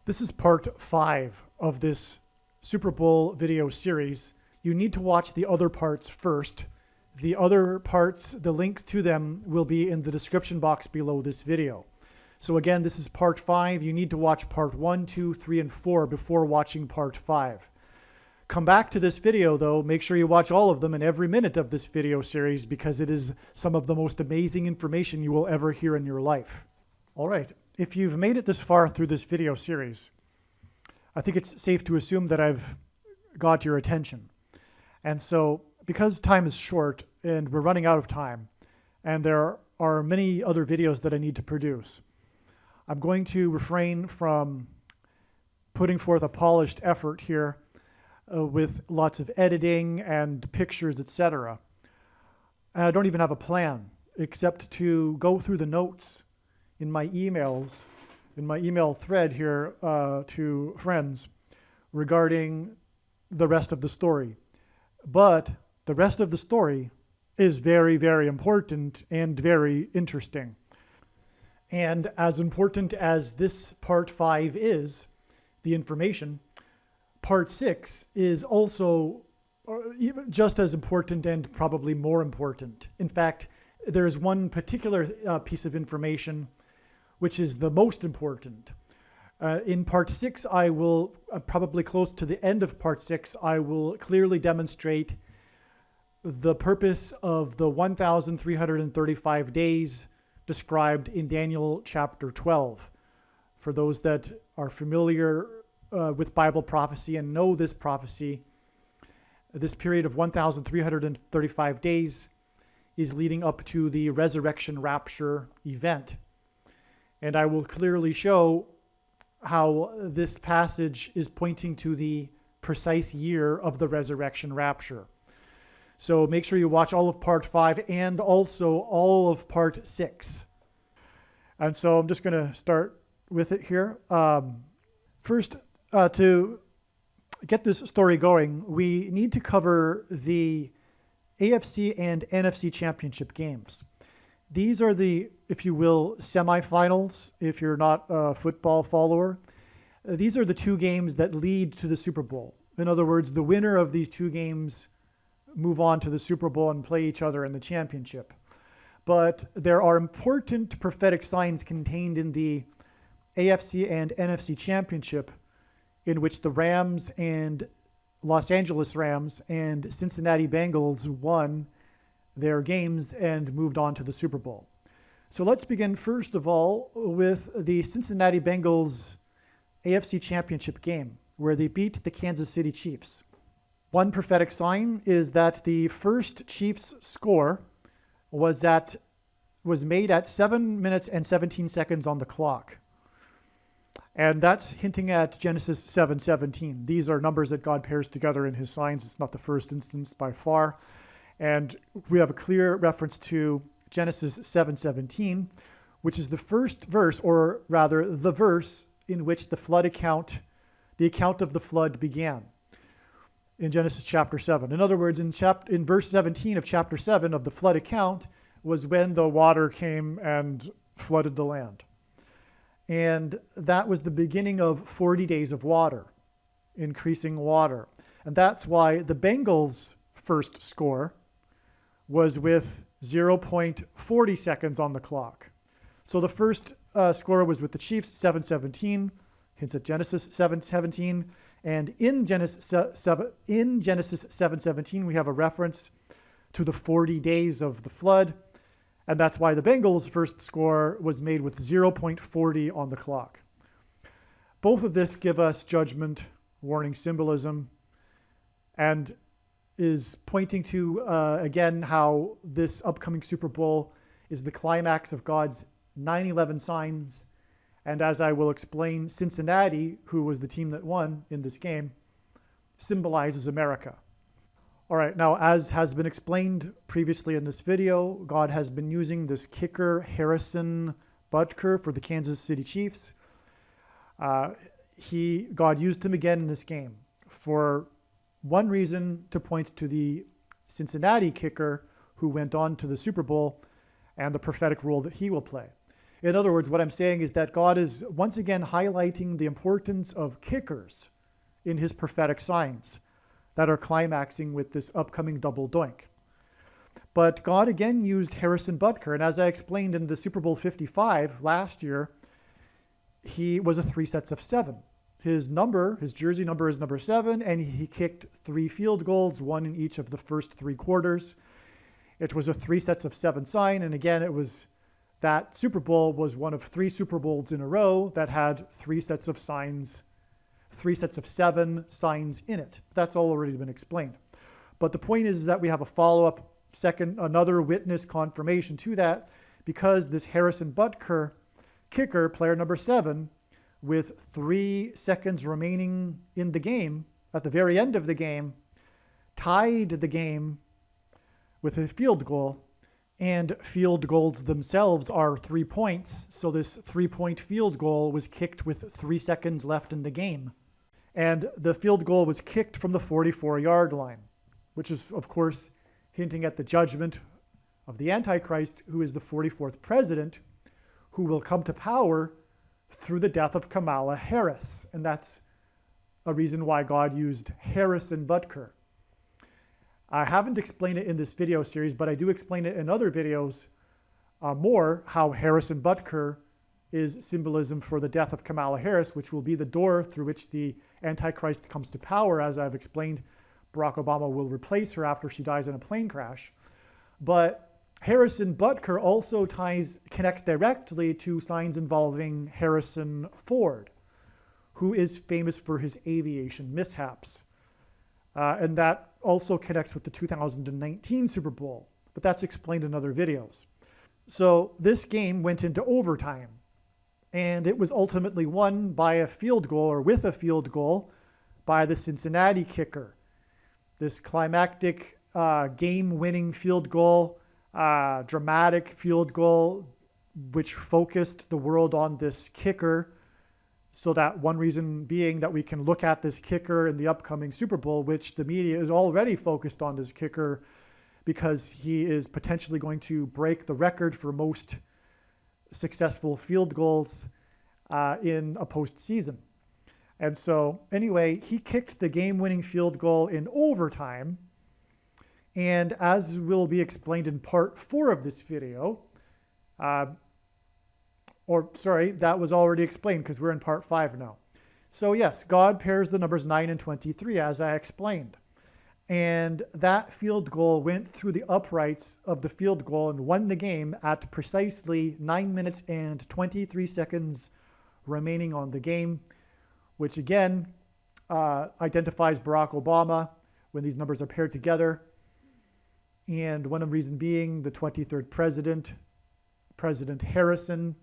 This is part 5 of this Super Bowl video series. You need to watch the other parts first. The other parts, the links to them will be in the description box below this video. So again, this is part 5. You need to watch part 1, 2, 3, and 4 before watching part 5. Come back to this video though, make sure you watch all of them and every minute of this video series because it is some of the most amazing information you will ever hear in your life. All right, if you've made it this far through this video series, I think it's safe to assume that I've got your attention. And so because time is short and we're running out of time and there are many other videos that I need to produce, I'm going to refrain from putting forth a polished effort here with lots of editing and pictures, etc. And I don't even have a plan except to go through the notes in my emails, in my email thread here to friends regarding the rest of the story. But the rest of the story is very, very important and very interesting. And as important as this part 5 is, the information, part 6 is also just as important and probably more important. In fact, there's one particular piece of information which is the most important. In part 6, I will, probably close to the end of part 6, I will clearly demonstrate the purpose of the 1,335 days described in Daniel chapter 12. For those that are familiar with Bible prophecy and know this prophecy, this period of 1,335 days is leading up to the resurrection rapture event. And I will clearly show how this passage is pointing to the precise year of the resurrection rapture. So make sure you watch all of part 5 and also all of part 6. And so I'm just going to start with it here. First, to get this story going, we need to cover the AFC and NFC championship games. These are the, if you will, semifinals, if you're not a football follower. These are the two games that lead to the Super Bowl. In other words, the winner of these two games move on to the Super Bowl and play each other in the championship. But there are important prophetic signs contained in the AFC and NFC championship in which the Rams and Los Angeles Rams and Cincinnati Bengals won their games and moved on to the Super Bowl. So let's begin first of all with the Cincinnati Bengals AFC championship game where they beat the Kansas City Chiefs. One prophetic sign is that the first Chiefs score was made at 7 minutes and 17 seconds on the clock. And that's hinting at Genesis 7:17. These are numbers that God pairs together in his signs. It's not the first instance by far. And we have a clear reference to Genesis 7:17, which is the first verse, or rather the verse in which the account of the flood began in Genesis chapter 7. In other words, in verse 17 of chapter 7 of the flood account was when the water came and flooded the land. And that was the beginning of 40 days of water, increasing water. And that's why the Bengals' first score was with 0.40 seconds on the clock. So the first score was with the Chiefs, 7:17, hints at Genesis 7:17. And in Genesis 7:17, we have a reference to the 40 days of the flood. And that's why the Bengals' first score was made with 0.40 on the clock. Both of this give us judgment, warning, symbolism, and is pointing to, again, how this upcoming Super Bowl is the climax of God's 9/11 signs. And as I will explain, Cincinnati, who was the team that won in this game, symbolizes America. All right, now as has been explained previously in this video, God has been using this kicker, Harrison Butker, for the Kansas City Chiefs. God used him again in this game for one reason, to point to the Cincinnati kicker who went on to the Super Bowl and the prophetic role that he will play. In other words, what I'm saying is that God is once again highlighting the importance of kickers in his prophetic signs that are climaxing with this upcoming double doink. But God again used Harrison Butker, and as I explained in the Super Bowl 55 last year, he was a 3 sets of 7. His jersey number is number 7, and he kicked 3 field goals, 1 in each of the first 3 quarters. It was a 3 sets of 7 sign, and again, that Super Bowl was one of 3 Super Bowls in a row that had 3 sets of signs, 3 sets of 7 signs in it. That's all already been explained. But the point is that we have a follow-up another witness confirmation to that, because this Harrison Butker kicker, player number 7, with 3 seconds remaining in the game, at the very end of the game, tied the game with a field goal. And field goals themselves are 3 points. So this 3-point field goal was kicked with 3 seconds left in the game. And the field goal was kicked from the 44-yard line, which is, of course, hinting at the judgment of the Antichrist, who is the 44th president, who will come to power through the death of Kamala Harris. And that's a reason why God used Harrison Butker. I haven't explained it in this video series, but I do explain it in other videos more, how Harrison Butker is symbolism for the death of Kamala Harris, which will be the door through which the Antichrist comes to power. As I've explained, Barack Obama will replace her after she dies in a plane crash. But Harrison Butker also connects directly to signs involving Harrison Ford, who is famous for his aviation mishaps. And that also connects with the 2019 Super Bowl, but that's explained in other videos. So this game went into overtime, and it was ultimately won by a field goal, or with a field goal, by the Cincinnati kicker. This climactic game-winning field goal, dramatic field goal, which focused the world on this kicker. So that one reason being that we can look at this kicker in the upcoming Super Bowl, which the media is already focused on this kicker because he is potentially going to break the record for most successful field goals in a postseason. And so anyway, he kicked the game-winning field goal in overtime. And as will be explained in part 4 of this video, that was already explained because we're in part 5 now. So yes, God pairs the numbers 9 and 23, as I explained. And that field goal went through the uprights of the field goal and won the game at precisely 9 minutes and 23 seconds remaining on the game, which again identifies Barack Obama when these numbers are paired together. And one of the reasons being the 23rd president, President Harrison.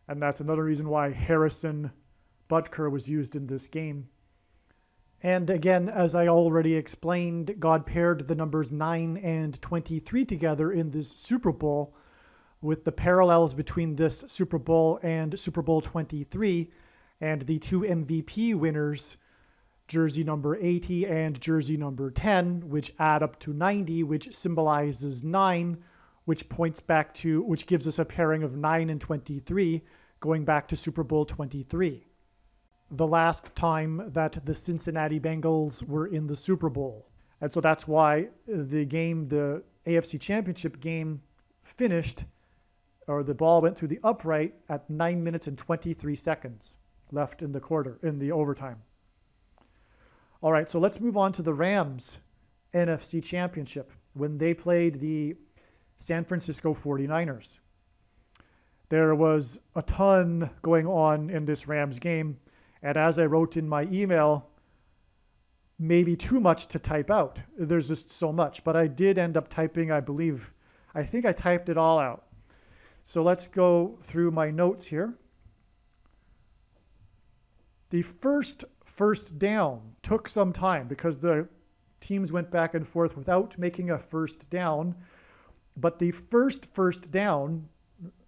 And that's another reason why Harrison Butker was used in this game. And again, as I already explained, God paired the numbers 9 and 23 together in this Super Bowl, with the parallels between this Super Bowl and Super Bowl 23 and the 2 MVP winners, jersey number 80 and jersey number 10, which add up to 90, which symbolizes 9, which gives us a pairing of 9 and 23, going back to Super Bowl 23, the last time that the Cincinnati Bengals were in the Super Bowl. And so that's why the AFC Championship game finished, or the ball went through the upright at 9 minutes and 23 seconds left in the overtime. All right, so let's move on to the Rams NFC Championship when they played the San Francisco 49ers. There was a ton going on in this Rams game, and as I wrote in my email, maybe too much to type out. There's just so much, but I did end up typing, I think I typed it all out. So let's go through my notes here. The first down took some time because the teams went back and forth without making a first down. But the first down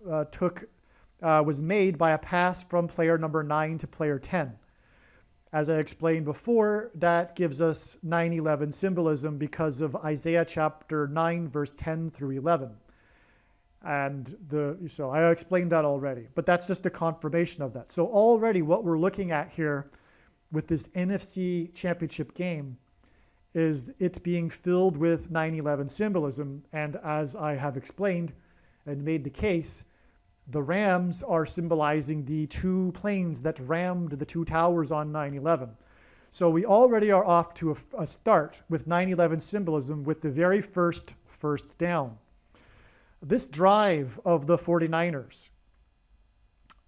was made by a pass from player number 9 to player 10. As I explained before, that gives us 9/11 symbolism because of Isaiah chapter 9, verse 10 through 11. And so I explained that already, but that's just a confirmation of that. So already what we're looking at here with this NFC championship game is it being filled with 9/11 symbolism. And as I have explained and made the case, the Rams are symbolizing the two planes that rammed the two towers on 9/11. So we already are off to a start with 9/11 symbolism with the very first down. This drive of the 49ers,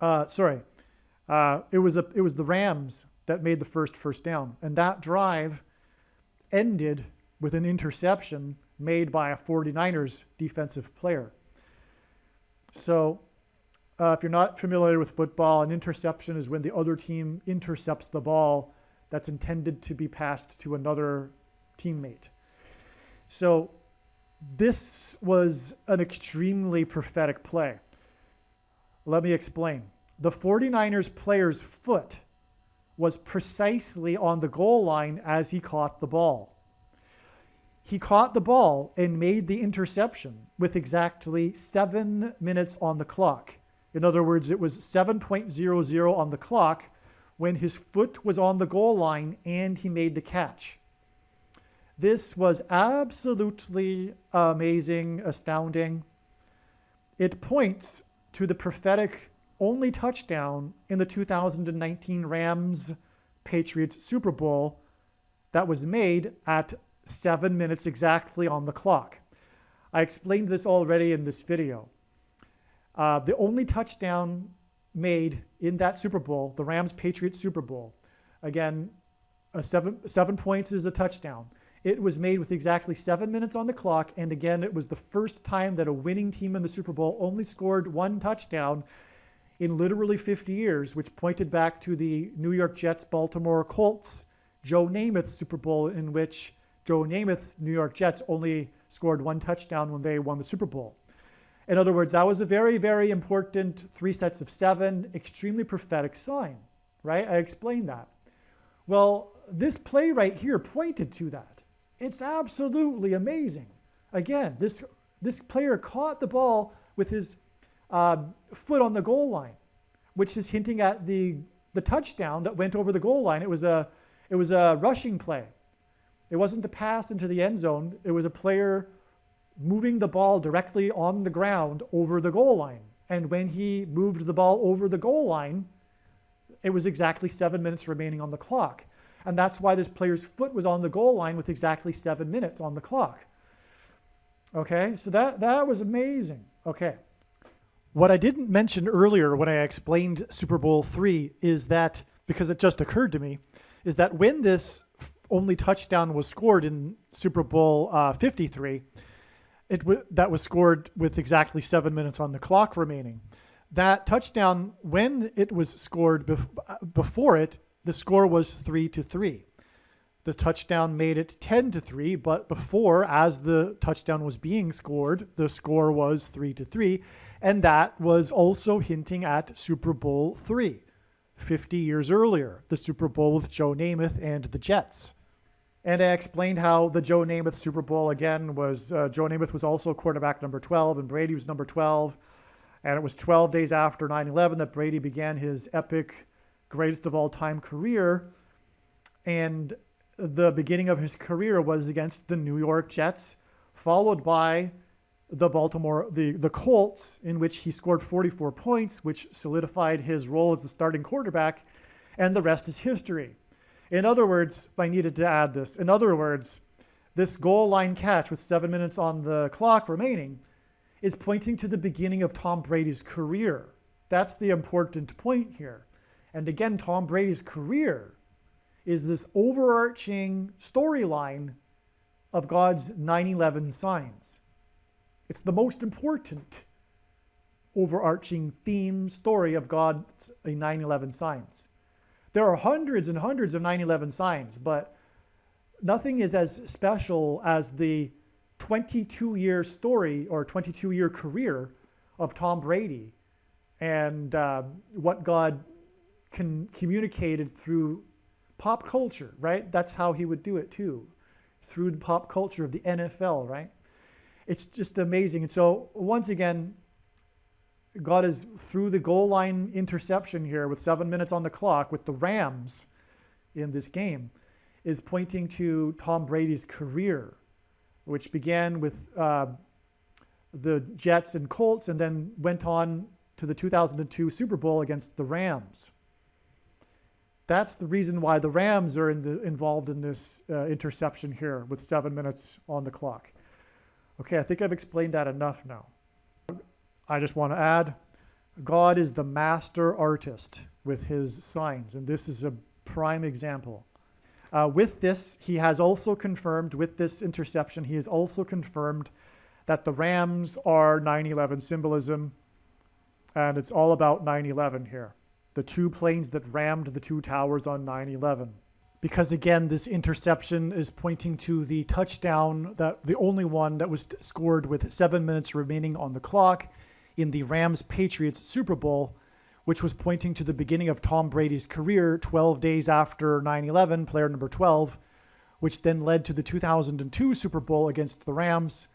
it was the Rams that made the first down. And that drive ended with an interception made by a 49ers defensive player. So if you're not familiar with football, an interception is when the other team intercepts the ball that's intended to be passed to another teammate. So this was an extremely prophetic play. Let me explain. The 49ers player's foot was precisely on the goal line as he caught the ball. He caught the ball and made the interception with exactly 7 minutes on the clock. In other words, it was 7.00 on the clock when his foot was on the goal line and he made the catch. This was absolutely amazing, astounding. It points to the prophetic only touchdown in the 2019 Rams-Patriots Super Bowl that was made at 7 minutes exactly on the clock. I explained this already in this video. The only touchdown made in that Super Bowl, the Rams-Patriots Super Bowl, again, 7 points is a touchdown. It was made with exactly 7 minutes on the clock, and again, it was the first time that a winning team in the Super Bowl only scored one touchdown in literally 50 years, which pointed back to the New York Jets, Baltimore Colts, Joe Namath Super Bowl, in which Joe Namath's New York Jets only scored one touchdown when they won the Super Bowl. In other words, that was a very, very important 3 sets of 7, extremely prophetic sign, right? I explained that. Well, this play right here pointed to that. It's absolutely amazing. Again, this player caught the ball with his foot on the goal line, which is hinting at the touchdown that went over the goal line. It was a rushing play. It wasn't a pass into the end zone. It was a player moving the ball directly on the ground over the goal line. And when he moved the ball over the goal line, it was exactly 7 minutes remaining on the clock. And that's why this player's foot was on the goal line with exactly 7 minutes on the clock. Okay, so that was amazing. Okay. What I didn't mention earlier when I explained Super Bowl III is that, because it just occurred to me, is that when this only touchdown was scored in Super Bowl 53, that was scored with exactly 7 minutes on the clock remaining. That touchdown, when it was scored before it, the score was 3-3. The touchdown made it 10-3, but before, as the touchdown was being scored, the score was 3-3, and that was also hinting at Super Bowl III, 50 years earlier, the Super Bowl with Joe Namath and the Jets. And I explained how the Joe Namath Super Bowl, again, was Joe Namath was also quarterback number 12, and Brady was number 12, and it was 12 days after 9/11 that Brady began his epic greatest of all time career, and the beginning of his career was against the New York Jets, followed by the Colts, in which he scored 44 points, which solidified his role as the starting quarterback, and the rest is history. In other words, I needed to add this. In other words, this goal line catch with 7 minutes on the clock remaining is pointing to the beginning of Tom Brady's career. That's the important point here. And again, Tom Brady's career is this overarching storyline of God's 9/11 signs. It's the most important overarching theme story of God's 9/11 signs. There are hundreds and hundreds of 9/11 signs, but nothing is as special as the 22-year story or 22-year career of Tom Brady and what God communicated through pop culture, right? That's how he would do it too, through the pop culture of the NFL, right? It's just amazing. And so once again, God is through the goal line interception here with 7 minutes on the clock with the Rams in this game is pointing to Tom Brady's career, which began with the Jets and Colts and then went on to the 2002 Super Bowl against the Rams. That's the reason why the Rams are involved in this interception here with 7 minutes on the clock. Okay, I think I've explained that enough now. I just want to add, God is the master artist with his signs, and this is a prime example. With this, he has also confirmed, with this interception, he has also confirmed that the Rams are 9/11 symbolism, and it's all about 9/11 here. The two planes that rammed the two towers on 9/11. Because again, this interception is pointing to the touchdown, that the only one that was scored with 7 minutes remaining on the clock in the Rams-Patriots Super Bowl, which was pointing to the beginning of Tom Brady's career 12 days after 9/11, player number 12, which then led to the 2002 Super Bowl against the Rams,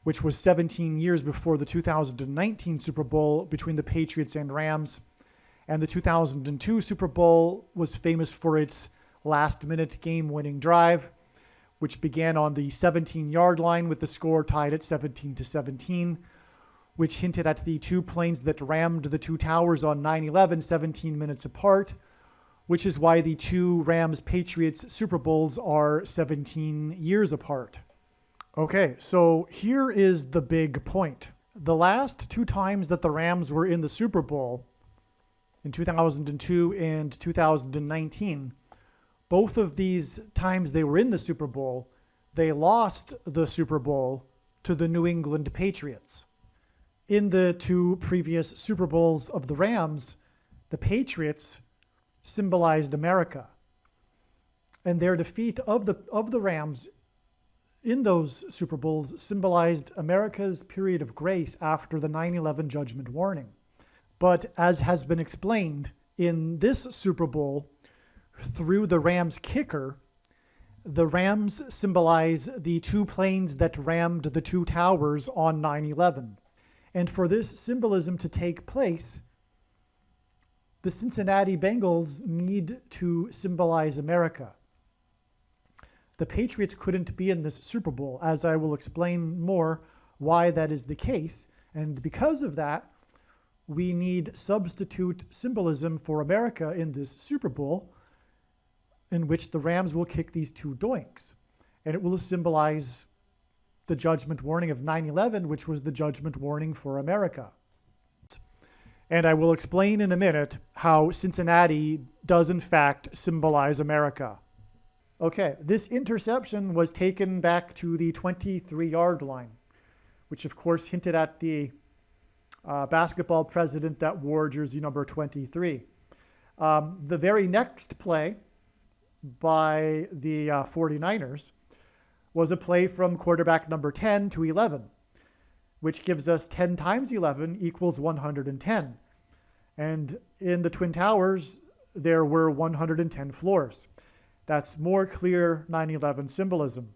which was 17 years before the 2019 Super Bowl between the Patriots and Rams. And the 2002 Super Bowl was famous for its last-minute game-winning drive, which began on the 17-yard line with the score tied at 17-17, which hinted at the two planes that rammed the two towers on 9/11 17 minutes apart, which is why the two Rams-Patriots Super Bowls are 17 years apart. Okay, so here is the big point. The last two times that the Rams were in the Super Bowl, in 2002 and 2019, both of these times they were in the Super Bowl, they lost the Super Bowl to the New England Patriots. In the two previous Super Bowls of the Rams, the Patriots symbolized America. And their defeat of the Rams in those Super Bowls symbolized America's period of grace after the 9/11 judgment warning. But as has been explained, in this Super Bowl, through the Rams kicker, the Rams symbolize the two planes that rammed the two towers on 9/11. And for this symbolism to take place, the Cincinnati Bengals need to symbolize America. The Patriots couldn't be in this Super Bowl, as I will explain more why that is the case. And because of that, we need substitute symbolism for America in this Super Bowl, in which the Rams will kick these two doinks. And it will symbolize the judgment warning of 9/11, which was the judgment warning for America. And I will explain in a minute how Cincinnati does in fact symbolize America. Okay, this interception was taken back to the 23-yard line, which of course hinted at the basketball president that wore jersey number 23. The very next play by the 49ers was a play from quarterback number 10 to 11, which gives us 10 times 11 equals 110. And in the Twin Towers, there were 110 floors. That's more clear 9/11 symbolism.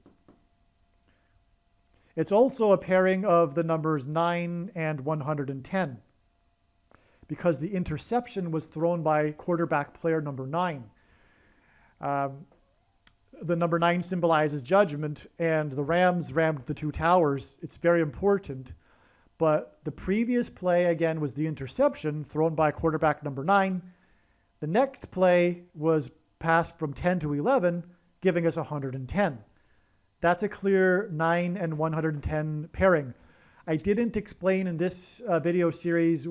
It's also a pairing of the numbers 9 and 110, because the interception was thrown by quarterback player number 9. The number 9 symbolizes judgment, and the Rams rammed the two towers. It's very important. But the previous play, again, was the interception thrown by quarterback number 9. The next play was passed from 10 to 11, giving us 110. That's a clear 9 and 110 pairing. I didn't explain in this video series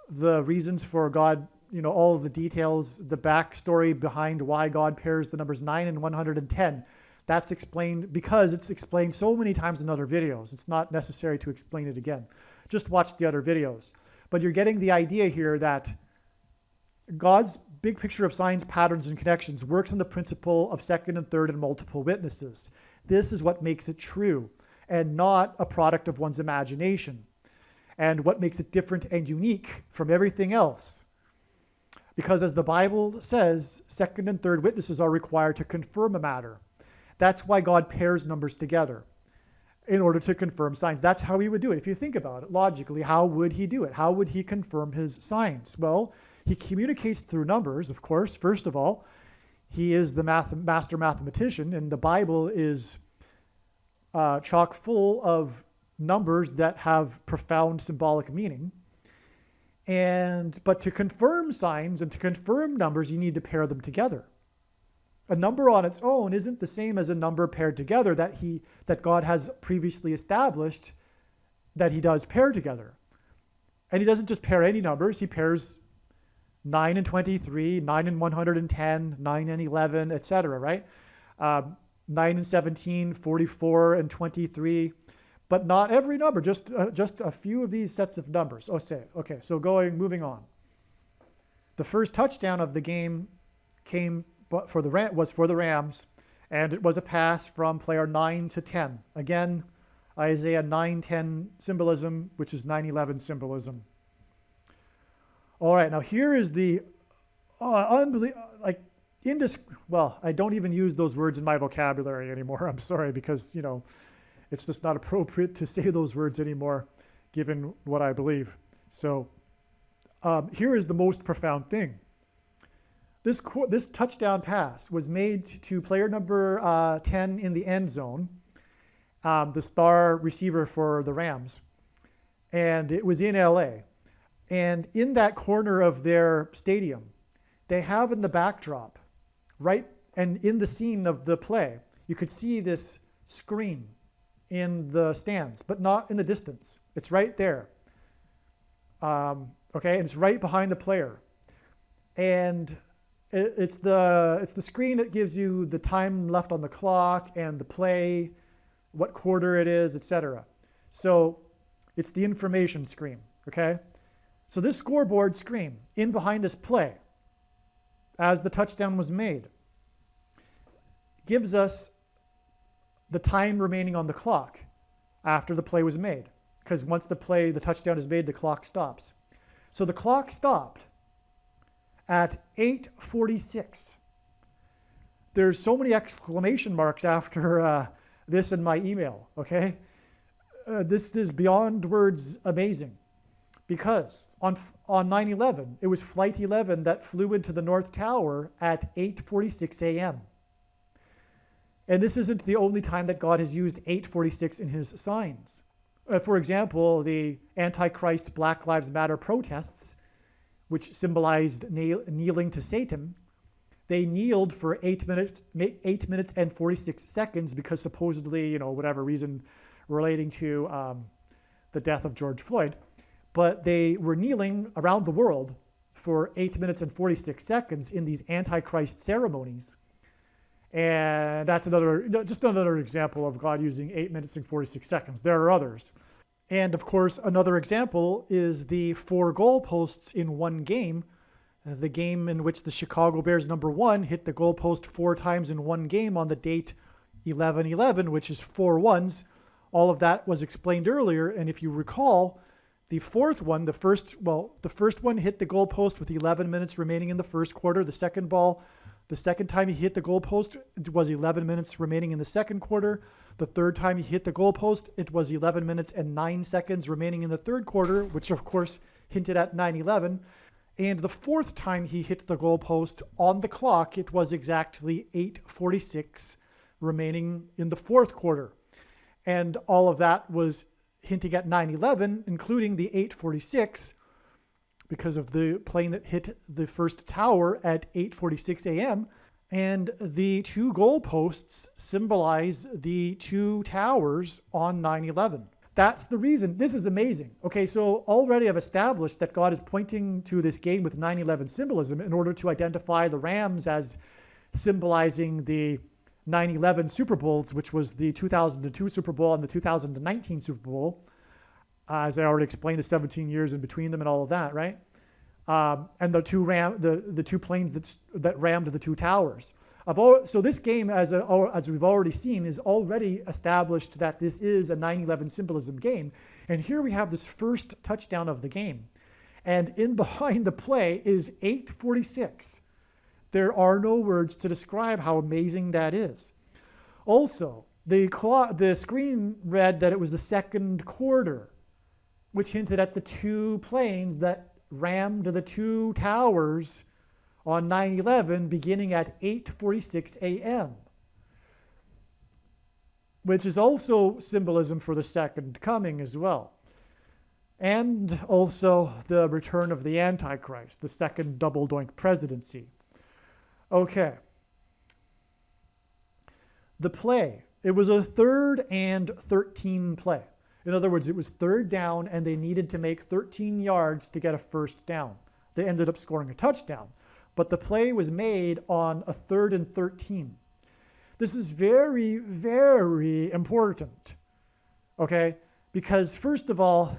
the reasons for God, all of the details, the backstory behind why God pairs the numbers 9 and 110. That's explained because it's explained so many times in other videos. It's not necessary to explain it again. Just watch the other videos. But you're getting the idea here that God's big picture of signs, patterns, and connections works on the principle of second and third and multiple witnesses. This is what makes it true and not a product of one's imagination, and what makes it different and unique from everything else. Because as the Bible says, second and third witnesses are required to confirm a matter. That's why God pairs numbers together. in order to confirm signs. That's how he would do it. If you think about it logically, how would he do it? How would he confirm his signs? Well, he communicates through numbers, of course. First of all, he is the master mathematician, and the Bible is chock full of numbers that have profound symbolic meaning. But to confirm signs and to confirm numbers, you need to pair them together. A number on its own isn't the same as a number paired together that God has previously established that he does pair together. And he doesn't just pair any numbers, he pairs 9 and 23, 9 and 110, 9 and 11, etc., right? 9 and 17, 44 and 23, but not every number, just a few of these sets of numbers. Okay, so moving on. The first touchdown of the game was for the Rams, and it was a pass from player 9 to 10. Again, Isaiah 9:10 symbolism, which is 9:11 symbolism. All right, now here is the I don't even use those words in my vocabulary anymore. I'm sorry, because, it's just not appropriate to say those words anymore, given what I believe. So here is the most profound thing. This touchdown pass was made to player number 10 in the end zone, the star receiver for the Rams, and it was in LA. And in that corner of their stadium, they have in the backdrop, right, and in the scene of the play, you could see this screen in the stands, but not in the distance. It's right there. And it's right behind the player. And it's the screen that gives you the time left on the clock and the play, what quarter it is, etc. So it's the information screen, okay? So this scoreboard screen in behind this play, as the touchdown was made, gives us the time remaining on the clock after the play was made. Because once the touchdown is made, the clock stops. So the clock stopped at 8:46. There's so many exclamation marks after this in my email, okay? This is beyond words amazing. Because on 9/11, it was Flight 11 that flew into the North Tower at 8:46 a.m. And this isn't the only time that God has used 8:46 in his signs. For example, the Antichrist Black Lives Matter protests, which symbolized kneeling to Satan, they kneeled for 8 minutes and 46 seconds because supposedly, whatever reason relating to the death of George Floyd. But they were kneeling around the world for 8 minutes and 46 seconds in these Antichrist ceremonies. And that's just another example of God using 8 minutes and 46 seconds. There are others. And of course, another example is the 4 goalposts in one game, the game in which the Chicago Bears #1 hit the goalpost 4 times in one game on the date 11/11, which is 4 ones. All of that was explained earlier. And if you recall, the fourth one, the first one hit the goalpost with 11 minutes remaining in the first quarter. The second time he hit the goalpost, it was 11 minutes remaining in the second quarter. The third time he hit the goalpost, it was 11 minutes and 9 seconds remaining in the third quarter, which of course hinted at 9/11. And the fourth time he hit the goalpost on the clock, it was exactly 8:46 remaining in the fourth quarter. And all of that was hinting at 9/11, including the 8:46, because of the plane that hit the first tower at 8:46 a.m. And the 2 goalposts symbolize the 2 towers on 9/11. That's the reason. This is amazing. Okay, so already I've established that God is pointing to this game with 9/11 symbolism in order to identify the Rams as symbolizing the 9/11 Super Bowls, which was the 2002 Super Bowl and the 2019 Super Bowl. As I already explained, the 17 years in between them and all of that, right? And the two planes that rammed the 2 towers. So this game, as we've already seen, is already established that this is a 9/11 symbolism game. And here we have this first touchdown of the game. And in behind the play is 8:46. There are no words to describe how amazing that is. Also, The screen read that it was the second quarter, which hinted at the two planes that rammed the two towers on 9/11 beginning at 8:46 a.m., which is also symbolism for the second coming as well. And also the return of the Antichrist, the second double doink presidency. Okay. The play. It was a 3rd and 13 play. In other words, it was 3rd down and they needed to make 13 yards to get a first down. They ended up scoring a touchdown. But the play was made on a 3rd and 13. This is very, very important. Okay? Because first of all,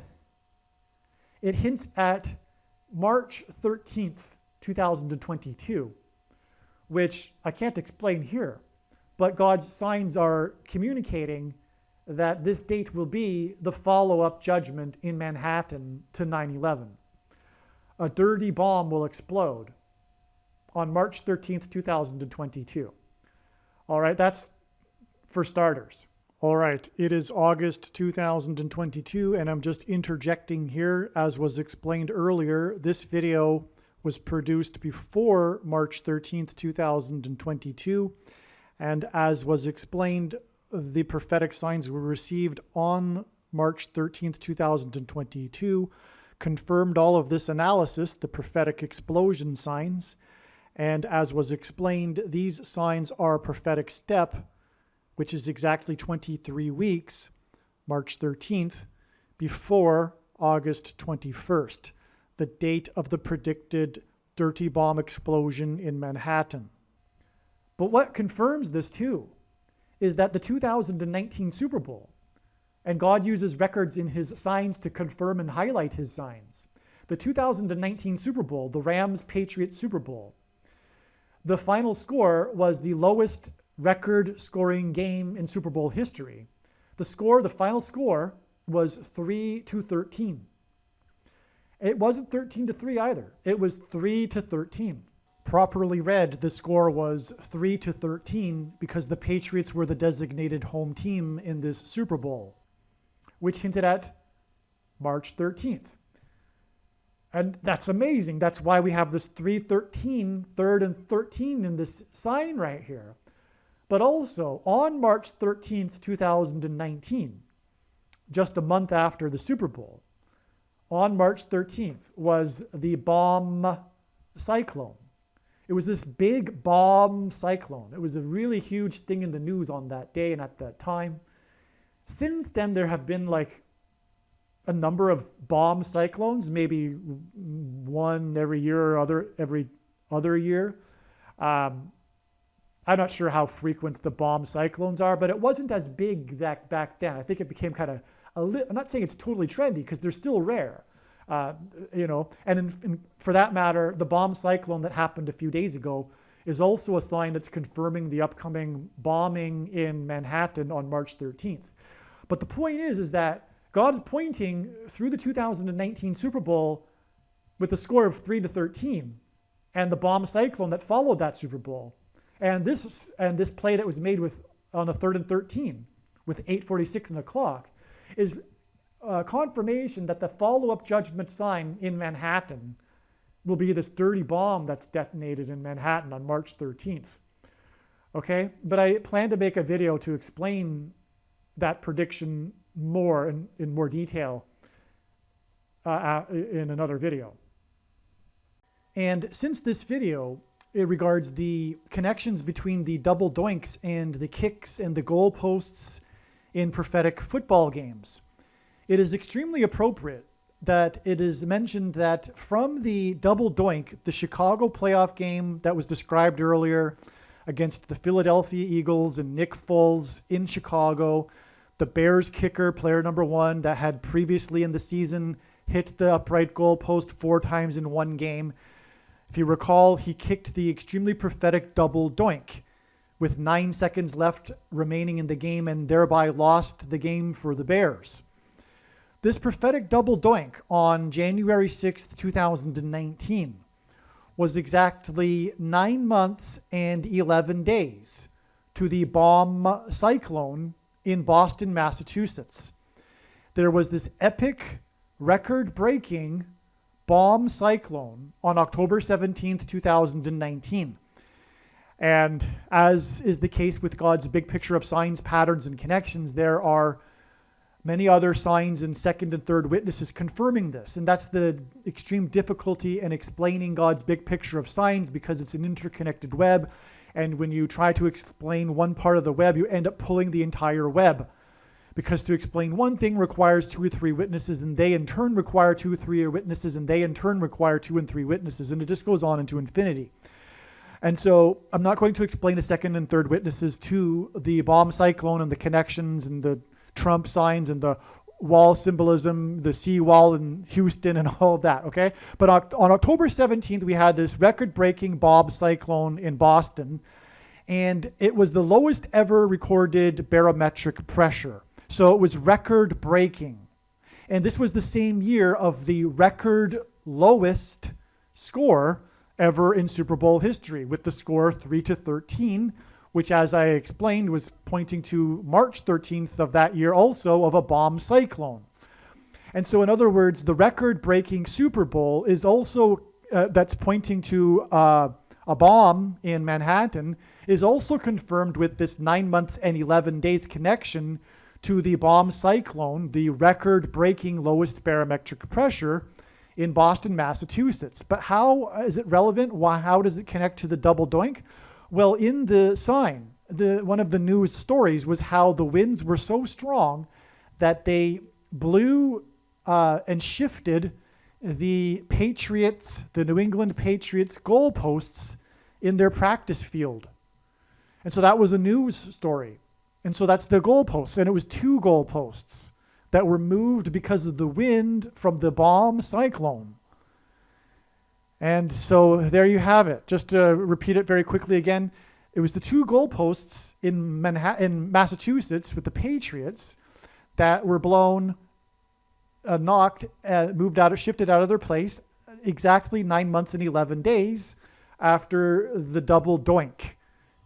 it hints at March 13th, 2022, which I can't explain here. But God's signs are communicating that this date will be the follow-up judgment in Manhattan to 9/11. A dirty bomb will explode on March 13th, 2022. All right, that's for starters. All right, it is August 2022, and I'm just interjecting here. As was explained earlier, this video was produced before March 13th, 2022. And as was explained, the prophetic signs we received on March 13th, 2022 confirmed all of this analysis, the prophetic explosion signs. And as was explained, these signs are a prophetic step, which is exactly 23 weeks, March 13th, before August 21st, the date of the predicted dirty bomb explosion in Manhattan. But what confirms this too is that the 2019 Super Bowl, and God uses records in his signs to confirm and highlight his signs. The 2019 Super Bowl, the Rams-Patriots Super Bowl, the final score was the lowest record-scoring game in Super Bowl history. The final score was 3-13. It wasn't 13-3 either. It was 3-13. Properly read, the score was 3-13 because the Patriots were the designated home team in this Super Bowl, which hinted at March 13th. And that's amazing. That's why we have this 3-13, 3rd and 13 in this sign right here. But also, on March 13th, 2019, just a month after the Super Bowl, on March 13th was the bomb cyclone. It was this big bomb cyclone. It was a really huge thing in the news on that day and at that time. Since then, there have been like a number of bomb cyclones, maybe one every year or every other year. I'm not sure how frequent the bomb cyclones are, but it wasn't as big back then. I think it became kind of I'm not saying it's totally trendy because they're still rare. And for that matter, the bomb cyclone that happened a few days ago is also a sign that's confirming the upcoming bombing in Manhattan on March 13th. But the point is that God is pointing through the 2019 Super Bowl with a score of 3-13 and the bomb cyclone that followed that Super Bowl. And this play that was made on a 3rd and 13 with 8:46 on the clock is confirmation that the follow-up judgment sign in Manhattan will be this dirty bomb that's detonated in Manhattan on March 13th. Okay, but I plan to make a video to explain that prediction more in more detail in another video. And since this video, it regards the connections between the double doinks and the kicks and the goalposts in prophetic football games, it is extremely appropriate that it is mentioned that from the double doink, the Chicago playoff game that was described earlier against the Philadelphia Eagles and Nick Foles in Chicago, the Bears kicker, player number 1, that had previously in the season hit the upright goalpost 4 times in one game. If you recall, he kicked the extremely prophetic double doink with 9 seconds left remaining in the game and thereby lost the game for the Bears. This prophetic double doink on January 6th, 2019 was exactly 9 months and 11 days to the bomb cyclone in Boston, Massachusetts. There was this epic, record-breaking bomb cyclone on October 17th, 2019. And as is the case with God's big picture of signs, patterns, and connections, there are many other signs and second and third witnesses confirming this. And that's the extreme difficulty in explaining God's big picture of signs, because it's an interconnected web. And when you try to explain one part of the web, you end up pulling the entire web. Because to explain one thing requires 2 or 3 witnesses, and they in turn require 2 or 3 witnesses, and they in turn require 2 and 3 witnesses, and it just goes on into infinity. And so I'm not going to explain the second and third witnesses to the bomb cyclone and the connections and the Trump signs and the wall symbolism, the seawall in Houston and all of that, okay? But on October 17th, we had this record-breaking bomb cyclone in Boston, and it was the lowest ever recorded barometric pressure. So it was record-breaking. And this was the same year of the record lowest score ever in Super Bowl history, with the score 3-13, which, as I explained, was pointing to March 13th of that year also of a bomb cyclone. And so, in other words, the record-breaking Super Bowl is also, that's pointing to a bomb in Manhattan, is also confirmed with this 9 months and 11 days connection to the bomb cyclone, the record-breaking lowest barometric pressure in Boston, Massachusetts. But how is it relevant? How does it connect to the double doink? Well, in the sign, one of the news stories was how the winds were so strong that they blew and shifted the Patriots, the New England Patriots goalposts in their practice field. And so that was a news story. And so that's the goalposts. And it was 2 goalposts that were moved because of the wind from the bomb cyclone. And so there you have it. Just to repeat it very quickly again, it was the 2 goalposts in Massachusetts with the Patriots that were blown, knocked, moved out, shifted out of their place exactly 9 months and 11 days after the double doink.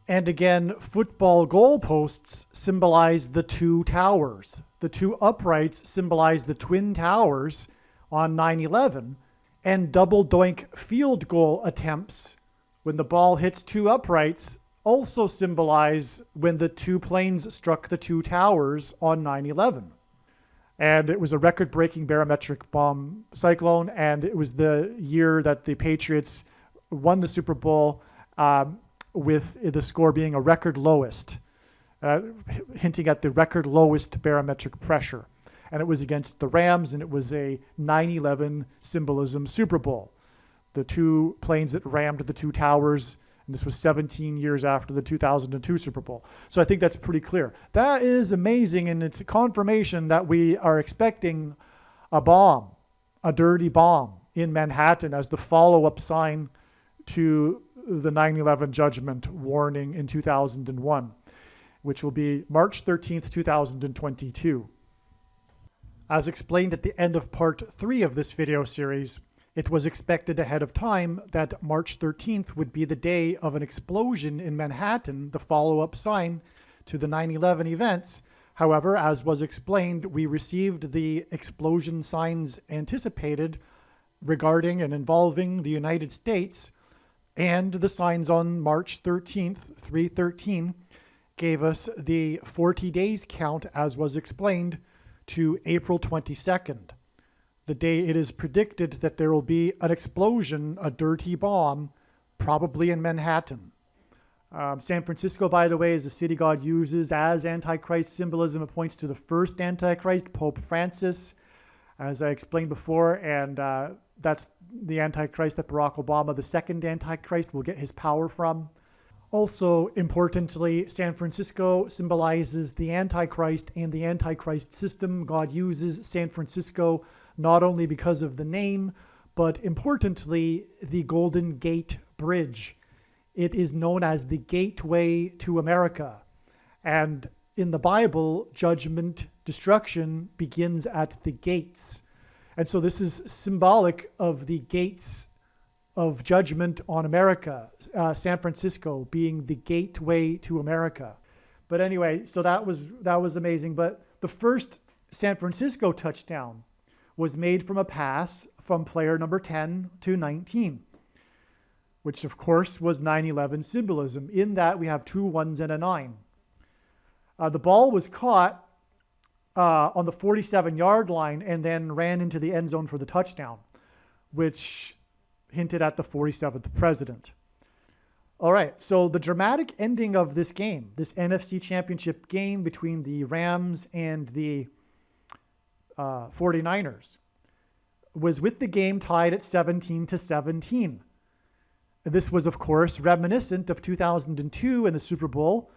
And again, football goalposts symbolize the 2 towers. The 2 uprights symbolize the Twin Towers on 9/11. And double doink field goal attempts, when the ball hits 2 uprights, also symbolize when the 2 planes struck the 2 towers on 9/11. And it was a record-breaking barometric bomb cyclone, and it was the year that the Patriots won the Super Bowl, with the score being a record lowest, hinting at the record lowest barometric pressure. And it was against the Rams, and it was a 9/11 symbolism Super Bowl. The 2 planes that rammed the 2 towers, and this was 17 years after the 2002 Super Bowl. So I think that's pretty clear. That is amazing, and it's a confirmation that we are expecting a bomb, a dirty bomb in Manhattan as the follow-up sign to the 9/11 judgment warning in 2001, which will be March 13th, 2022. As explained at the end of part 3 of this video series, it was expected ahead of time that March 13th would be the day of an explosion in Manhattan, the follow-up sign to the 9/11 events. However, as was explained, we received the explosion signs anticipated regarding and involving the United States, and the signs on March 13th, 3/13, gave us the 40 days count, as was explained, to April 22nd, the day it is predicted that there will be an explosion, a dirty bomb, probably in Manhattan. San Francisco, by the way, is the city God uses as Antichrist symbolism. It points to the first Antichrist, Pope Francis, as I explained before, and that's the Antichrist that Barack Obama, the second Antichrist, will get his power from. Also, importantly, San Francisco symbolizes the Antichrist and the Antichrist system. God uses San Francisco not only because of the name, but importantly, the Golden Gate Bridge. It is known as the gateway to America. And in the Bible, judgment, destruction begins at the gates. And so this is symbolic of the gates of judgment on America, San Francisco being the gateway to America. But anyway, so that was amazing. But the first San Francisco touchdown was made from a pass from player number 10 to 19, which of course was 9/11 symbolism. In that we have 2 1s and a 9. The ball was caught on the 47-yard line and then ran into the end zone for the touchdown, which hinted at the 47th president. All right, so the dramatic ending of this game, this NFC Championship game between the Rams and the 49ers, was with the game tied at 17-17. This was, of course, reminiscent of 2002 in the Super Bowl,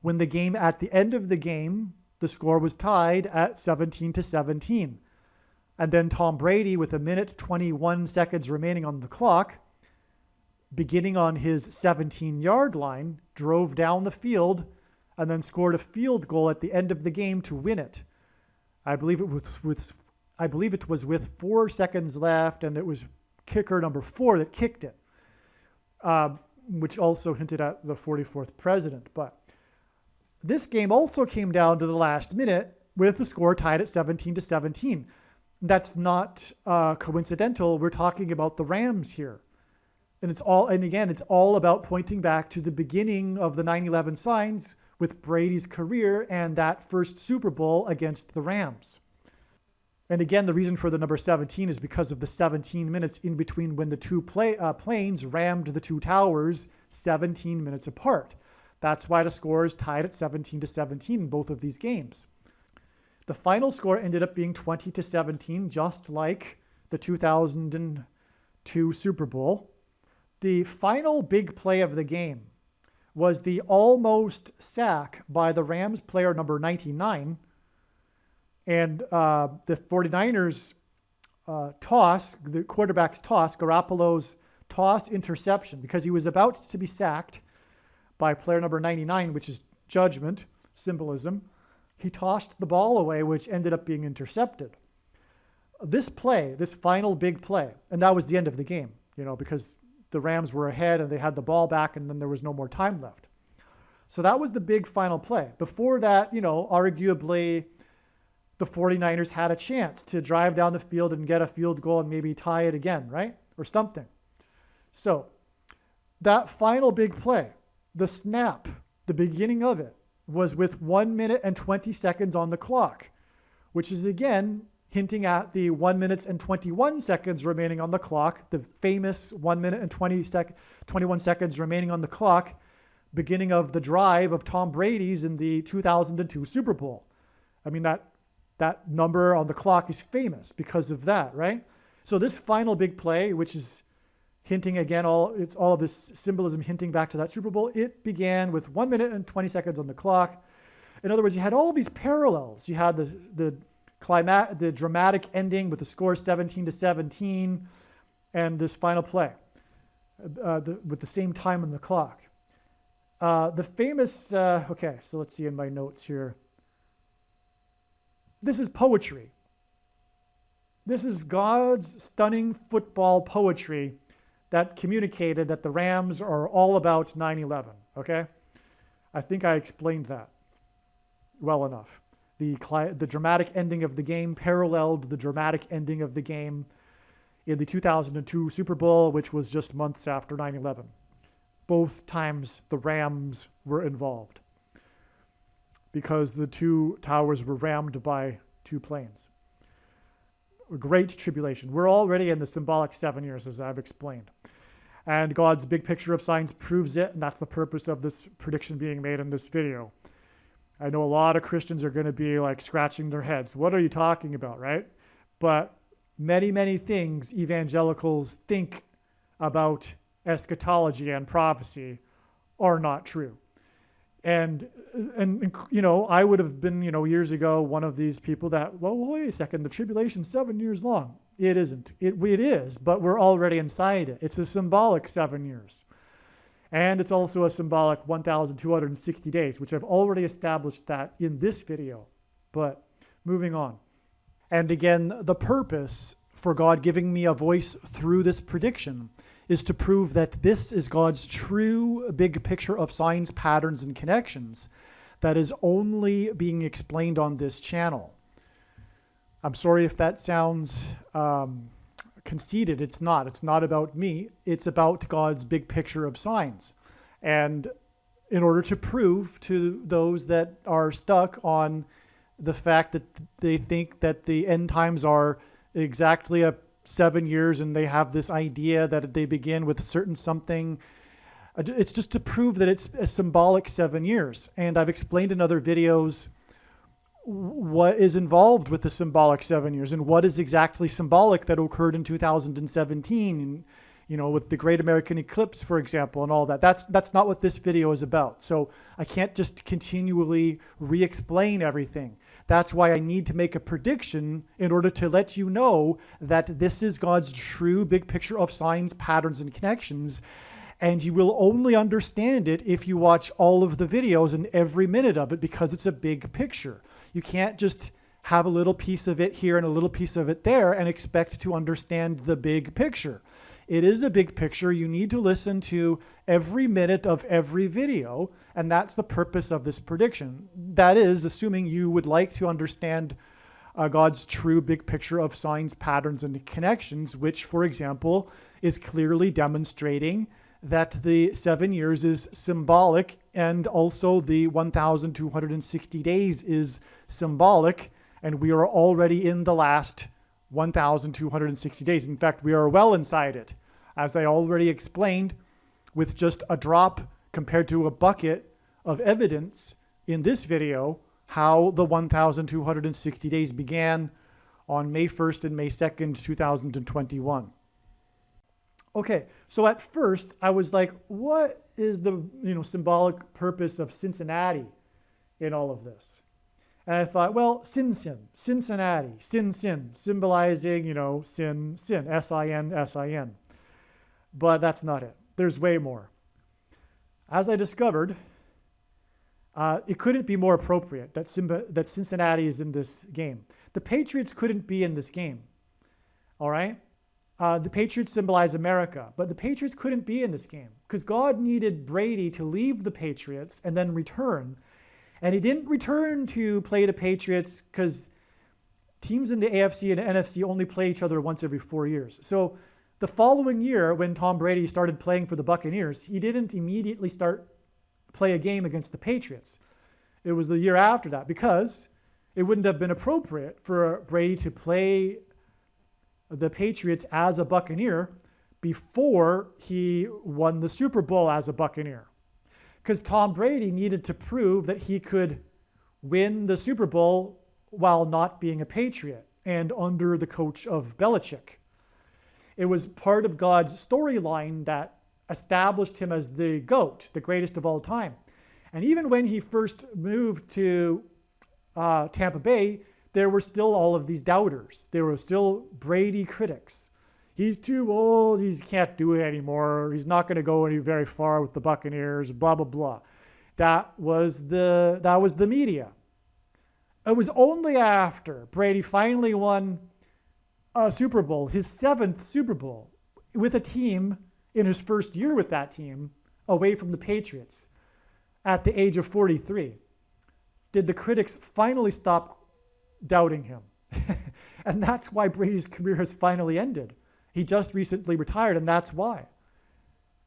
when the game, at the end of the game, the score was tied at 17-17. And then Tom Brady, with 1:21 seconds remaining on the clock, beginning on his 17-yard line, drove down the field and then scored a field goal at the end of the game to win it. I believe it was with 4 seconds left, and it was kicker number 4 that kicked it, which also hinted at the 44th president. But this game also came down to the last minute with the score tied at 17-17. That's not coincidental. We're talking about the Rams here. And it's all about pointing back to the beginning of the 9/11 signs with Brady's career and that first Super Bowl against the Rams. And again, the reason for the number 17 is because of the 17 minutes in between when the two planes rammed the two towers 17 minutes apart. That's why the score is tied at 17-17 in both of these games. The final score ended up being 20-17, just like the 2002 Super Bowl. The final big play of the game was the almost sack by the Rams player number 99, and the 49ers toss, the quarterback's toss, Garoppolo's toss interception, because he was about to be sacked by player number 99, which is judgment, symbolism. He tossed the ball away, which ended up being intercepted. This play, this final big play, and that was the end of the game, because the Rams were ahead and they had the ball back and then there was no more time left. So that was the big final play. Before that, arguably the 49ers had a chance to drive down the field and get a field goal and maybe tie it again, right? Or something. So that final big play, the snap, the beginning of it, was with 1 minute and 20 seconds on the clock, which is again hinting at the 1 minute and 21 seconds remaining on the clock, the famous 1 minute and 21 seconds remaining on the clock, beginning of the drive of Tom Brady's in the 2002 Super Bowl. I mean, that number on the clock is famous because of that, right? So this final big play, which is hinting again, all of this symbolism hinting back to that Super Bowl, it began with 1 minute and 20 seconds on the clock. In other words, you had all these parallels. You had the dramatic ending with the score 17-17 and this final play with the same time on the clock. The famous, okay, so let's see in my notes here. This is poetry. This is God's stunning football poetry that communicated that the Rams are all about 9/11, okay? I think I explained that well enough. The dramatic ending of the game paralleled the dramatic ending of the game in the 2002 Super Bowl, which was just months after 9/11. Both times the Rams were involved because the two towers were rammed by two planes. A great tribulation. We're already in the symbolic 7 years, as I've explained. And God's big picture of signs proves it, and that's the purpose of this prediction being made in this video. I know a lot of Christians are going to be like scratching their heads. What are you talking about, right? But many, many things evangelicals think about eschatology and prophecy are not true. And I would have been, years ago, one of these people that, well, wait a second, the tribulation's 7 years long. It isn't. It is, but we're already inside it. It's a symbolic 7 years. And it's also a symbolic 1,260 days, which I've already established that in this video. But moving on. And again, the purpose for God giving me a voice through this prediction is to prove that this is God's true big picture of signs, patterns, and connections that is only being explained on this channel. I'm sorry if that sounds conceited. It's not. It's not about me. It's about God's big picture of signs. And in order to prove to those that are stuck on the fact that they think that the end times are exactly 7 years and they have this idea that they begin with a certain something, it's just to prove that it's a symbolic 7 years. And I've explained in other videos what is involved with the symbolic 7 years and what is exactly symbolic that occurred in 2017, with the Great American Eclipse, for example, and all that. That's not what this video is about. So I can't just continually re-explain everything. That's why I need to make a prediction in order to let you know that this is God's true big picture of signs, patterns, and connections. And you will only understand it if you watch all of the videos and every minute of it, because it's a big picture. You can't just have a little piece of it here and a little piece of it there and expect to understand the big picture. It is a big picture. You need to listen to every minute of every video, and that's the purpose of this prediction. That is, assuming you would like to understand God's true big picture of signs, patterns, and connections, which, for example, is clearly demonstrating that the 7 years is symbolic, and also the 1,260 days is symbolic, and we are already in the last 1,260 days. In fact, we are well inside it. As I already explained, with just a drop compared to a bucket of evidence in this video, how the 1,260 days began on May 1st and May 2nd, 2021. Okay, so at first I was like, what is the symbolic purpose of Cincinnati in all of this? And I thought, well, Cincinnati, sin, symbolizing, sin, S-I-N, S-I-N. But that's not it. There's way more. As I discovered, it couldn't be more appropriate that Cincinnati is in this game. The Patriots couldn't be in this game, all right? The Patriots symbolize America, but the Patriots couldn't be in this game because God needed Brady to leave the Patriots and then return. And he didn't return to play the Patriots because teams in the AFC and NFC only play each other once every 4 years. So the following year, when Tom Brady started playing for the Buccaneers, he didn't immediately play a game against the Patriots. It was the year after that, because it wouldn't have been appropriate for Brady to play the Patriots as a Buccaneer before he won the Super Bowl as a Buccaneer. Because Tom Brady needed to prove that he could win the Super Bowl while not being a Patriot and under the coach of Belichick. It was part of God's storyline that established him as the GOAT, the greatest of all time. And even when he first moved to Tampa Bay, there were still all of these doubters. There were still Brady critics. He's too old. He can't do it anymore. He's not going to go very far with the Buccaneers, blah, blah, blah. That was the media. It was only after Brady finally won a Super Bowl, his 7th Super Bowl, with a team in his first year with that team, away from the Patriots, at the age of 43, did the critics finally stop doubting him. And that's why Brady's career has finally ended. He just recently retired, and that's why.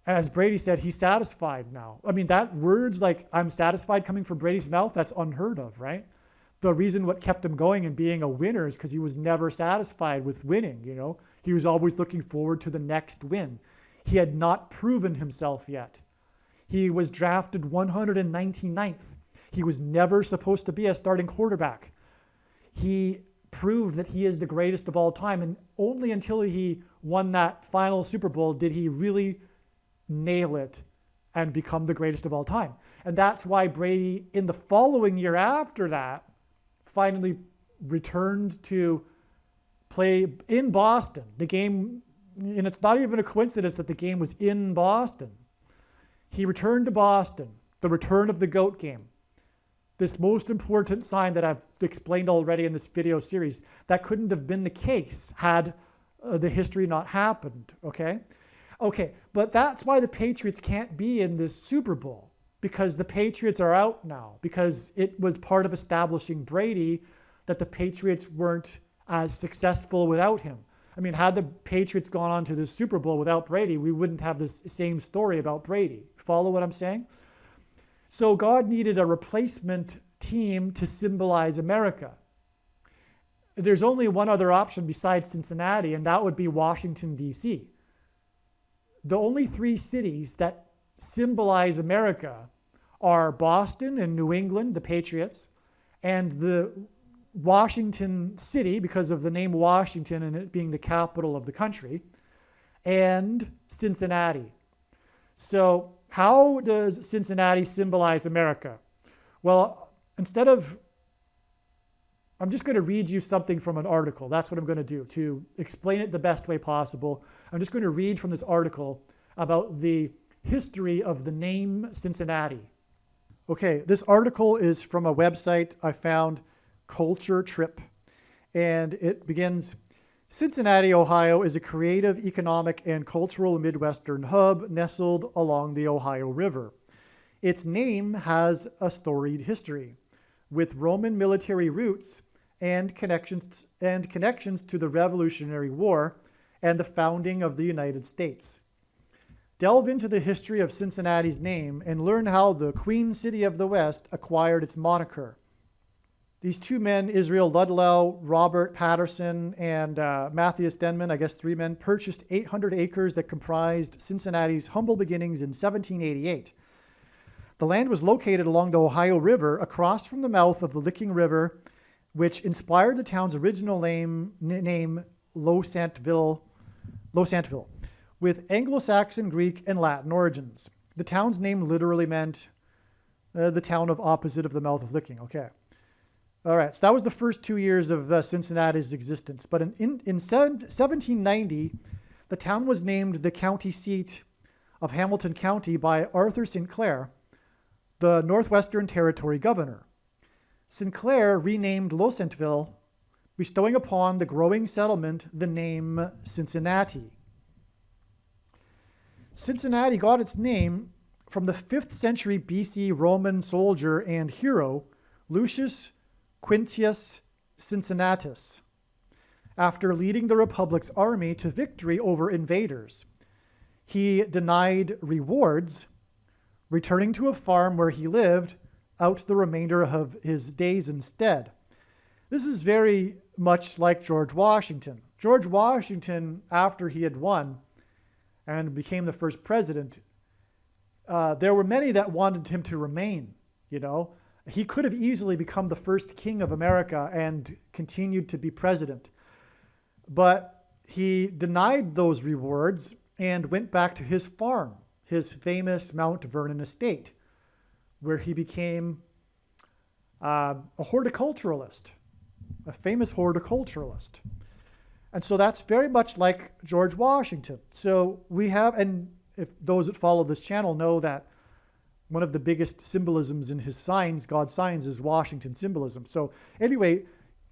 As Brady said, he's satisfied now. I mean, that words like "I'm satisfied" coming from Brady's mouth, that's unheard of, right? The reason what kept him going and being a winner is because he was never satisfied with winning, He was always looking forward to the next win. He had not proven himself yet. He was drafted 199th. He was never supposed to be a starting quarterback. He proved that he is the greatest of all time, and only until he won that final Super Bowl did he really nail it and become the greatest of all time. And that's why Brady, in the following year after that, finally returned to play in Boston. The game, and it's not even a coincidence that the game was in Boston. He returned to Boston, the return of the GOAT game. This most important sign that I've explained already in this video series, that couldn't have been the case had the history not happened, okay? Okay, but that's why the Patriots can't be in this Super Bowl, because the Patriots are out now, because it was part of establishing Brady that the Patriots weren't as successful without him. I mean, had the Patriots gone on to the Super Bowl without Brady, we wouldn't have this same story about Brady. Follow what I'm saying? So God needed a replacement team to symbolize America. There's only one other option besides Cincinnati, and that would be Washington, D.C. The only three cities that symbolize America are Boston and New England, the Patriots, and the Washington City, because of the name Washington and it being the capital of the country, and Cincinnati. So how does Cincinnati symbolize America? Well, I'm just going to read you something from an article. That's what I'm going to do to explain it the best way possible. I'm just going to read from this article about the history of the name Cincinnati. Okay, this article is from a website I found, Culture Trip, and it begins, Cincinnati, Ohio is a creative, economic, and cultural Midwestern hub nestled along the Ohio River. Its name has a storied history, with Roman military roots and connections to the Revolutionary War and the founding of the United States. Delve into the history of Cincinnati's name and learn how the Queen City of the West acquired its moniker. These two men, Israel Ludlow, Robert Patterson, and Matthias Denman, I guess 3 men, purchased 800 acres that comprised Cincinnati's humble beginnings in 1788. The land was located along the Ohio River across from the mouth of the Licking River, which inspired the town's original name Losantville, with Anglo-Saxon, Greek, and Latin origins. The town's name literally meant the town opposite of the mouth of Licking. Okay. All right, so that was the first 2 years of Cincinnati's existence. But in 1790, the town was named the county seat of Hamilton County by Arthur St. Clair, the Northwestern Territory governor. St. Clair renamed Losantville, bestowing upon the growing settlement the name Cincinnati. Cincinnati got its name from the 5th century BC Roman soldier and hero Lucius Quintius Cincinnatus, after leading the Republic's army to victory over invaders. He denied rewards, returning to a farm where he lived out the remainder of his days instead. This is very much like George Washington. George Washington, after he had won and became the first president, there were many that wanted him to remain, you know. He could have easily become the first king of America and continued to be president. But he denied those rewards and went back to his farm, his famous Mount Vernon estate, where he became a horticulturalist, a famous horticulturalist. And so that's very much like George Washington. So we have, and if those that follow this channel know that one of the biggest symbolisms in his signs, God's signs, is Washington symbolism. So anyway,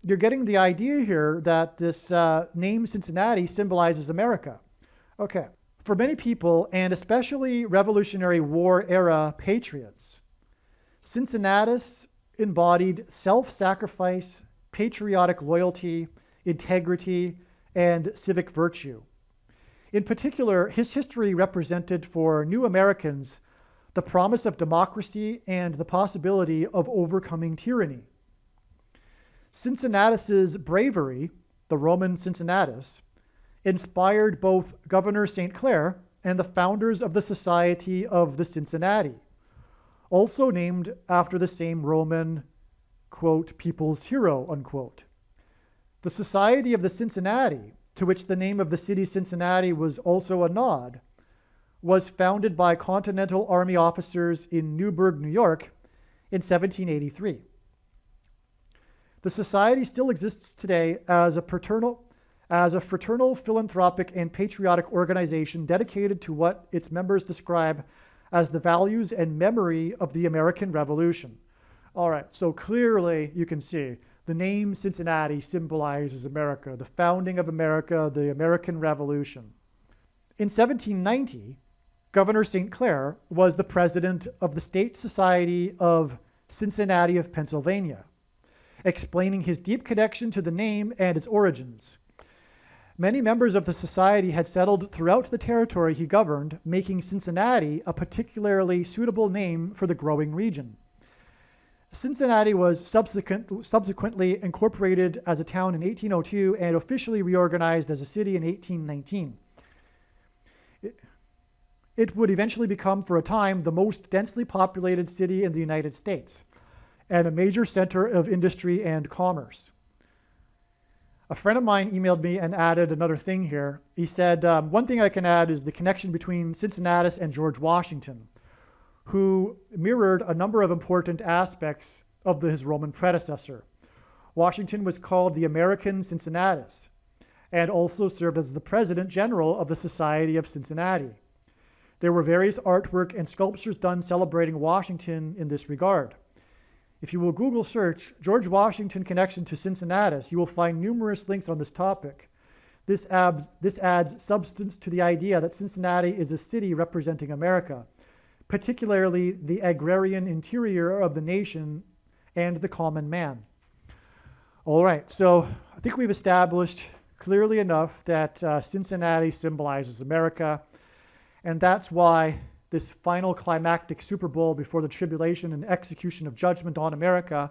you're getting the idea here that this name Cincinnati symbolizes America. Okay. For many people, and especially Revolutionary War era patriots, Cincinnatus embodied self-sacrifice, patriotic loyalty, integrity, and civic virtue. In particular, his history represented for new Americans the promise of democracy and the possibility of overcoming tyranny. Cincinnatus's bravery, the Roman Cincinnatus, inspired both Governor St. Clair and the founders of the Society of the Cincinnati, also named after the same Roman, quote, people's hero, unquote. The Society of the Cincinnati, to which the name of the city Cincinnati was also a nod, was founded by Continental Army officers in Newburgh, New York in 1783. The society still exists today as a fraternal, philanthropic, and patriotic organization dedicated to what its members describe as the values and memory of the American Revolution. All right, so clearly you can see the name Cincinnati symbolizes America, the founding of America, the American Revolution. In 1790, Governor St. Clair was the president of the State Society of Cincinnati of Pennsylvania, explaining his deep connection to the name and its origins. Many members of the society had settled throughout the territory he governed, making Cincinnati a particularly suitable name for the growing region. Cincinnati was subsequently incorporated as a town in 1802 and officially reorganized as a city in 1819. It would eventually become, for a time, the most densely populated city in the United States and a major center of industry and commerce. A friend of mine emailed me and added another thing here. He said, one thing I can add is the connection between Cincinnatus and George Washington, who mirrored a number of important aspects of his Roman predecessor. Washington was called the American Cincinnatus and also served as the President General of the Society of Cincinnati. There were various artwork and sculptures done celebrating Washington in this regard. If you will Google search George Washington connection to Cincinnatus, you will find numerous links on this topic. This adds substance to the idea that Cincinnati is a city representing America, particularly the agrarian interior of the nation and the common man. All right, so I think we've established clearly enough that Cincinnati symbolizes America, and that's why this final climactic Super Bowl before the tribulation and execution of judgment on America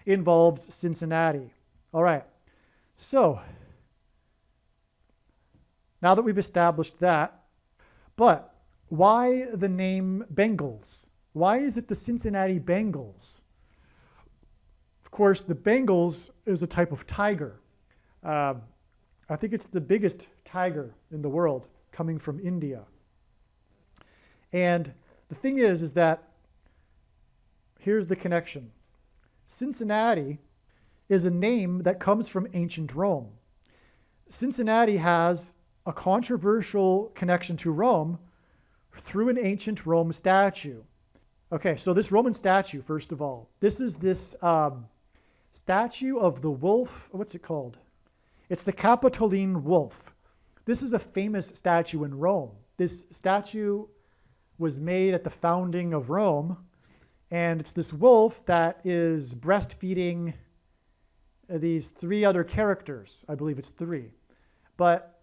involves Cincinnati. All right, so now that we've established that, but why the name Bengals? Why is it the Cincinnati Bengals? Of course, the Bengals is a type of tiger. I think it's the biggest tiger in the world, coming from India. And the thing is that here's the connection. Cincinnati is a name that comes from ancient Rome. Cincinnati has a controversial connection to Rome through an ancient Rome statue. Okay, so this Roman statue, first of all, this is this statue of the wolf. What's it called? It's the Capitoline wolf. This is a famous statue in Rome. This statue was made at the founding of Rome, and it's this wolf that is breastfeeding these three other characters. I believe it's three. But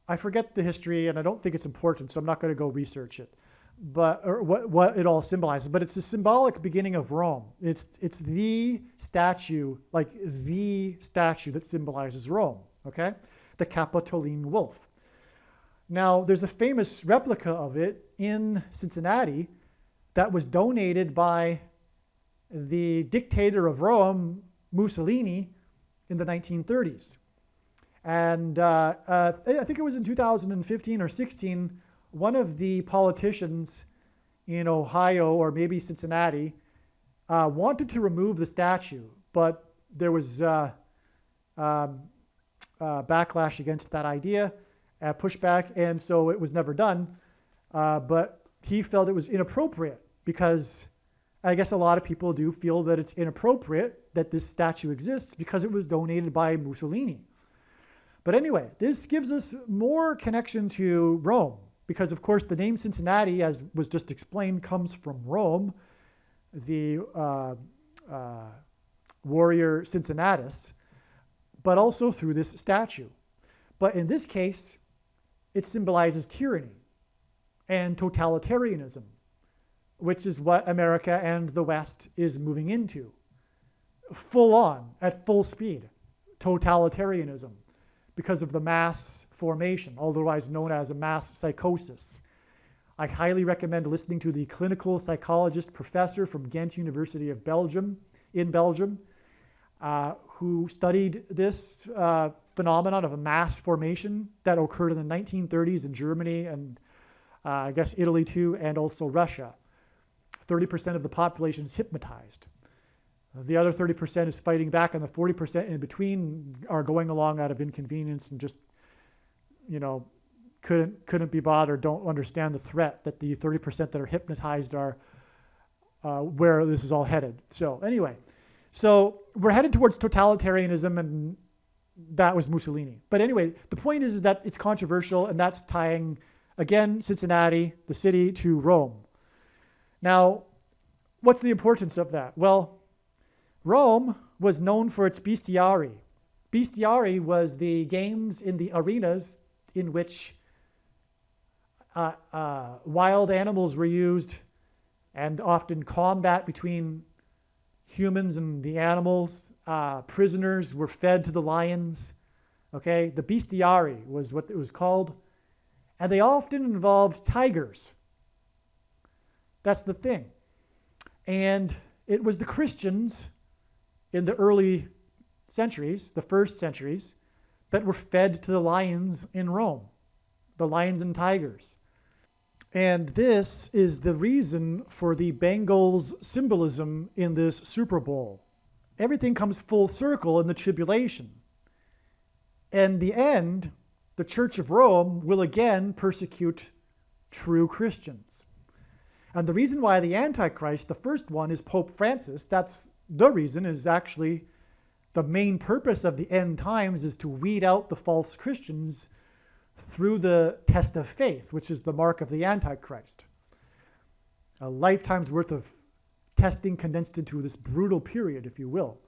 I forget the history, and I don't think it's important, so I'm not going to go research it, or what it all symbolizes. But it's the symbolic beginning of Rome. It's the statue, like the statue that symbolizes Rome, okay? The Capitoline wolf. Now, there's a famous replica of it in Cincinnati that was donated by the dictator of Rome, Mussolini, in the 1930s. And I think it was in 2015 or 16, one of the politicians in Ohio or maybe Cincinnati wanted to remove the statue, but there was backlash against that idea, pushback, and so it was never done. But he felt it was inappropriate because I guess a lot of people do feel that it's inappropriate that this statue exists because it was donated by Mussolini. But anyway, this gives us more connection to Rome because, of course, the name Cincinnati, as was just explained, comes from Rome, the warrior Cincinnatus, but also through this statue. But in this case, it symbolizes tyranny and totalitarianism, which is what America and the West is moving into. Full on, at full speed, totalitarianism because of the mass formation, otherwise known as a mass psychosis. I highly recommend listening to the clinical psychologist professor from Ghent University of Belgium, who studied this phenomenon of a mass formation that occurred in the 1930s in Germany and I guess Italy too, and also Russia. 30% of the population is hypnotized. The other 30% is fighting back, and the 40% in between are going along out of inconvenience and just, couldn't be bothered, don't understand the threat that the 30% that are hypnotized are where this is all headed. So anyway, so we're headed towards totalitarianism, and that was Mussolini. But anyway, the point is that it's controversial, and that's tying, again, Cincinnati, the city, to Rome. Now, what's the importance of that? Well, Rome was known for its bestiari. Bestiari was the games in the arenas in which wild animals were used, and often combat between humans and the animals. Prisoners were fed to the lions. Okay, the bestiari was what it was called. And they often involved tigers. That's the thing. And it was the Christians in the early centuries, the first centuries, that were fed to the lions in Rome, the lions and tigers. And this is the reason for the Bengals symbolism in this Super Bowl. Everything comes full circle in the tribulation. In the end, the Church of Rome will again persecute true Christians. And the reason why the Antichrist, the first one, is Pope Francis, that's the reason, is actually the main purpose of the end times is to weed out the false Christians through the test of faith, which is the mark of the Antichrist. A lifetime's worth of testing condensed into this brutal period, if you will.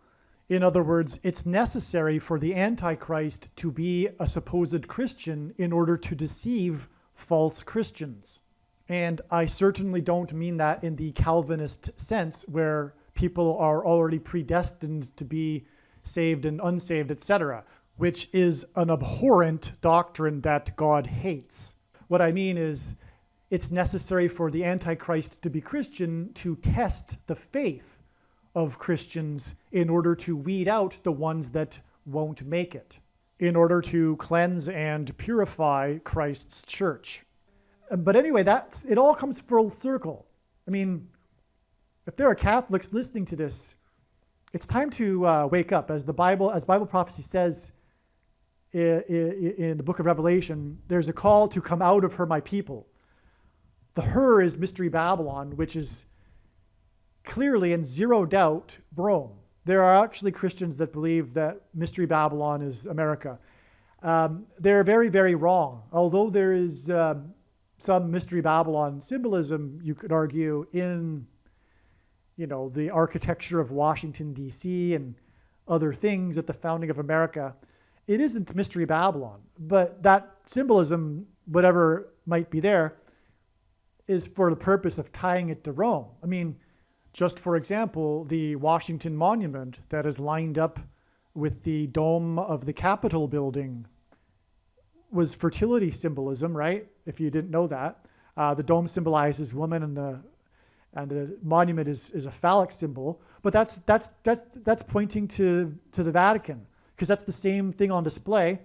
In other words, it's necessary for the Antichrist to be a supposed Christian in order to deceive false Christians. And I certainly don't mean that in the Calvinist sense, where people are already predestined to be saved and unsaved, etc., which is an abhorrent doctrine that God hates. What I mean is, it's necessary for the Antichrist to be Christian to test the faith of Christians in order to weed out the ones that won't make it, in order to cleanse and purify Christ's church. But anyway, it all comes full circle. I mean, if there are Catholics listening to this, it's time to wake up. As Bible prophecy says in the book of Revelation, there's a call to come out of her, my people. The her is Mystery Babylon, which is clearly and zero doubt Rome. There are actually Christians that believe that Mystery Babylon is America. They're very, very wrong. Although there is some Mystery Babylon symbolism, you could argue, in the architecture of Washington, D.C. and other things at the founding of America, it isn't Mystery Babylon. But that symbolism, whatever might be there, is for the purpose of tying it to Rome. I mean, just for example, the Washington Monument that is lined up with the dome of the Capitol building was fertility symbolism, right? If you didn't know that. The dome symbolizes woman, and the monument is a phallic symbol. But that's pointing to the Vatican, because that's the same thing on display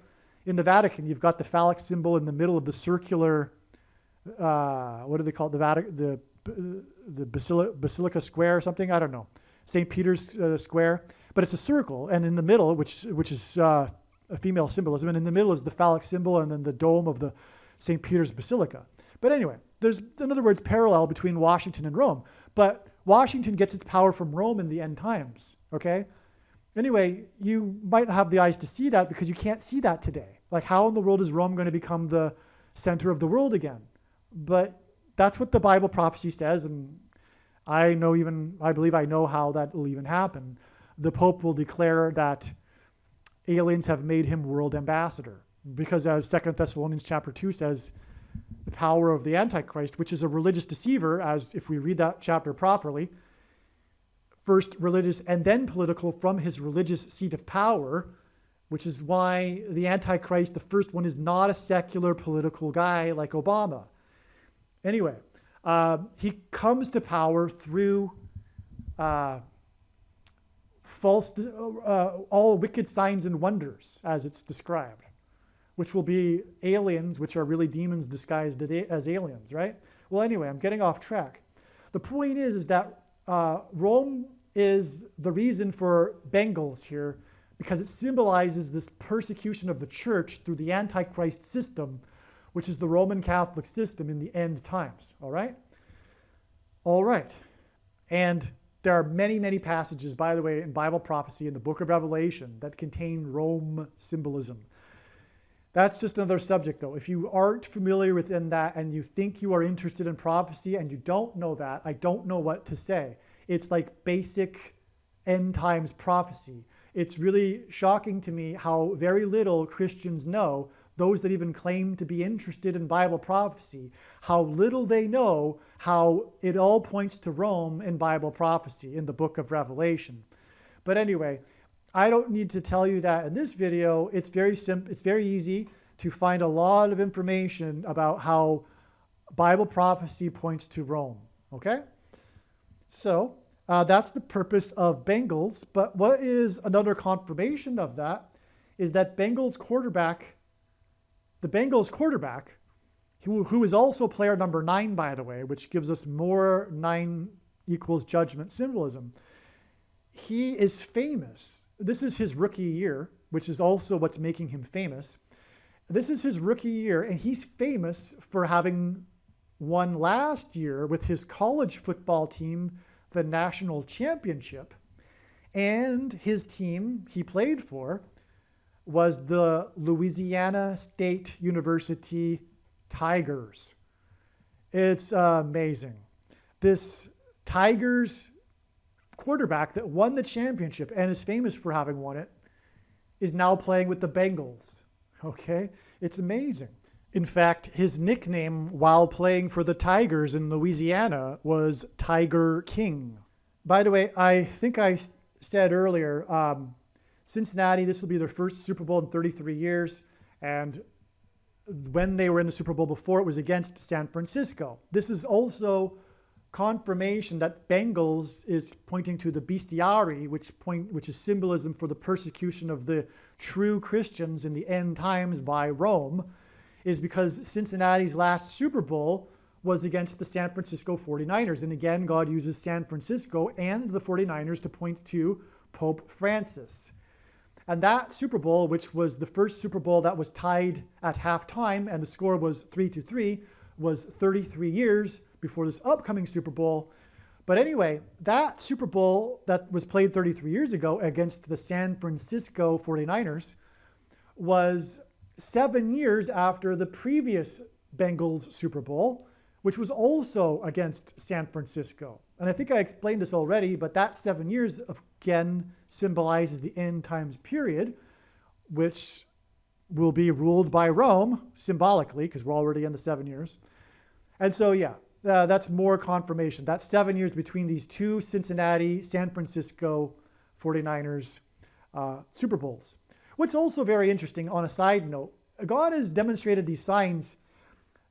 in the Vatican. You've got the phallic symbol in the middle of the circular, what do they call it? The Basilica Square or something? I don't know. St. Peter's Square. But it's a circle, and in the middle, which is a female symbolism, and in the middle is the phallic symbol, and then the dome of the St. Peter's Basilica. But anyway, there's, in other words, parallel between Washington and Rome. But Washington gets its power from Rome in the end times, okay? Anyway, you might have the eyes to see that because you can't see that today. Like, how in the world is Rome going to become the center of the world again? But that's what the Bible prophecy says, and I believe I know how that will even happen. The Pope will declare that aliens have made him world ambassador, because as 2 Thessalonians chapter 2 says, the power of the Antichrist, which is a religious deceiver, as if we read that chapter properly, first religious and then political from his religious seat of power, which is why the Antichrist, the first one, is not a secular political guy like Obama. Anyway, he comes to power through false, all wicked signs and wonders, as it's described, which will be aliens, which are really demons disguised as aliens, right? Well, anyway, I'm getting off track. The point is that Rome is the reason for Bengals here, because it symbolizes this persecution of the church through the Antichrist system, which is the Roman Catholic system in the end times, all right? All right. And There are many, many passages, by the way, in Bible prophecy in the book of Revelation that contain Rome symbolism. That's just another subject, though. If you aren't familiar within that and you think you are interested in prophecy and you don't know that, I don't know what to say. It's like basic end times prophecy. It's really shocking to me how very little Christians know, those that even claim to be interested in Bible prophecy, how little they know how it all points to Rome in Bible prophecy in the book of Revelation. But anyway, I don't need to tell you that in this video. It's very simple. It's very easy to find a lot of information about how Bible prophecy points to Rome. Okay? So that's the purpose of Bengals. But what is another confirmation of that is that the Bengals quarterback, who is also player number 9, by the way, which gives us more 9 equals judgment symbolism. He is famous. This is his rookie year, which is also what's making him famous. This is his rookie year, and he's famous for having won last year with his college football team the national championship. And his team he played for was the Louisiana State University Tigers. It's amazing. This Tigers quarterback that won the championship and is famous for having won it is now playing with the Bengals. Okay? It's amazing. In fact, his nickname while playing for the Tigers in Louisiana was Tiger King. By the way, I think I said earlier, Cincinnati, this will be their first Super Bowl in 33 years. And when they were in the Super Bowl before, it was against San Francisco. This is also confirmation that Bengals is pointing to the bestiary, which is symbolism for the persecution of the true Christians in the end times by Rome, is because Cincinnati's last Super Bowl was against the San Francisco 49ers. And again, God uses San Francisco and the 49ers to point to Pope Francis. And that Super Bowl, which was the first Super Bowl that was tied at halftime and the score was 3-3, was 33 years before this upcoming Super Bowl. But anyway, that Super Bowl that was played 33 years ago against the San Francisco 49ers was 7 years after the previous Bengals Super Bowl, which was also against San Francisco. And I think I explained this already, but that 7 years again symbolizes the end times period, which will be ruled by Rome symbolically, because we're already in the 7 years. And so, yeah, that's more confirmation. That's 7 years between these two Cincinnati, San Francisco 49ers Super Bowls. What's also very interesting on a side note, God has demonstrated these signs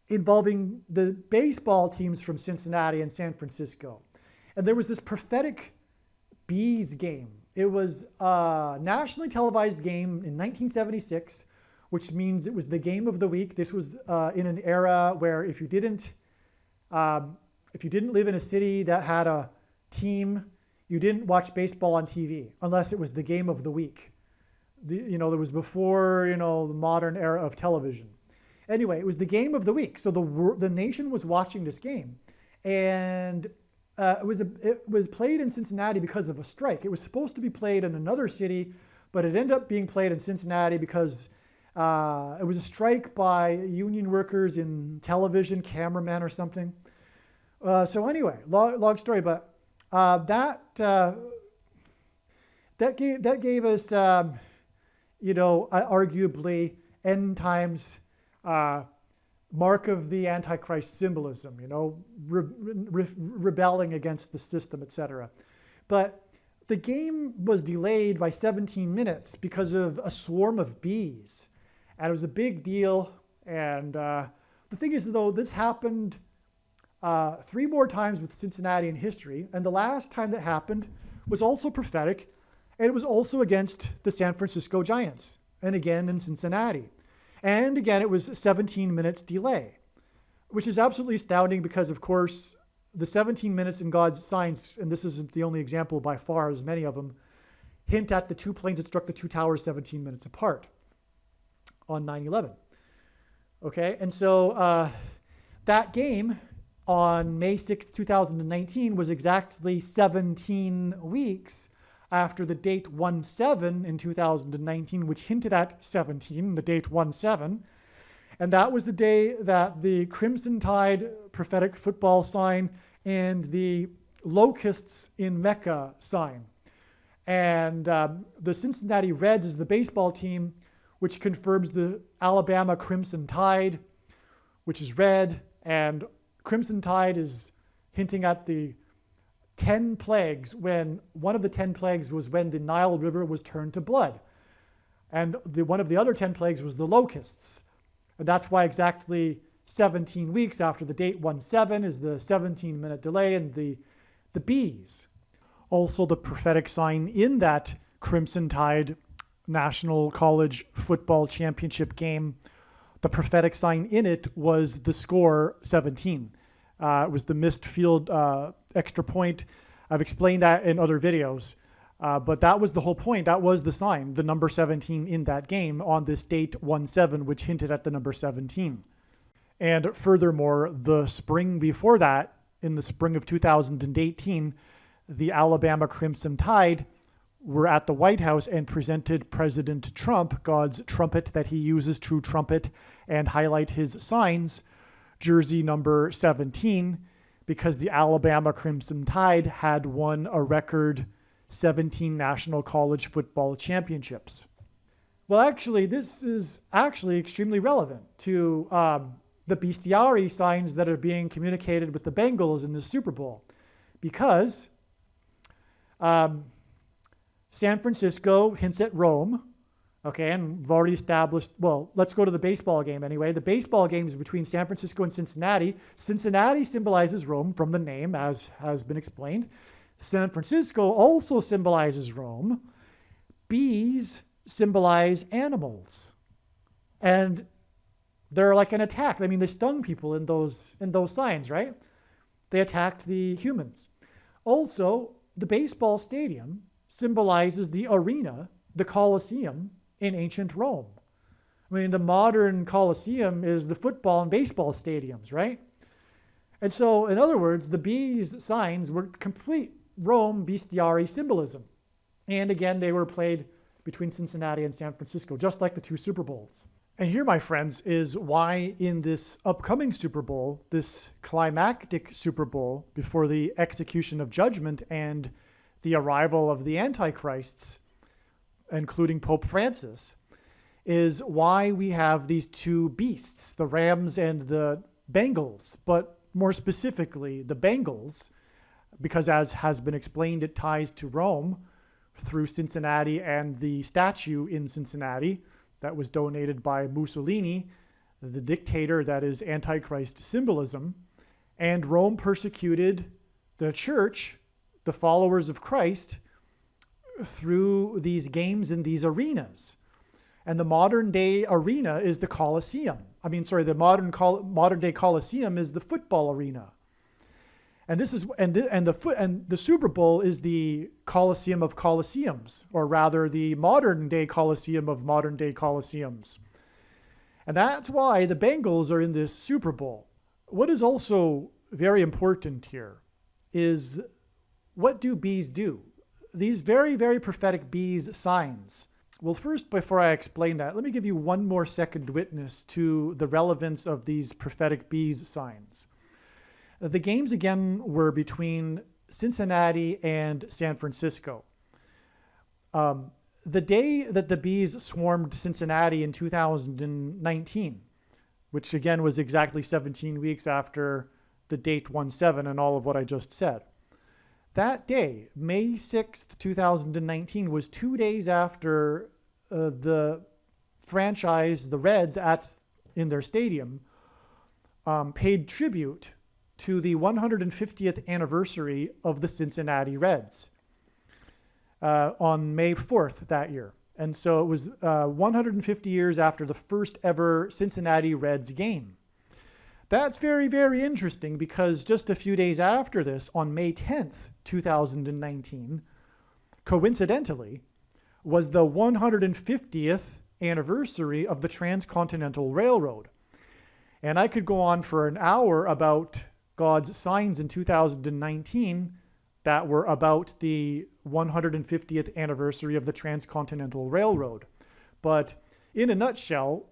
involving the baseball teams from Cincinnati and San Francisco. And there was this prophetic bees game. It was a nationally televised game in 1976, which means it was the game of the week. This was in an era where if you didn't live in a city that had a team, you didn't watch baseball on TV unless it was the game of the week. There was before, the modern era of television. Anyway, it was the game of the week. So the nation was watching this game. And it was played in Cincinnati because of a strike. It was supposed to be played in another city, but it ended up being played in Cincinnati because it was a strike by union workers in television, cameramen or something. So anyway, long story, but that gave us, arguably end times mark of the Antichrist symbolism, rebelling against the system, etc. But the game was delayed by 17 minutes because of a swarm of bees. And it was a big deal. And the thing is, though, this happened 3 more times with Cincinnati in history. And the last time that happened was also prophetic. And it was also against the San Francisco Giants. And again in Cincinnati. And again, it was 17 minutes delay, which is absolutely astounding because, of course, the 17 minutes in God's signs, and this isn't the only example by far, there's many of them, hint at the 2 planes that struck the 2 towers 17 minutes apart on 9/11. Okay, and so that game on May 6th, 2019 was exactly 17 weeks after the date 1/7 in 2019, which hinted at 17, the date 1/7. And that was the day that the Crimson Tide prophetic football sign and the locusts in Mecca sign. And the Cincinnati Reds is the baseball team, which confirms the Alabama Crimson Tide, which is red. And Crimson Tide is hinting at the 10 plagues, when one of the 10 plagues was when the Nile River was turned to blood. And one of the other 10 plagues was the locusts. And that's why exactly 17 weeks after the date 1/7 is the 17-minute delay and the bees. Also, the prophetic sign in that Crimson Tide National College Football Championship game, the prophetic sign in it was the score 17. It was the missed field extra point. I've explained that in other videos, but that was the whole point. That was the sign, the number 17 in that game on this date 1/7, which hinted at the number 17. And furthermore, the spring before that, in the spring of 2018, the Alabama Crimson Tide were at the White House and presented President Trump, God's trumpet that he uses to trumpet and highlight his signs, jersey number 17, because the Alabama Crimson Tide had won a record 17 National College Football Championships. Well, actually, this is actually extremely relevant to the bestiary signs that are being communicated with the Bengals in the Super Bowl, because San Francisco hints at Rome, okay, and we've already established, well, let's go to the baseball game anyway. The baseball game is between San Francisco and Cincinnati. Cincinnati symbolizes Rome from the name, as has been explained. San Francisco also symbolizes Rome. Bees symbolize animals. And they're like an attack. I mean, they stung people in those signs, right? They attacked the humans. Also, the baseball stadium symbolizes the arena, the Colosseum in ancient Rome. I mean, the modern Colosseum is the football and baseball stadiums, right? And so, in other words, the bees signs were complete Rome bestiary symbolism. And again, they were played between Cincinnati and San Francisco, just like the two Super Bowls. And here, my friends, is why in this upcoming Super Bowl, this climactic Super Bowl before the execution of judgment and the arrival of the Antichrists, including Pope Francis, is why we have these two beasts, the Rams and the Bengals, but more specifically, the Bengals, because as has been explained, it ties to Rome through Cincinnati and the statue in Cincinnati that was donated by Mussolini, the dictator that is Antichrist symbolism. And Rome persecuted the church, the followers of Christ, through these games in these arenas. And the modern day arena is the Colosseum. The modern day Colosseum is the football arena. And this is the Super Bowl is the Colosseum of Colosseums, or rather the modern day Colosseum of modern day Colosseums. And that's why the Bengals are in this Super Bowl. What is also very important here is, what do bees do? These very, very prophetic bees signs. Well, first, before I explain that, let me give you one more second witness to the relevance of these prophetic bees signs. The games again were between Cincinnati and San Francisco. The day that the bees swarmed Cincinnati in 2019, which again was exactly 17 weeks after the date 1/7 and all of what I just said. That day, May 6th, 2019, was 2 days after the franchise, the Reds, in their stadium, paid tribute to the 150th anniversary of the Cincinnati Reds on May 4th that year. And so it was 150 years after the first ever Cincinnati Reds game. That's very, very interesting, because just a few days after this, on May 10th, 2019, coincidentally, was the 150th anniversary of the Transcontinental Railroad. And I could go on for an hour about God's signs in 2019 that were about the 150th anniversary of the Transcontinental Railroad. But in a nutshell,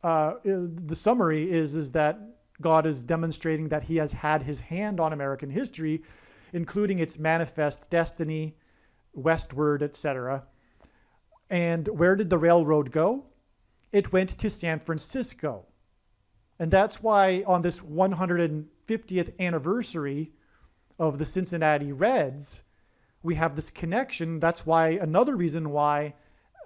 the summary is that God is demonstrating that he has had his hand on American history, including its manifest destiny, westward, etc. And where did the railroad go? It went to San Francisco. And that's why on this 150th anniversary of the Cincinnati Reds, we have this connection. That's why another reason why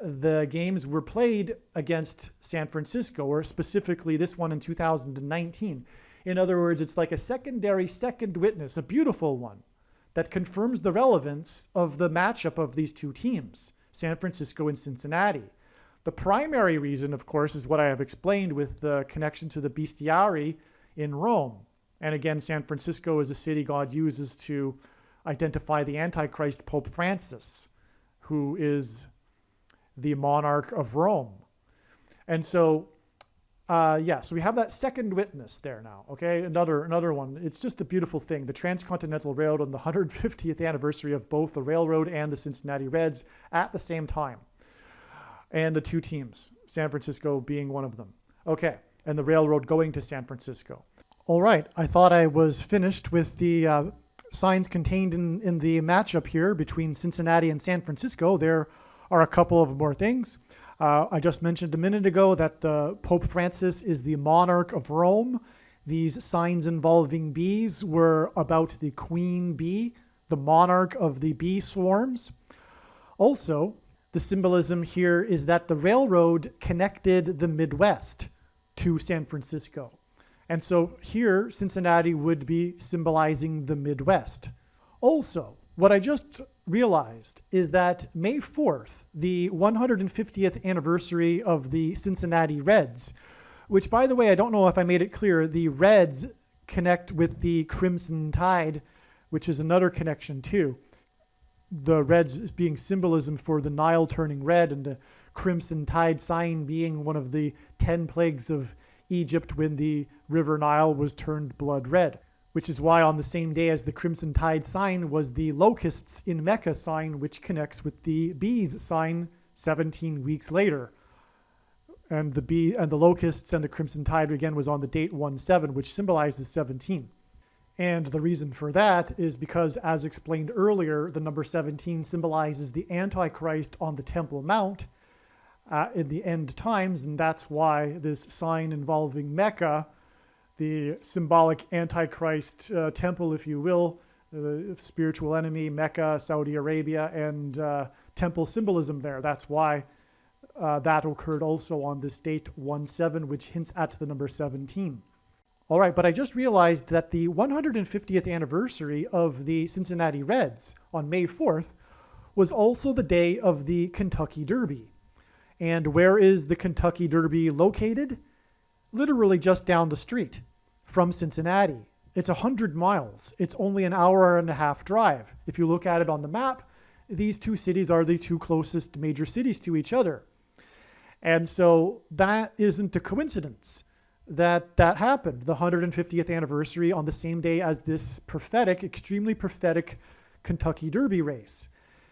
the games were played against San Francisco, or specifically this one in 2019. In other words, it's like a secondary second witness, a beautiful one, that confirms the relevance of the matchup of these two teams, San Francisco and Cincinnati. The primary reason, of course, is what I have explained with the connection to the bestiary in Rome. And again, San Francisco is a city God uses to identify the Antichrist, Pope Francis, who is the monarch of Rome. And so, so we have that second witness there now, okay? Another one. It's just a beautiful thing. The Transcontinental Railroad on the 150th anniversary of both the railroad and the Cincinnati Reds at the same time. And the two teams, San Francisco being one of them. Okay, and the railroad going to San Francisco. All right, I thought I was finished with the signs contained in the matchup here between Cincinnati and San Francisco. There are a couple of more things. I just mentioned a minute ago that the Pope Francis is the monarch of Rome. These signs involving bees were about the queen bee, the monarch of the bee swarms. Also, the symbolism here is that the railroad connected the Midwest to San Francisco. And so here, Cincinnati would be symbolizing the Midwest. Also, what I just realized is that May 4th, the 150th anniversary of the Cincinnati Reds, which, by the way, I don't know if I made it clear, the Reds connect with the Crimson Tide, which is another connection too. The Reds being symbolism for the Nile turning red, and the Crimson Tide sign being one of the 10 plagues of Egypt when the River Nile was turned blood red, which is why on the same day as the Crimson Tide sign was the locusts in Mecca sign, which connects with the bees sign 17 weeks later. And the locusts and the Crimson Tide again was on the date 1/7, which symbolizes 17. And the reason for that is because, as explained earlier, the number 17 symbolizes the Antichrist on the Temple Mount in the end times, and that's why this sign involving Mecca, the symbolic Antichrist temple, if you will, the spiritual enemy, Mecca, Saudi Arabia, and temple symbolism there. That's why that occurred also on this date 1/7, which hints at the number 17. All right, but I just realized that the 150th anniversary of the Cincinnati Reds on May 4th was also the day of the Kentucky Derby. And where is the Kentucky Derby located? Literally just down the street from Cincinnati. It's 100 miles. It's only an hour and a half drive. If you look at it on the map, these two cities are the two closest major cities to each other. And so that isn't a coincidence that happened, the 150th anniversary on the same day as this prophetic, extremely prophetic Kentucky Derby race.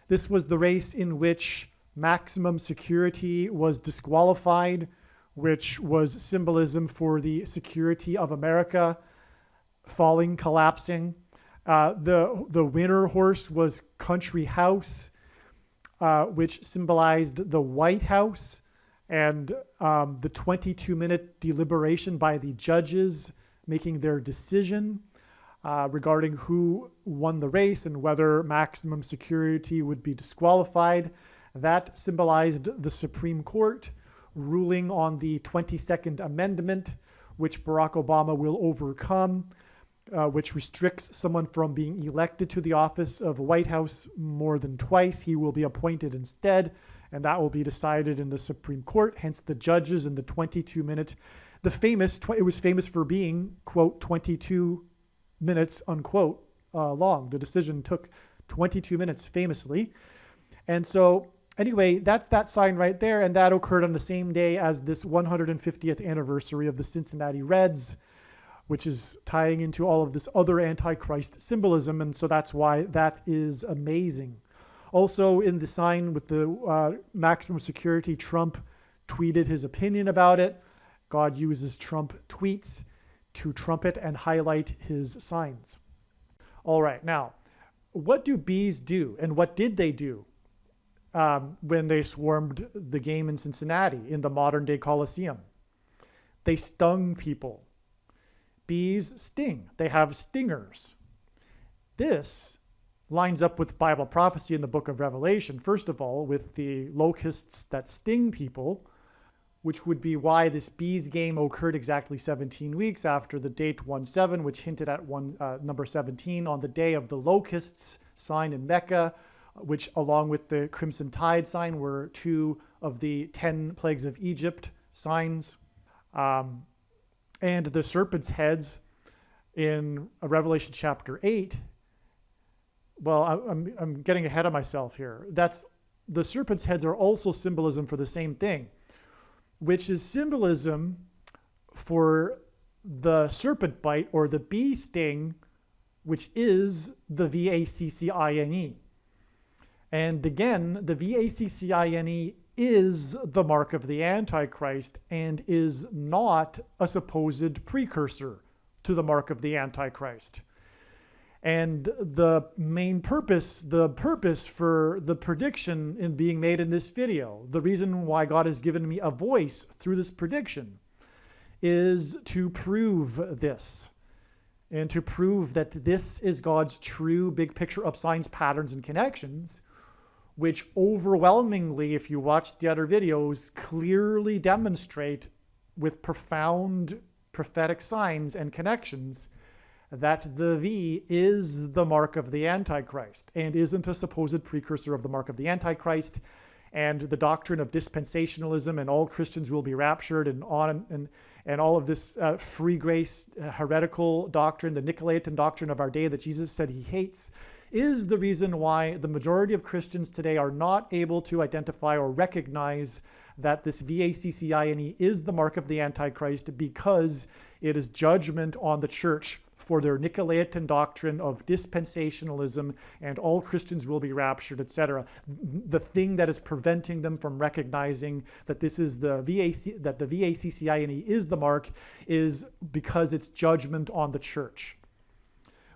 This was the race in which maximum security was disqualified, which was symbolism for the security of America falling, collapsing. The winner horse was Country House, which symbolized the White House, and the 22-minute deliberation by the judges making their decision regarding who won the race and whether maximum security would be disqualified. That symbolized the Supreme Court ruling on the 22nd Amendment, which Barack Obama will overcome, which restricts someone from being elected to the office of White House more than twice. He will be appointed instead, and that will be decided in the Supreme Court. Hence the judges in the 22-minute, it was famous for being, quote, 22 minutes, unquote, long. The decision took 22 minutes famously. And so anyway, that's that sign right there, and that occurred on the same day as this 150th anniversary of the Cincinnati Reds, which is tying into all of this other Antichrist symbolism. And so that's why that is amazing. Also in the sign with the maximum security, Trump tweeted his opinion about it. God uses Trump tweets to trumpet and highlight his signs. All right, now, what do bees do, and what did they do when they swarmed the game in Cincinnati in the modern day Coliseum? They stung people. Bees sting. They have stingers. This lines up with Bible prophecy in the book of Revelation, first of all, with the locusts that sting people, which would be why this bees game occurred exactly 17 weeks after the date 1/7, which hinted at number 17 on the day of the locusts sign in Mecca, which along with the Crimson Tide sign were 2 of the 10 plagues of Egypt signs. And the serpent's heads in Revelation chapter 8. Well, I'm getting ahead of myself here. The serpent's heads are also symbolism for the same thing, which is symbolism for the serpent bite or the bee sting, which is the VACCINE. And again, the VACCINE is the mark of the Antichrist and is not a supposed precursor to the mark of the Antichrist. And the main purpose, the purpose for the prediction in being made in this video, the reason why God has given me a voice through this prediction is to prove this and to prove that this is God's true big picture of signs, patterns, and connections, which overwhelmingly, if you watch the other videos, clearly demonstrate with profound prophetic signs and connections that the V is the mark of the Antichrist and isn't a supposed precursor of the mark of the Antichrist, and the doctrine of dispensationalism and all Christians will be raptured and all of this free grace heretical doctrine, the Nicolaitan doctrine of our day that Jesus said he hates, is the reason why the majority of Christians today are not able to identify or recognize that this VACCINE is the mark of the Antichrist, because it is judgment on the church for their Nicolaitan doctrine of dispensationalism and all Christians will be raptured, etc. The thing that is preventing them from recognizing that this is the VACCINE is the mark is because it's judgment on the church.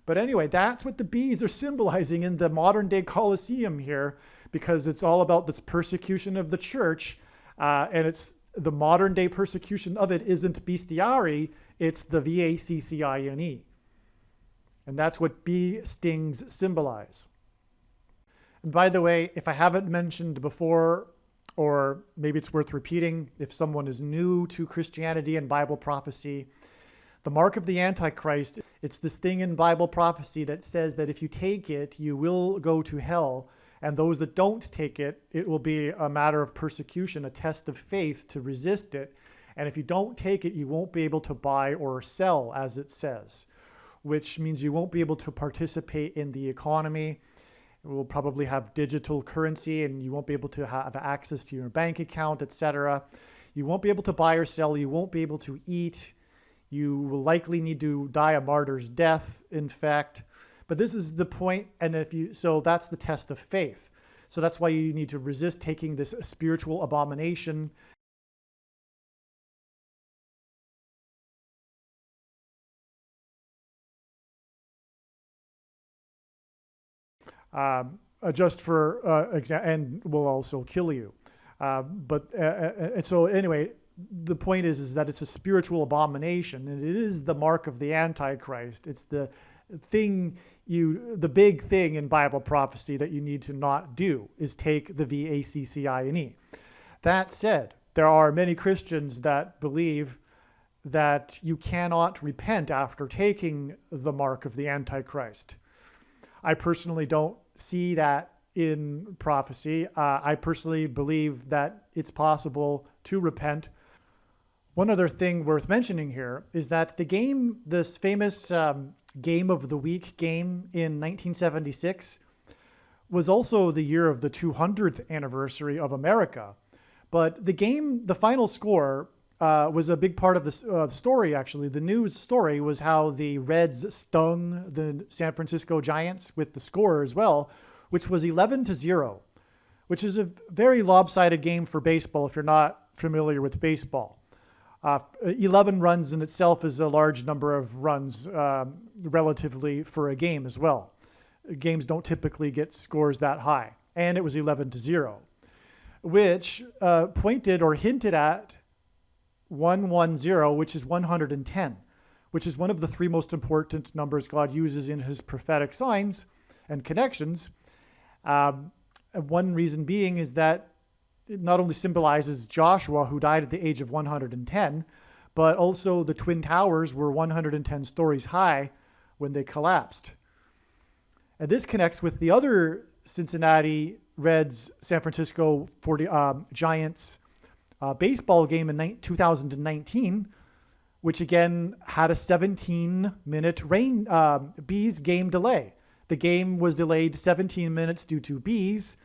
But anyway, that's what the bees are symbolizing in the modern day Colosseum here, because it's all about this persecution of the church. And it's the modern day persecution of it isn't bestiari, it's the VACCINE. And that's what bee stings symbolize. And by the way, if I haven't mentioned before, or maybe it's worth repeating, if someone is new to Christianity and Bible prophecy, the mark of the Antichrist, it's this thing in Bible prophecy that says that if you take it, you will go to hell. And those that don't take it, it will be a matter of persecution, a test of faith to resist it. And if you don't take it, you won't be able to buy or sell, as it says, which means you won't be able to participate in the economy. We'll probably have digital currency and you won't be able to have access to your bank account, etc. You won't be able to buy or sell. You won't be able to eat. You will likely need to die a martyr's death, in fact. But this is the point, and so that's the test of faith. So that's why you need to resist taking this spiritual abomination. Just for example, and will also kill you. And so anyway, the point is that it's a spiritual abomination, and it is the mark of the Antichrist. It's the thing the big thing in Bible prophecy that you need to not do is take the VACCINE. That said, there are many Christians that believe that you cannot repent after taking the mark of the Antichrist. I personally don't see that in prophecy. I personally believe that it's possible to repent. One other thing worth mentioning here is that this famous Game of the Week game in 1976 was also the year of the 200th anniversary of America. But the final score was a big part of the story, actually. The news story was how the Reds stung the San Francisco Giants with the score as well, which was 11-0, which is a very lopsided game for baseball if you're not familiar with baseball. 11 runs in itself is a large number of runs relatively for a game as well. Games don't typically get scores that high. And it was 11-0, which pointed or hinted at 110, which is 110, which is one of the three most important numbers God uses in his prophetic signs and connections. One reason being is that it not only symbolizes Joshua, who died at the age of 110, but also the Twin Towers were 110 stories high when they collapsed. And this connects with the other Cincinnati Reds, San Francisco Giants baseball game in 2019, which again had a 17-minute bees game delay. The game was delayed 17 minutes due to bees,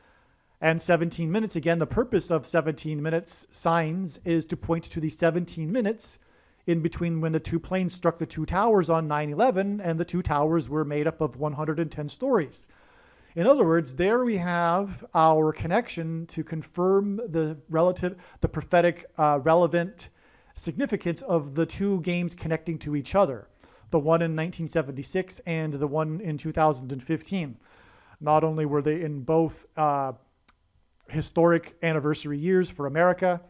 and 17 minutes, again, the purpose of 17 minutes signs is to point to the 17 minutes in between when the two planes struck the two towers on 9/11, and the two towers were made up of 110 stories. In other words, there we have our connection to confirm the prophetic relevant significance of the two games connecting to each other, the one in 1976 and the one in 2015. Not only were they in both historic anniversary years for America,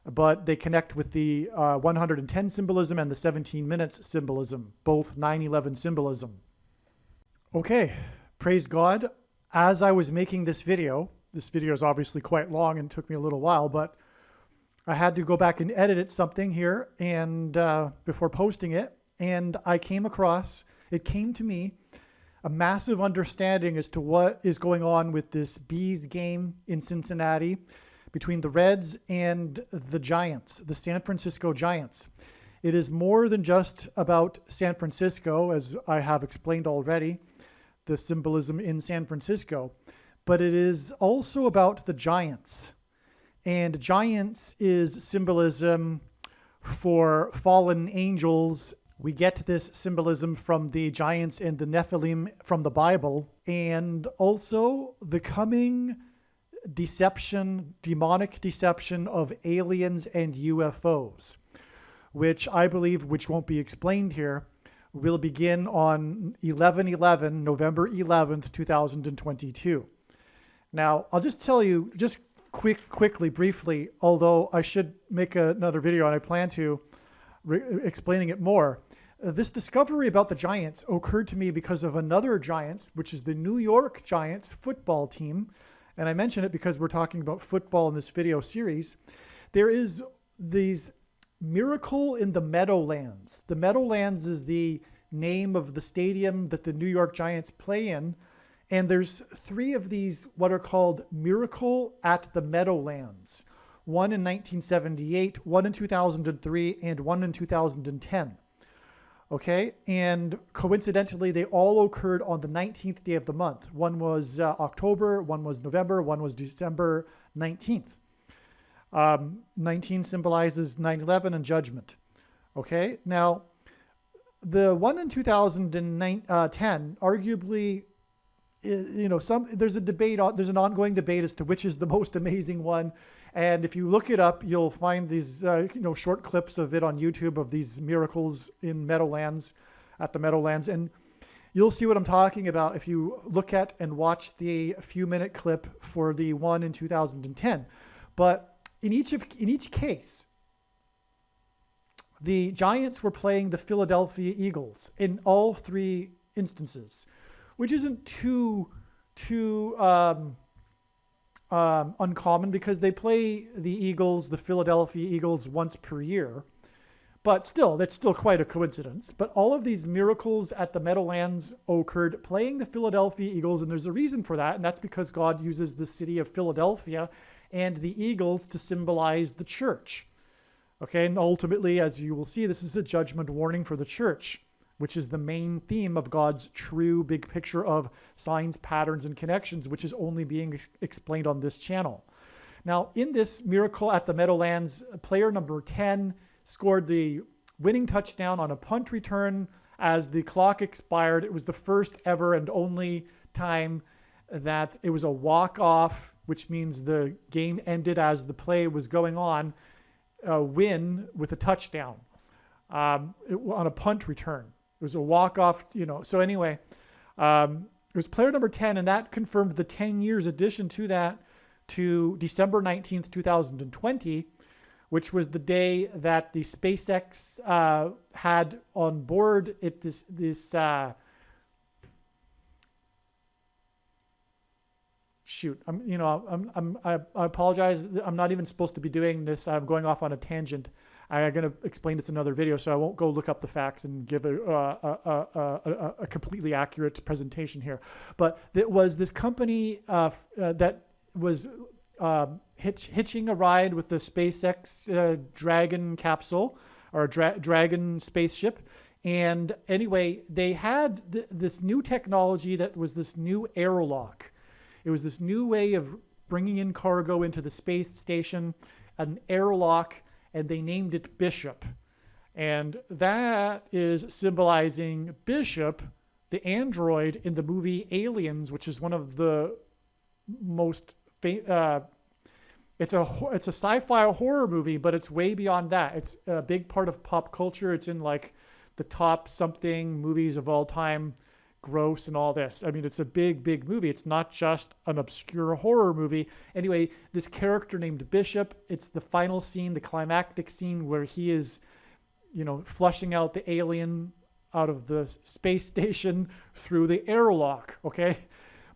but they connect with the 110 symbolism and the 17 minutes symbolism, both 9/11 symbolism. Okay, praise God. As I was making this video is obviously quite long and took me a little while, but I had to go back and edit something here and before posting it, and it came to me a massive understanding as to what is going on with this Bees game in Cincinnati between the Reds and the Giants, the San Francisco Giants. It is more than just about San Francisco, as I have explained already, the symbolism in San Francisco, but it is also about the Giants. And Giants is symbolism for fallen angels. We get this symbolism from the giants and the Nephilim from the Bible, and also the coming demonic deception of aliens and UFOs, which I believe, which won't be explained here, will begin on November 11th, 2022. Now, I'll just tell you, just quickly, briefly, although I should make another video, and I plan to, explaining it more. This discovery about the Giants occurred to me because of another Giants, which is the New York Giants football team. And I mention it because we're talking about football in this video series. There is these Miracle in the Meadowlands. The Meadowlands is the name of the stadium that the New York Giants play in. And there's three of these, what are called Miracle at the Meadowlands. One in 1978, one in 2003, and one in 2010. Okay, and coincidentally, they all occurred on the 19th day of the month. One was October, one was November, one was December 19th. 19 symbolizes 9/11 and judgment. Okay, now the one in 2010, arguably, there's an ongoing debate as to which is the most amazing one. And if you look it up, you'll find these short clips of it on YouTube of these miracles in Meadowlands, at the Meadowlands, and you'll see what I'm talking about if you look at and watch the few-minute clip for the one in 2010. But in each case, the Giants were playing the Philadelphia Eagles in all three instances, which isn't too uncommon because they play the Philadelphia Eagles once per year. But still, that's still quite a coincidence. But all of these miracles at the Meadowlands occurred playing the Philadelphia Eagles, and there's a reason for that, and that's because God uses the city of Philadelphia and the eagles to symbolize the church. Okay, and ultimately, as you will see, this is a judgment warning for the church, which is the main theme of God's true big picture of signs, patterns, and connections, which is only being explained on this channel. Now, in this Miracle at the Meadowlands, player number 10 scored the winning touchdown on a punt return as the clock expired. It was the first ever and only time that it was a walk-off, which means the game ended as the play was going on, win with a touchdown on a punt return. It was a walk-off, So anyway, it was player number 10, and that confirmed the 10 years addition to that to December 19th, 2020, which was the day that the SpaceX had on board I apologize. I'm not even supposed to be doing this. I'm going off on a tangent. I'm going to explain this in another video, so I won't go look up the facts and give a completely accurate presentation here. But it was this company that was hitching a ride with the SpaceX Dragon capsule or Dragon spaceship. And anyway, they had this new technology that was this new airlock. It was this new way of bringing in cargo into the space station, an airlock, and they named it Bishop. And that is symbolizing Bishop, the android in the movie Aliens, which is one of the most it's a sci-fi horror movie, but it's way beyond that. It's a big part of pop culture. It's in like the top something movies of all time, gross and all this. I mean, it's a big movie. It's not just an obscure horror movie. Anyway, this character named Bishop, it's the final scene, the climactic scene where he is, flushing out the alien out of the space station through the airlock, okay?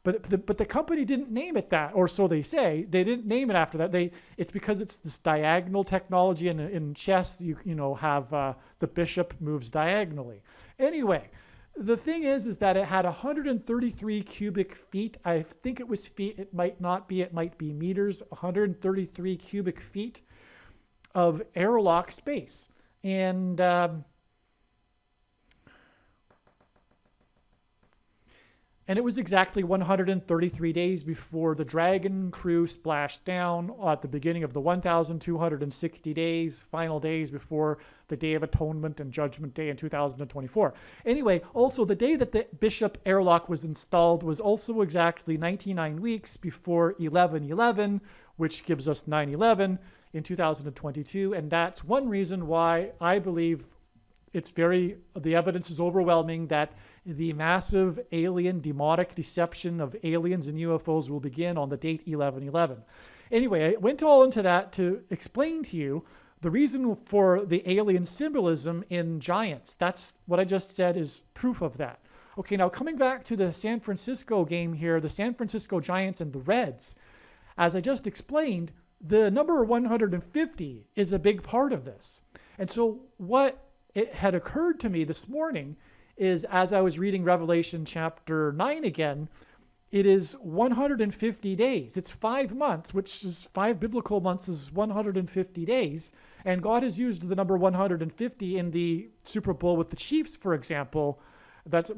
But the company didn't name it that, or so they say. They didn't name it after that. It's because it's this diagonal technology, and in chess you have the bishop moves diagonally. Anyway, the thing is that it had 133 cubic feet. I think it was feet. It might not be. It might be meters. 133 cubic feet of airlock space, and it was exactly 133 days before the Dragon crew splashed down at the beginning of the 1,260 days, final days before the Day of Atonement and Judgment Day in 2024. Anyway, also the day that the Bishop airlock was installed was also exactly 99 weeks before 11/11, which gives us 9/11 in 2022. And that's one reason why I believe the evidence is overwhelming that the massive alien demonic deception of aliens and UFOs will begin on the date 11/11. Anyway, I went all into that to explain to you the reason for the alien symbolism in giants. That's what I just said is proof of that. Okay, now coming back to the San Francisco game here, the San Francisco Giants and the Reds, as I just explained, the number 150 is a big part of this. And so what it had occurred to me this morning is, as I was reading Revelation chapter 9 again, it is 150 days. It's 5 months, which is 5 biblical months is 150 days. And God has used the number 150 in the Super Bowl with the Chiefs, for example, but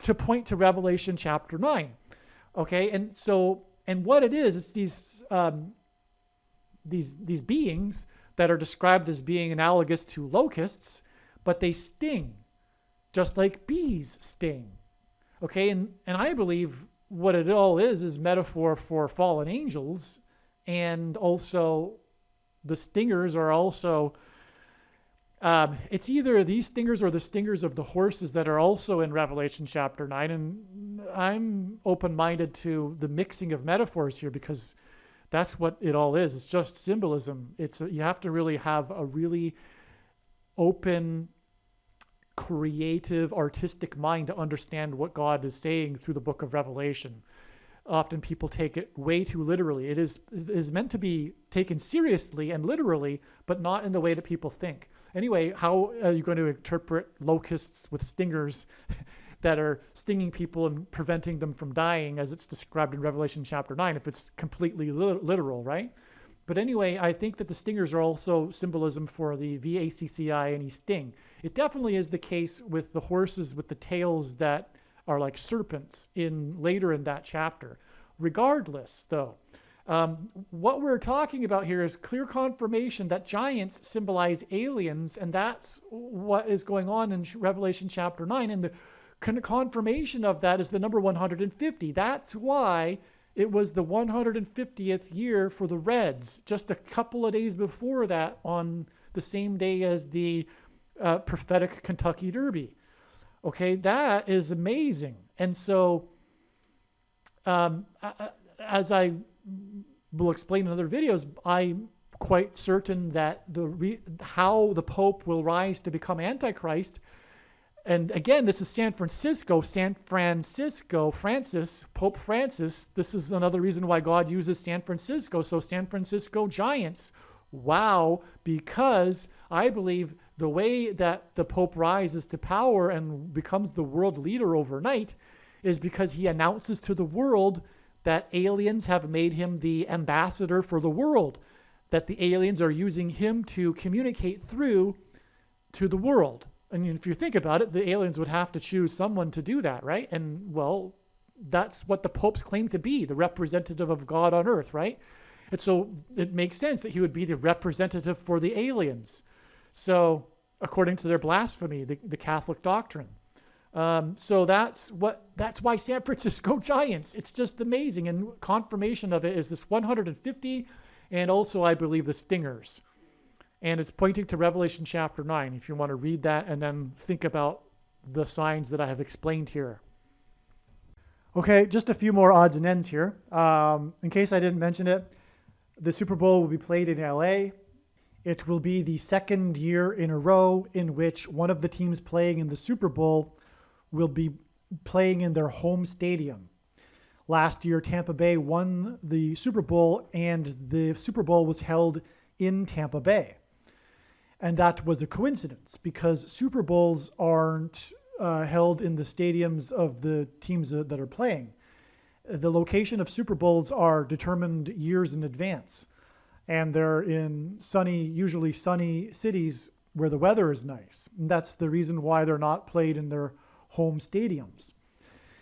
to point to Revelation chapter 9. Okay, and what it is, it's these beings that are described as being analogous to locusts, but they sting, just like bees sting. Okay, and I believe what it all is metaphor for fallen angels, and also the stingers are also, it's either these stingers or the stingers of the horses that are also in Revelation chapter 9, and I'm open-minded to the mixing of metaphors here because that's what it all is. It's just symbolism. You have to really have a really open, creative, artistic mind to understand what God is saying through the book of Revelation. Often people take it way too literally. It is meant to be taken seriously and literally, but not in the way that people think. Anyway, how are you going to interpret locusts with stingers that are stinging people and preventing them from dying, as it's described in Revelation chapter 9, if it's completely literal, right? But anyway, I think that the stingers are also symbolism for the VACCINE sting. It definitely is the case with the horses with the tails that are like serpents later in that chapter. Regardless, though, What we're talking about here is clear confirmation that giants symbolize aliens, and that's what is going on in Revelation chapter 9. And the confirmation of that is the number 150. That's why it was the 150th year for the Reds, just a couple of days before that, on the same day as the prophetic Kentucky Derby. Okay, that is amazing. And so, as I will explain in other videos, I'm quite certain that how the Pope will rise to become Antichrist. And again, this is San Francisco, Pope Francis. This is another reason why God uses San Francisco. So San Francisco Giants, wow, because I believe the way that the Pope rises to power and becomes the world leader overnight is because he announces to the world that aliens have made him the ambassador for the world, that the aliens are using him to communicate through to the world. And if you think about it, the aliens would have to choose someone to do that, right? And, well, that's what the popes claim to be, the representative of God on earth, right? And so it makes sense that he would be the representative for the aliens. So according to their blasphemy, the Catholic doctrine. So that's why San Francisco Giants. It's just amazing. And confirmation of it is this 150, and also I believe the Stingers. And it's pointing to Revelation chapter 9, if you want to read that and then think about the signs that I have explained here. Okay, just a few more odds and ends here. In case I didn't mention it, the Super Bowl will be played in LA. It will be the second year in a row in which one of the teams playing in the Super Bowl will be playing in their home stadium. Last year, Tampa Bay won the Super Bowl, and the Super Bowl was held in Tampa Bay. And that was a coincidence because Super Bowls aren't held in the stadiums of the teams that are playing. The location of Super Bowls are determined years in advance. And they're in usually sunny cities where the weather is nice. And that's the reason why they're not played in their home stadiums.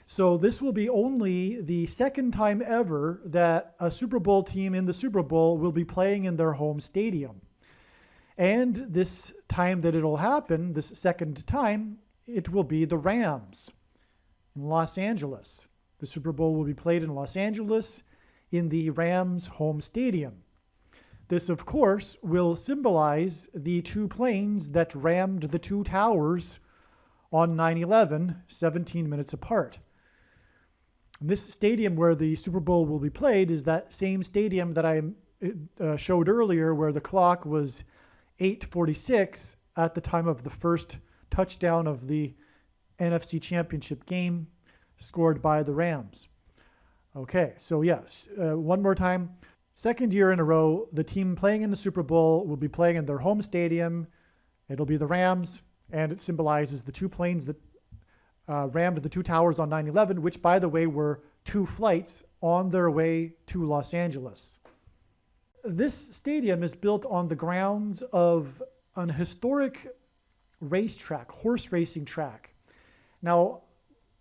So this will be only the second time ever that a Super Bowl team in the Super Bowl will be playing in their home stadium. And this time that it'll happen, this second time, it will be the Rams in Los Angeles. The Super Bowl will be played in Los Angeles in the Rams home stadium. This, of course, will symbolize the two planes that rammed the two towers on 9/11, 17 minutes apart. This stadium where the Super Bowl will be played is that same stadium that I showed earlier where the clock was 8:46 at the time of the first touchdown of the NFC Championship game scored by the Rams. Okay, so yes, one more time. Second year in a row, the team playing in the Super Bowl will be playing in their home stadium. It'll be the Rams, and it symbolizes the two planes that rammed the two towers on 9/11, which, by the way, were two flights on their way to Los Angeles. This stadium is built on the grounds of an historic racetrack, horse racing track. Now,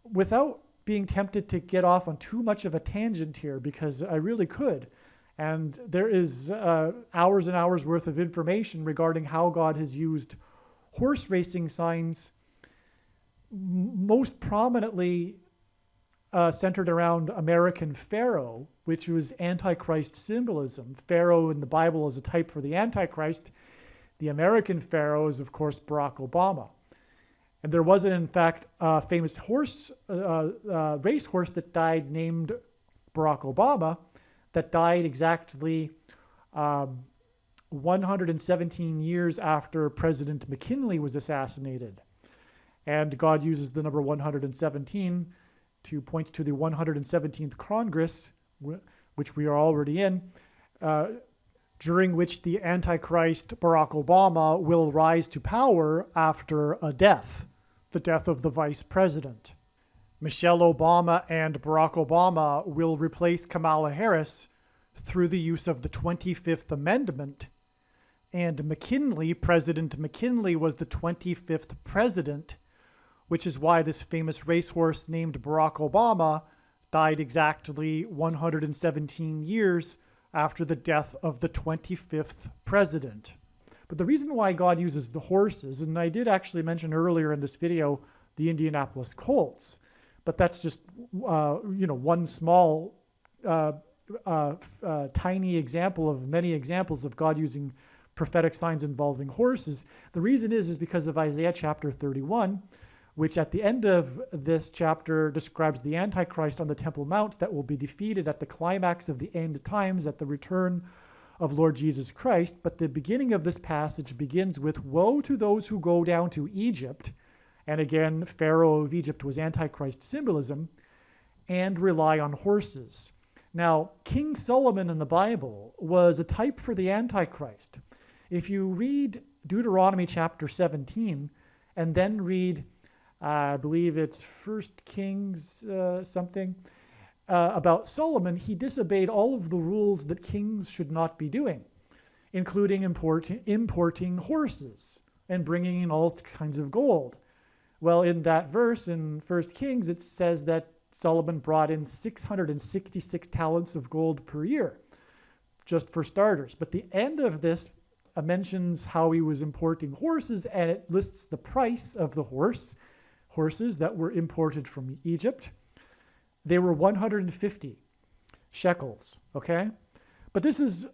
without being tempted to get off on too much of a tangent here, because I really could, and there is hours and hours worth of information regarding how God has used horse racing signs, most prominently centered around American Pharaoh, which was Antichrist symbolism. Pharaoh in the Bible is a type for the Antichrist. The American Pharaoh is, of course, Barack Obama. And there was, in fact, a famous racehorse that died named Barack Obama that died exactly 117 years after President McKinley was assassinated. And God uses the number 117 to point to the 117th Congress, which we are already in, during which the Antichrist Barack Obama will rise to power after a death, the death of the vice president. Michelle Obama and Barack Obama will replace Kamala Harris through the use of the 25th Amendment. And President McKinley was the 25th president, which is why this famous racehorse named Barack Obama died exactly 117 years after the death of the 25th president. But the reason why God uses the horses, and I did actually mention earlier in this video the Indianapolis Colts, but that's just one small tiny example of many examples of God using prophetic signs involving horses. The reason is because of Isaiah chapter 31, which at the end of this chapter describes the Antichrist on the Temple Mount that will be defeated at the climax of the end times at the return of Lord Jesus Christ. But the beginning of this passage begins with, "Woe to those who go down to Egypt," and again, Pharaoh of Egypt was Antichrist symbolism, "and rely on horses." Now, King Solomon in the Bible was a type for the Antichrist. If you read Deuteronomy chapter 17 and then read, I believe it's 1 Kings about Solomon, he disobeyed all of the rules that kings should not be doing, including importing horses and bringing in all kinds of gold. Well, in that verse in 1 Kings, it says that Solomon brought in 666 talents of gold per year, just for starters. But the end of this mentions how he was importing horses, and it lists the price of the horses that were imported from Egypt. They were 150 shekels, okay? But this is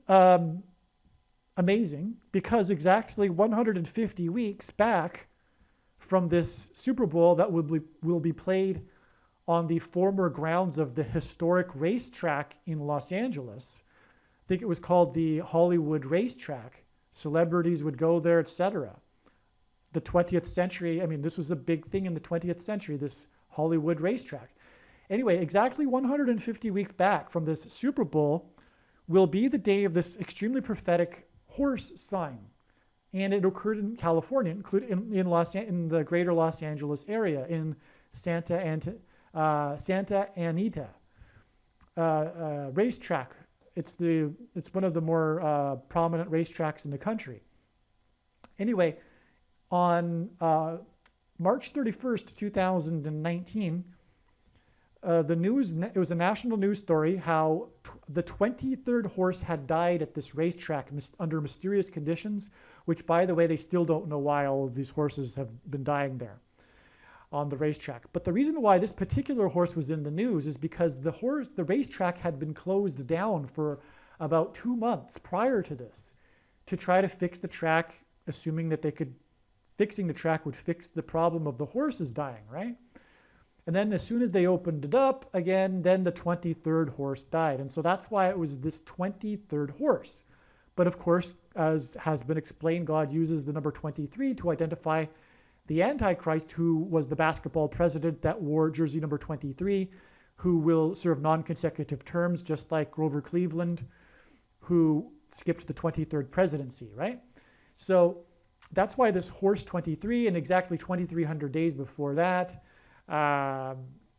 amazing because exactly 150 weeks back from this Super Bowl that will be played on the former grounds of the historic racetrack in Los Angeles. I think it was called the Hollywood Racetrack. Celebrities would go there, etc. The 20th century, this was a big thing in the 20th century, this Hollywood Racetrack. Anyway, exactly 150 weeks back from this Super Bowl will be the day of this extremely prophetic horse sign. And it occurred in California, including in the greater Los Angeles area, in Santa Anita racetrack. It's one of the more prominent racetracks in the country. Anyway, on March 31st, 2019, it was a national news story how the 23rd horse had died at this racetrack under mysterious conditions, which, by the way, they still don't know why all of these horses have been dying there on the racetrack. But the reason why this particular horse was in the news is because the racetrack had been closed down for about 2 months prior to this to try to fix the track, assuming that fixing the track would fix the problem of the horses dying, right? And then as soon as they opened it up again, then the 23rd horse died. And so that's why it was this 23rd horse. But of course, as has been explained, God uses the number 23 to identify the Antichrist, who was the basketball president that wore jersey number 23, who will serve non-consecutive terms, just like Grover Cleveland, who skipped the 23rd presidency, right? So that's why this horse 23, and exactly 2,300 days before that,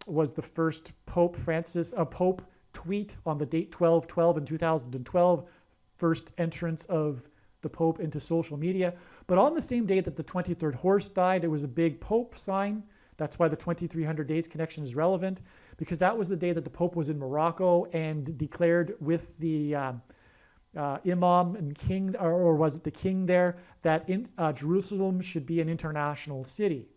was the first Pope tweet on the date 12/12 in 2012, first entrance of the Pope into social media. But on the same day that the 23rd horse died, it was a big Pope sign. That's why the 2,300 days connection is relevant, because that was the day that the Pope was in Morocco and declared with the imam and king, or was it the king there, that Jerusalem should be an international city.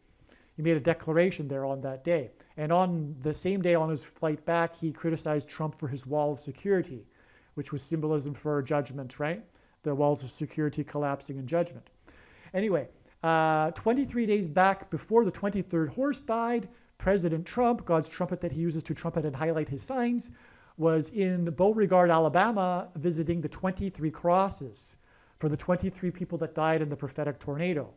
He made a declaration there on that day. And on the same day, on his flight back, he criticized Trump for his wall of security, which was symbolism for judgment, right? The walls of security collapsing in judgment. Anyway, 23 days back before the 23rd horse died, President Trump, God's trumpet that he uses to trumpet and highlight his signs, was in Beauregard, Alabama, visiting the 23 crosses for the 23 people that died in the prophetic tornado.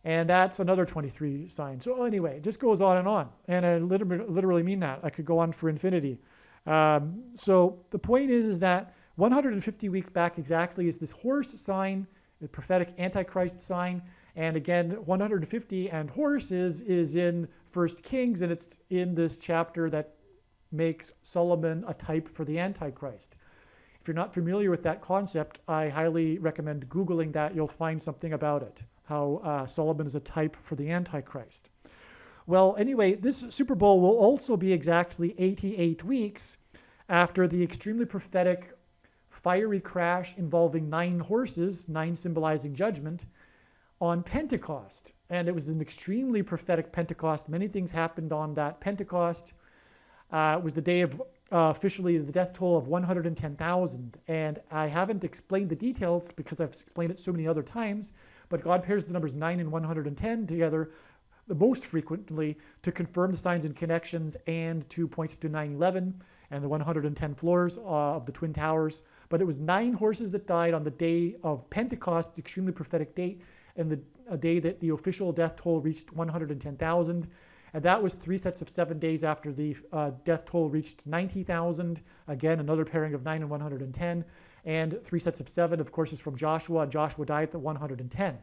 And that's another 23 sign. So anyway, it just goes on. And I literally mean that. I could go on for infinity. So the point is that 150 weeks back exactly is this horse sign, the prophetic Antichrist sign. And again, 150 and horses is in 1 Kings, and it's in this chapter that makes Solomon a type for the Antichrist. If you're not familiar with that concept, I highly recommend Googling that. You'll find something about it, how Solomon is a type for the Antichrist. Well, anyway, this Super Bowl will also be exactly 88 weeks after the extremely prophetic fiery crash involving 9 horses, 9 symbolizing judgment, on Pentecost. And it was an extremely prophetic Pentecost. Many things happened on that Pentecost. It was the day of officially the death toll of 110,000. And I haven't explained the details because I've explained it so many other times, but God pairs the numbers 9 and 110 together the most frequently to confirm the signs and connections and to point to 9/11 and the 110 floors of the Twin Towers. But it was 9 horses that died on the day of Pentecost, extremely prophetic date, and a day that the official death toll reached 110,000. And that was 3 sets of 7 days after the death toll reached 90,000. Again, another pairing of 9 and 110. And 3 sets of 7, of course, is from Joshua. Joshua died at the 110.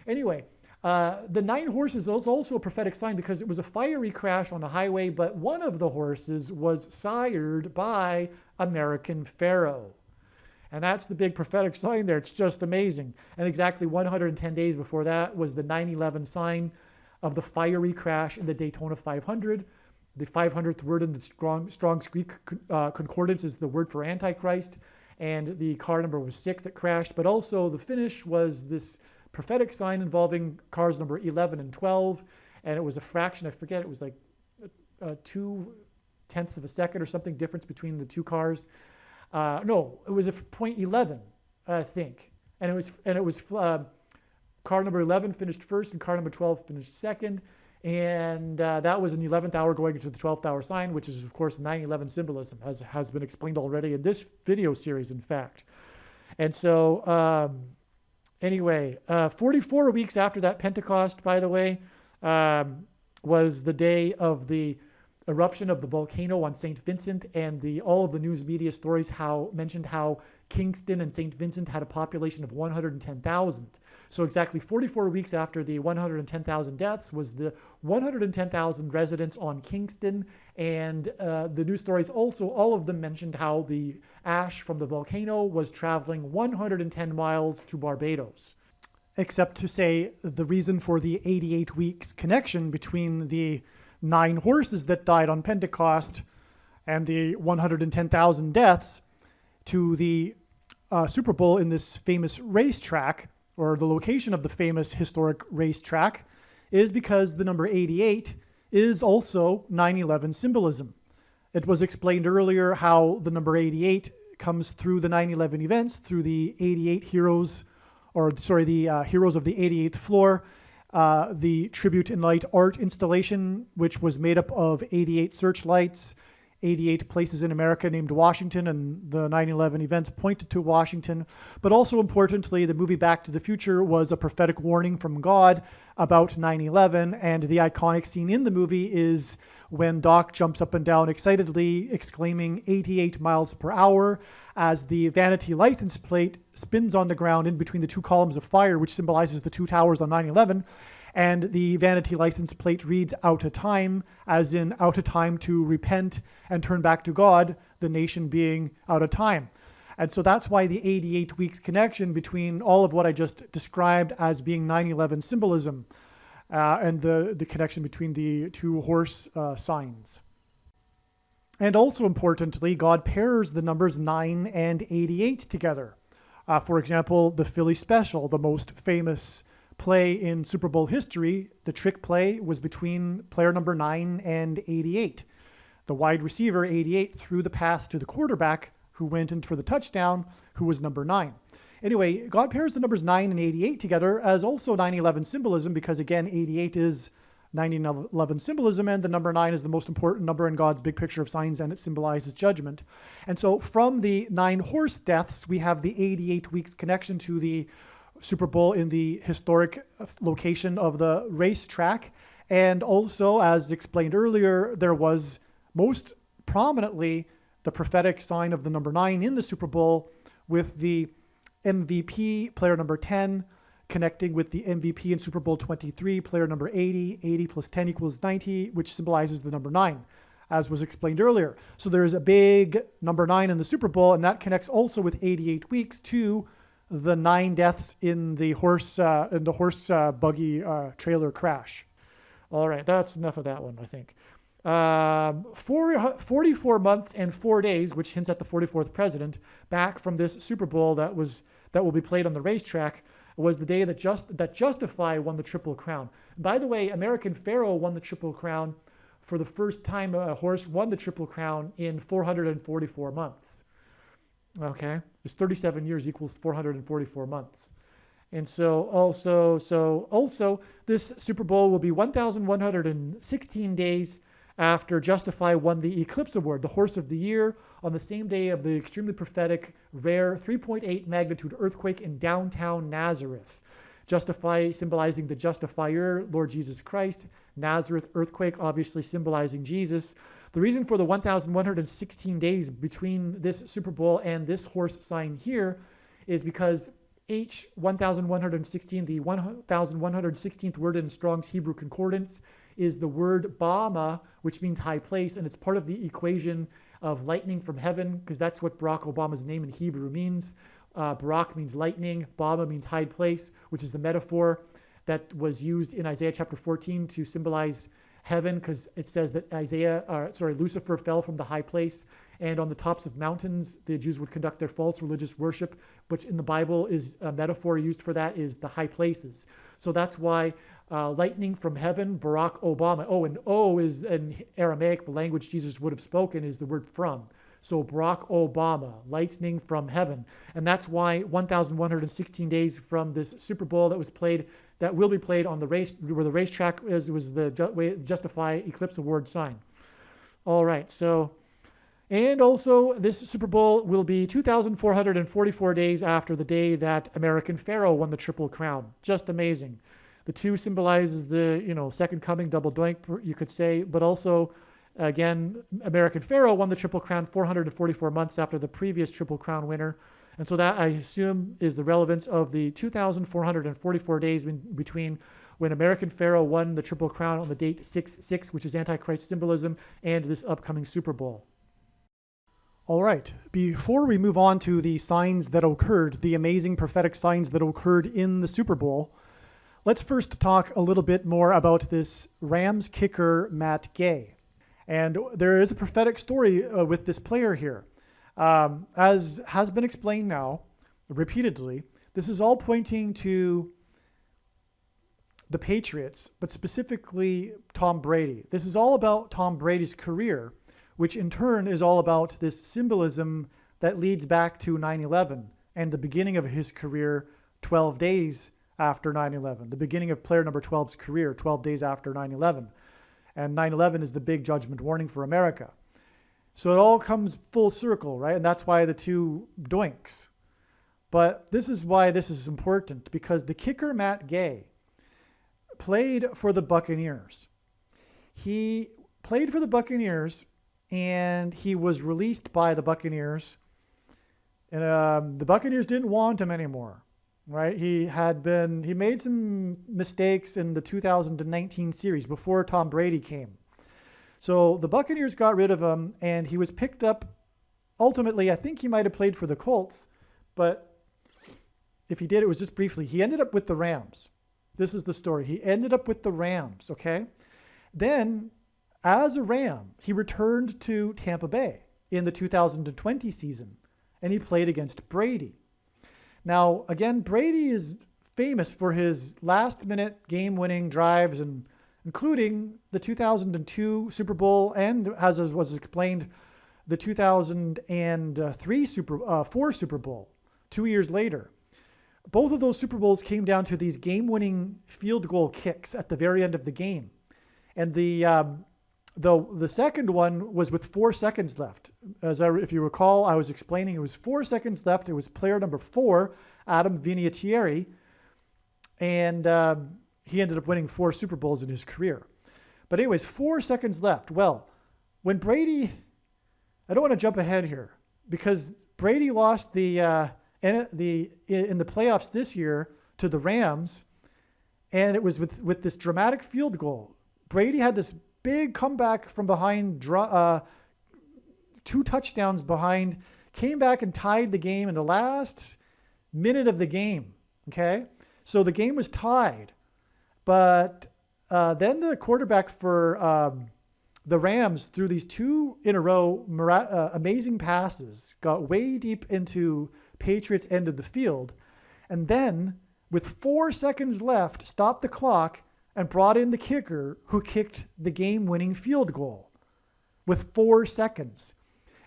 Anyway, the 9 horses was also a prophetic sign because it was a fiery crash on a highway, but one of the horses was sired by American Pharaoh. And that's the big prophetic sign there. It's just amazing. And exactly 110 days before that was the 9/11 sign of the fiery crash in the Daytona 500. The 500th word in the Strong's Greek Concordance is the word for Antichrist. And the car number was 6 that crashed. But also the finish was this prophetic sign involving cars number 11 and 12. And it was a fraction, I forget, it was like 0.2 of a second or something difference between the two cars. No, it was a 0.11, I think. And it was car number 11 finished first and car number 12 finished second. And that was in the 11th hour going into the 12th hour sign, which is, of course, 9/11 symbolism, as has been explained already in this video series, in fact. And so, anyway, 44 weeks after that Pentecost, by the way, was the day of the eruption of the volcano on St. Vincent, and all of the news media stories mentioned how Kingston and St. Vincent had a population of 110,000. So exactly 44 weeks after the 110,000 deaths was the 110,000 residents on Kingston, and the news stories also, all of them mentioned how the ash from the volcano was traveling 110 miles to Barbados. Except to say the reason for the 88 weeks connection between the 9 horses that died on Pentecost and the 110,000 deaths to the Super Bowl in this famous racetrack, or the location of the famous historic racetrack, is because the number 88 is also 9/11 symbolism. It was explained earlier how the number 88 comes through the 9/11 events, through the 88 heroes, the heroes of the 88th floor, the Tribute in Light art installation, which was made up of 88 searchlights, 88 places in America named Washington, and the 9/11 events pointed to Washington. But also importantly, the movie Back to the Future was a prophetic warning from God about 9/11, and the iconic scene in the movie is when Doc jumps up and down excitedly, exclaiming 88 miles per hour, as the vanity license plate spins on the ground in between the 2 columns of fire, which symbolizes the 2 towers on 9/11. And the vanity license plate reads "out of time," as in out of time to repent and turn back to God, the nation being out of time. And so that's why the 88 weeks connection between all of what I just described as being 9/11 symbolism and the connection between the 2 horse signs. And also importantly, God pairs the numbers 9 and 88 together. For example, the Philly Special, the most famous play in Super Bowl history, the trick play was between player number 9 and 88. The wide receiver, 88, threw the pass to the quarterback, who went in for the touchdown, who was number 9. Anyway, God pairs the numbers 9 and 88 together as also 9/11 symbolism, because again, 88 is 9/11 symbolism, and the number 9 is the most important number in God's big picture of signs, and it symbolizes judgment. And so from the 9 horse deaths, we have the 88 weeks connection to the Super Bowl in the historic location of the racetrack. And also, as explained earlier, there was most prominently the prophetic sign of the number 9 in the Super Bowl, with the MVP, player number 10, connecting with the MVP in Super Bowl 23, player number 80. 80 plus 10 equals 90, which symbolizes the number 9, as was explained earlier. So there's a big number 9 in the Super Bowl, and that connects also with 88 weeks to the 9 deaths in the horse buggy trailer crash. All right, that's enough of that one, I think. 44 months and 4 days, which hints at the 44th president, back from this Super Bowl that will be played on the racetrack, was the day that Justify won the Triple Crown. By the way, American Pharoah won the Triple Crown for the first time a horse won the Triple Crown in 444 months. Okay, it's 37 years equals 444 months. And so also this Super Bowl will be 1,116 days after Justify won the Eclipse Award, the Horse of the Year, on the same day of the extremely prophetic, rare 3.8 magnitude earthquake in downtown Nazareth. Justify symbolizing the Justifier, Lord Jesus Christ. Nazareth earthquake obviously symbolizing Jesus. The reason for the 1,116 days between this Super Bowl and this horse sign here is because H1116, the 1,116th word in Strong's Hebrew Concordance, is the word Bama, which means high place, and it's part of the equation of lightning from heaven, because that's what Barack Obama's name in Hebrew means. Barak means lightning, Bama means high place, which is the metaphor that was used in Isaiah chapter 14 to symbolize heaven, because it says that Lucifer fell from the high place, and on the tops of mountains the Jews would conduct their false religious worship, which in the Bible is a metaphor used for that, is the high places. So that's why lightning from heaven, Barack Obama. Oh, and O is in Aramaic, the language Jesus would have spoken, is the word from. So Barack Obama, lightning from heaven. And that's why 1,116 days from this Super Bowl that will be played on the race, where the racetrack was the Justify Eclipse Award sign. All right, so, and also this Super Bowl will be 2,444 days after the day that American Pharoah won the Triple Crown. Just amazing. The two symbolizes the, second coming, double doink, you could say, but also, again, American Pharoah won the Triple Crown 444 months after the previous Triple Crown winner. And so that, I assume, is the relevance of the 2,444 days between when American Pharoah won the Triple Crown on the date 6/6, which is Antichrist symbolism, and this upcoming Super Bowl. All right, before we move on to the signs that occurred, the amazing prophetic signs that occurred in the Super Bowl, let's first talk a little bit more about this Rams kicker, Matt Gay. And there is a prophetic story with this player here. As has been explained now, repeatedly, this is all pointing to the Patriots, but specifically Tom Brady. This is all about Tom Brady's career, which in turn is all about this symbolism that leads back to 9/11 and the beginning of his career 12 days after 9/11, the beginning of player number 12's career 12 days after 9/11. And 9/11 is the big judgment warning for America. So it all comes full circle, right? And that's why the two doinks. But this is why this is important, because the kicker, Matt Gay, played for the Buccaneers. He played for the Buccaneers, and he was released by the Buccaneers. And the Buccaneers didn't want him anymore, right? He made some mistakes in the 2019 series before Tom Brady came. So the Buccaneers got rid of him, and he was picked up. Ultimately, I think he might have played for the Colts, but if he did, it was just briefly. He ended up with the Rams. This is the story. He ended up with the Rams, okay? Then, as a Ram, he returned to Tampa Bay in the 2020 season, and he played against Brady. Now, again, Brady is famous for his last-minute game-winning drives, and including the 2002 Super Bowl and, as was explained, the 2004 Super Bowl, 2 years later. Both of those Super Bowls came down to these game-winning field goal kicks at the very end of the game. And the second one was with 4 seconds left. If you recall, I was explaining it was 4 seconds left. It was player number 4, Adam Vinatieri, and he ended up winning 4 Super Bowls in his career. But anyways, 4 seconds left. Well, when Brady, I don't want to jump ahead here, because Brady lost in the playoffs this year to the Rams, and it was with this dramatic field goal. Brady had this big comeback from behind, 2 touchdowns behind, came back and tied the game in the last minute of the game. Okay, so the game was tied, but then the quarterback for the Rams, through these 2 in a row amazing passes, got way deep into Patriots' end of the field, and then with 4 seconds left, stopped the clock and brought in the kicker who kicked the game-winning field goal with 4 seconds.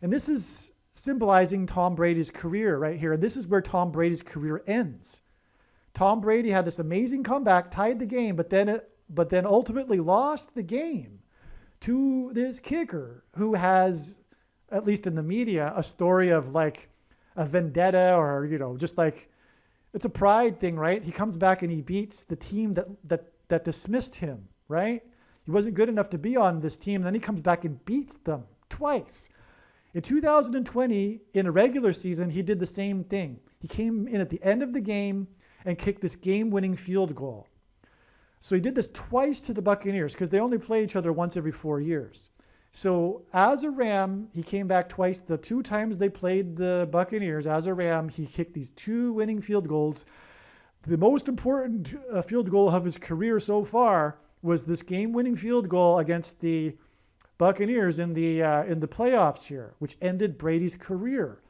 And this is symbolizing Tom Brady's career right here. And this is where Tom Brady's career ends. Tom Brady had this amazing comeback, tied the game, but then ultimately lost the game to this kicker who has, at least in the media, a story of like a vendetta, or, just like, it's a pride thing, right? He comes back and he beats the team that dismissed him, right? He wasn't good enough to be on this team. And then he comes back and beats them twice. In 2020, in a regular season, he did the same thing. He came in at the end of the game and kicked this game-winning field goal. So he did this twice to the Buccaneers because they only play each other once every 4 years. So as a Ram, he came back twice. The 2 times they played the Buccaneers, as a Ram, he kicked these 2 winning field goals. The most important field goal of his career so far was this game-winning field goal against the Buccaneers in the playoffs here, which ended Brady's career,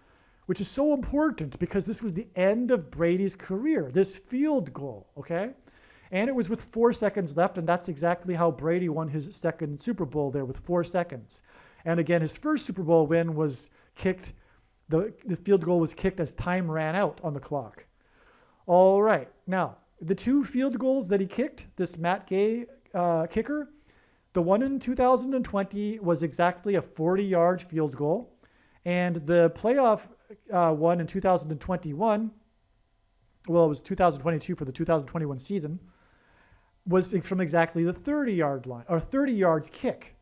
which is so important because this was the end of Brady's career, this field goal, okay? And it was with 4 seconds left, and that's exactly how Brady won his second Super Bowl there, with 4 seconds. And again, his first Super Bowl win was kicked, the field goal was kicked as time ran out on the clock. All right, now, the 2 field goals that he kicked, this Matt Gay kicker, the one in 2020 was exactly a 40-yard field goal, and the playoff one in 2021, well, it was 2022 for the 2021 season, was from exactly the 30-yard line, or 30 yards kick.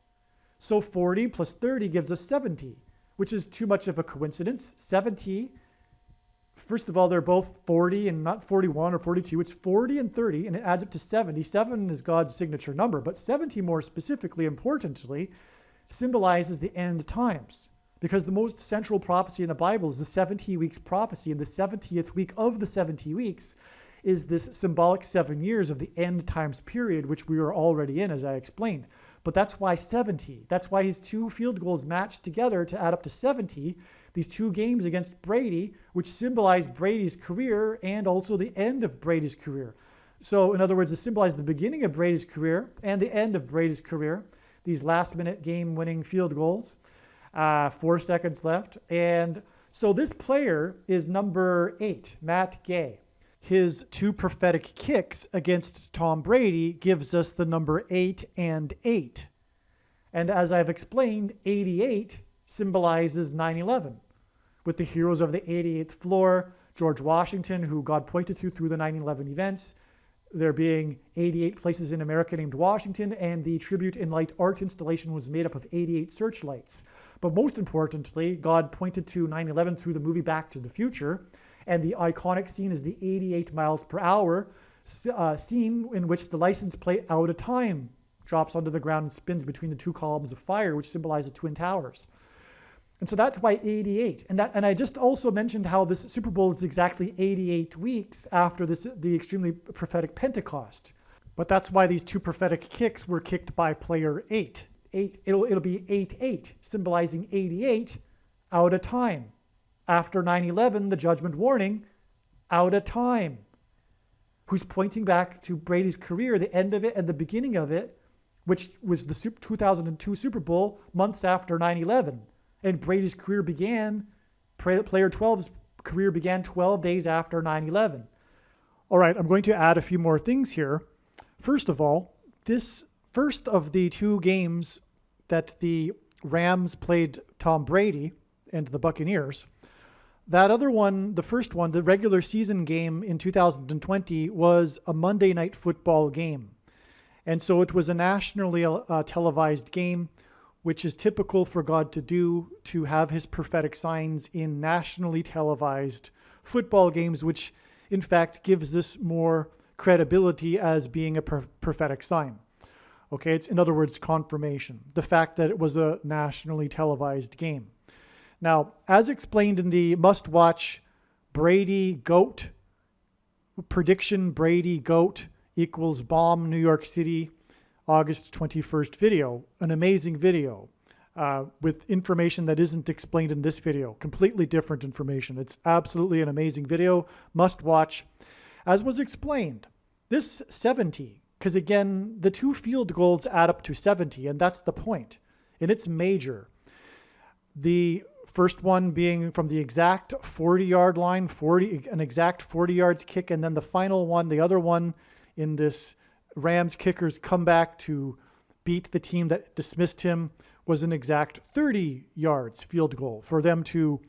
So 40 plus 30 gives us 70, which is too much of a coincidence. 70, first of all, they're both 40 and not 41 or 42. It's 40 and 30, and it adds up to 70. 7 is God's signature number, but 70, more specifically, importantly, symbolizes the end times. Because the most central prophecy in the Bible is the 70 weeks prophecy, and the 70th week of the 70 weeks is this symbolic 7 years of the end times period, which we are already in, as I explained. But that's why 70. That's why his 2 field goals matched together to add up to 70. These 2 games against Brady, which symbolize Brady's career and also the end of Brady's career. So in other words, it symbolized the beginning of Brady's career and the end of Brady's career. These last-minute game-winning field goals. 4 seconds left. And so this player is number 8, Matt Gay. His 2 prophetic kicks against Tom Brady gives us the number 8 and 8. And as I've explained, 88 symbolizes 9/11, with the heroes of the 88th floor, George Washington, who God pointed to through the 9/11 events, there being 88 places in America named Washington, and the tribute in light art installation was made up of 88 searchlights. But most importantly, God pointed to 9/11 through the movie Back to the Future, and the iconic scene is the 88 miles per hour scene in which the license plate Out of Time drops onto the ground and spins between the 2 columns of fire, which symbolize the Twin Towers. And so that's why 88. And I just also mentioned how this Super Bowl is exactly 88 weeks after the extremely prophetic Pentecost. But that's why these 2 prophetic kicks were kicked by player 8. It'll be 8-8, symbolizing 88 out of time. After 9/11, the judgment warning, out of time. Who's pointing back to Brady's career, the end of it and the beginning of it, which was the 2002 Super Bowl, months after 9/11. And Brady's career began, player 12's career began 12 days after 9/11. All right, I'm going to add a few more things here. First of all, this first of the 2 games that the Rams played Tom Brady and the Buccaneers, that other one, the first one, the regular season game in 2020, was a Monday Night Football game. And so it was a nationally televised game, which is typical for God to do, to have his prophetic signs in nationally televised football games, which in fact gives this more credibility as being a prophetic sign. Okay, it's, in other words, confirmation. The fact that it was a nationally televised game. Now, as explained in the must-watch Brady GOAT prediction, Brady GOAT equals bomb New York City August 21st video, an amazing video with information that isn't explained in this video, completely different information. It's absolutely an amazing video, must watch. As was explained, this 70, because again, the 2 field goals add up to 70, and that's the point. And it's major. The first one being from the exact 40-yard line, an exact 40 yards kick, and then the final one, the other one in this Rams kicker's comeback to beat the team that dismissed him, was an exact 30 yards field goal for them to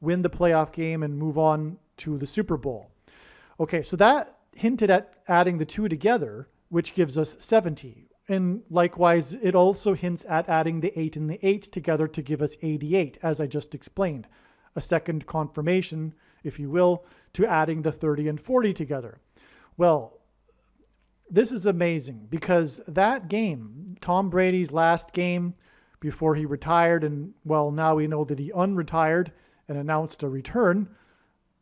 win the playoff game and move on to the Super Bowl. Okay, so that hinted at adding the 2 together, which gives us 70. And likewise, it also hints at adding the 8 and the 8 together to give us 88, as I just explained. A second confirmation, if you will, to adding the 30 and 40 together. Well, this is amazing because that game, Tom Brady's last game before he retired, and well, now we know that he unretired and announced a return,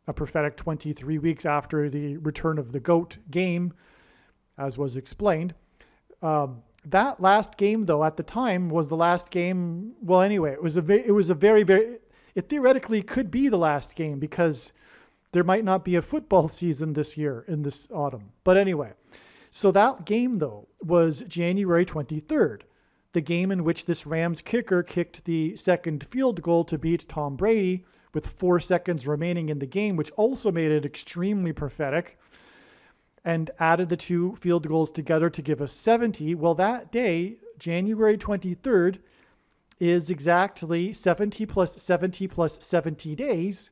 a prophetic 23 weeks after the return of the GOAT game, as was explained. That last game, though, at the time was the last game. Well, anyway, it theoretically could be the last game because there might not be a football season this year in this autumn. But anyway, so that game, though, was January 23rd, the game in which this Rams kicker kicked the second field goal to beat Tom Brady with 4 seconds remaining in the game, which also made it extremely prophetic, and added the 2 field goals together to give us 70. Well, that day, January 23rd, is exactly 70 plus 70 plus 70 days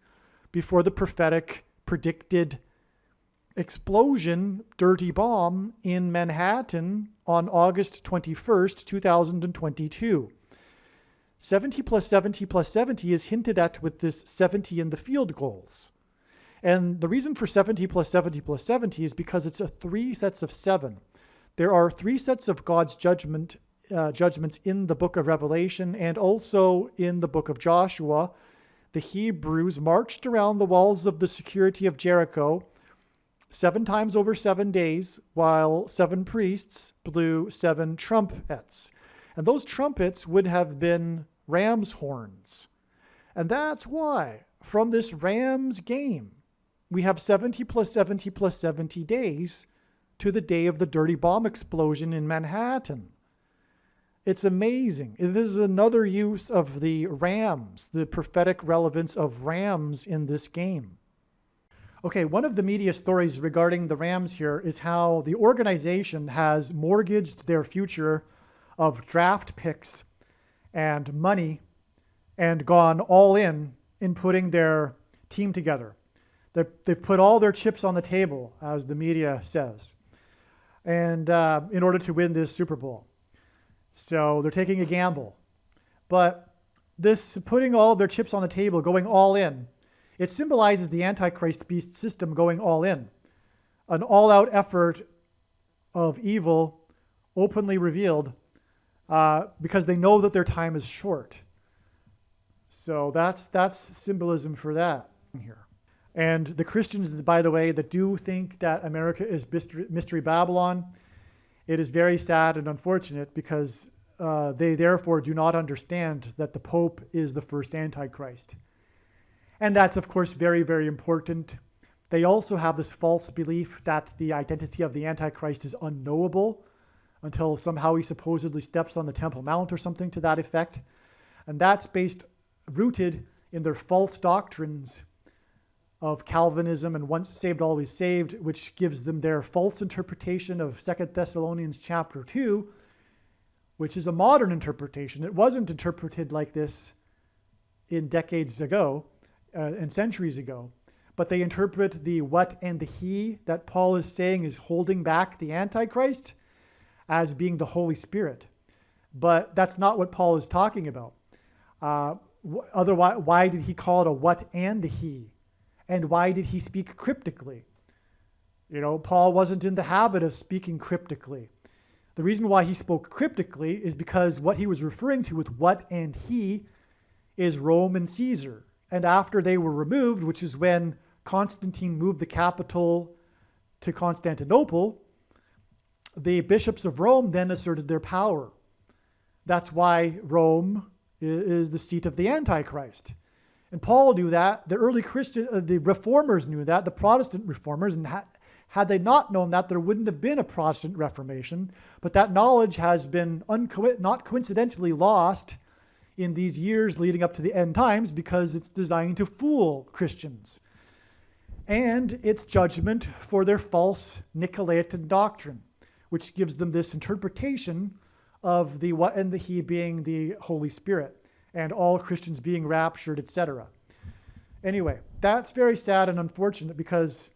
before the prophetic predicted explosion, dirty bomb in Manhattan on August 21st, 2022. 70 plus 70 plus 70 is hinted at with this 70 in the field goals. And the reason for 70 plus 70 plus 70 is because it's 3 sets of 7. There are 3 sets of God's judgments in the book of Revelation and also in the book of Joshua. The Hebrews marched around the walls of the security of Jericho 7 times over 7 days, while 7 priests blew 7 trumpets. And those trumpets would have been ram's horns. And that's why, from this Rams game, we have 70 plus 70 plus 70 days to the day of the dirty bomb explosion in Manhattan. It's amazing. This is another use of the rams, the prophetic relevance of rams in this game. Okay, one of the media stories regarding the Rams here is how the organization has mortgaged their future of draft picks and money and gone all in putting their team together. They've put all their chips on the table, as the media says, and in order to win this Super Bowl. So they're taking a gamble. But this putting all of their chips on the table, going all in, it symbolizes the Antichrist beast system going all in. An all-out effort of evil openly revealed because they know that their time is short. So that's symbolism for that here. And the Christians, by the way, that do think that America is Mystery Babylon, it is very sad and unfortunate because they therefore do not understand that the Pope is the first Antichrist. And that's, of course, very, very important. They also have this false belief that the identity of the Antichrist is unknowable until somehow he supposedly steps on the Temple Mount or something to that effect. And that's rooted in their false doctrines of Calvinism and once saved, always saved, which gives them their false interpretation of 2 Thessalonians chapter 2, which is a modern interpretation. It wasn't interpreted like this in decades ago and centuries ago, but they interpret the what and the he that Paul is saying is holding back the Antichrist as being the Holy Spirit. But that's not what Paul is talking about. Otherwise, why did he call it a what and a he? And why did he speak cryptically? You know, Paul wasn't in the habit of speaking cryptically. The reason why he spoke cryptically is because what he was referring to with what and he is Rome and Caesar. And after they were removed, which is when Constantine moved the capital to Constantinople, the bishops of Rome then asserted their power. That's why Rome is the seat of the Antichrist. And Paul knew that. The early the reformers knew that, the Protestant reformers, and had they not known that, there wouldn't have been a Protestant Reformation. But that knowledge has been not coincidentally lost in these years leading up to the end times, because it's designed to fool Christians. And it's judgment for their false Nicolaitan doctrine, which gives them this interpretation of the what and the he being the Holy Spirit, and all Christians being raptured, etc. Anyway, that's very sad and unfortunate, because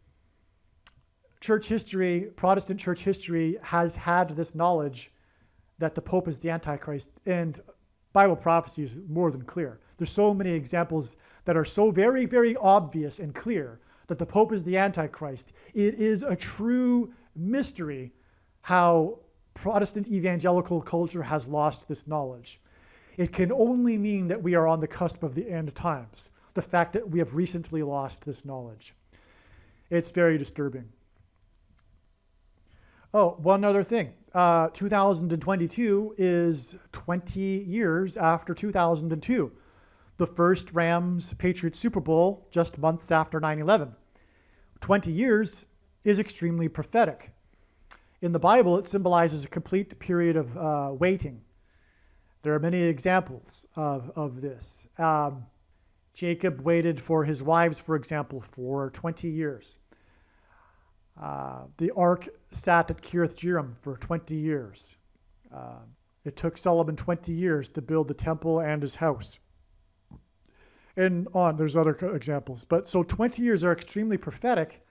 church history, Protestant church history, has had this knowledge that the Pope is the Antichrist, and Bible prophecy is more than clear. There's so many examples that are so very, very obvious and clear that the Pope is the Antichrist. It is a true mystery how Protestant evangelical culture has lost this knowledge. It can only mean that we are on the cusp of the end times, the fact that we have recently lost this knowledge. It's very disturbing. Oh, one other thing. 2022 is 20 years after 2002. The first Rams-Patriots Super Bowl, just months after 9/11. 20 years is extremely prophetic. In the Bible, it symbolizes a complete period of waiting. There are many examples of this. Jacob waited for his wives, for example, for 20 years. The ark sat at Kiriath Jearim for 20 years. It took Solomon 20 years to build the temple and his house. And there's other examples. But so 20 years are extremely prophetic.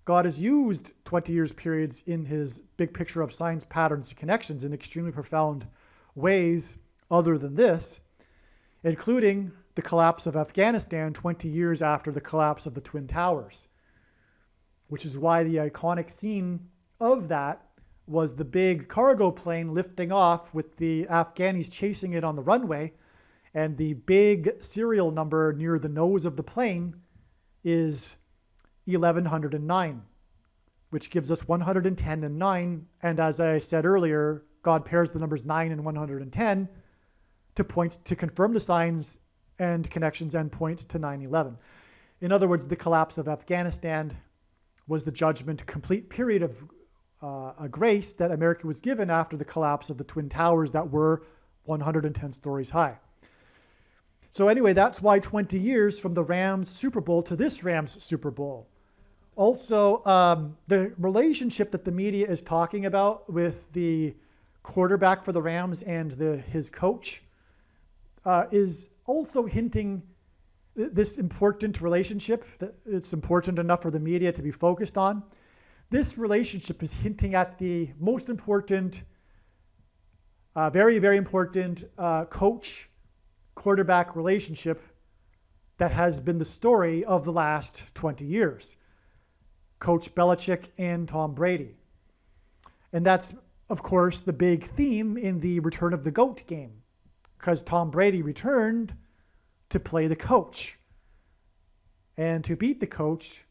God has used 20 years periods in his big picture of signs, patterns, and connections in extremely profound ways other than this, including the collapse of Afghanistan 20 years after the collapse of the Twin Towers, which is why the iconic scene of that was the big cargo plane lifting off with the Afghanis chasing it on the runway, and the big serial number near the nose of the plane is 1109, which gives us 110 and 9. And as I said earlier, God pairs the numbers 9 and 110 to confirm the signs and connections and point to 9/11. In other words, the collapse of Afghanistan was the judgment, complete period of a grace that America was given after the collapse of the Twin Towers that were 110 stories high. So anyway, that's why 20 years from the Rams Super Bowl to this Rams Super Bowl. Also, the relationship that the media is talking about with the quarterback for the Rams and his coach is also hinting this important relationship, that it's important enough for the media to be focused on. This relationship is hinting at the most important, very, very important coach-quarterback relationship that has been the story of the last 20 years. Coach Belichick and Tom Brady. And that's, of course, the big theme in the Return of the GOAT game, because Tom Brady returned to play the coach and to beat the coach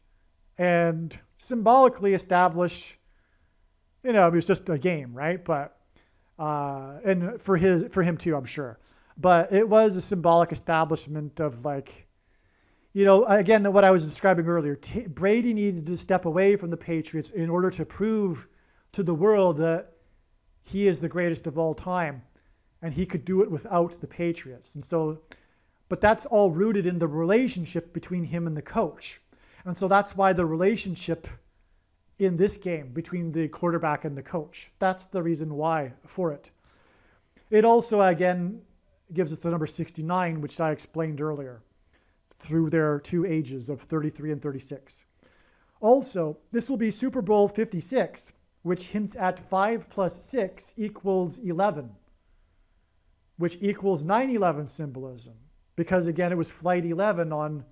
and symbolically establish, it was just a game, right? But, and for him too, I'm sure. But it was a symbolic establishment of again, what I was describing earlier, Brady needed to step away from the Patriots in order to prove to the world that he is the greatest of all time, and he could do it without the Patriots. And so, but that's all rooted in the relationship between him and the coach. And so that's why the relationship in this game between the quarterback and the coach, that's the reason why for it. It also, again, gives us the number 69, which I explained earlier, through their two ages of 33 and 36. Also, this will be Super Bowl 56, which hints at 5 plus 6 equals 11, which equals 9/11 symbolism. Because again, it was Flight 11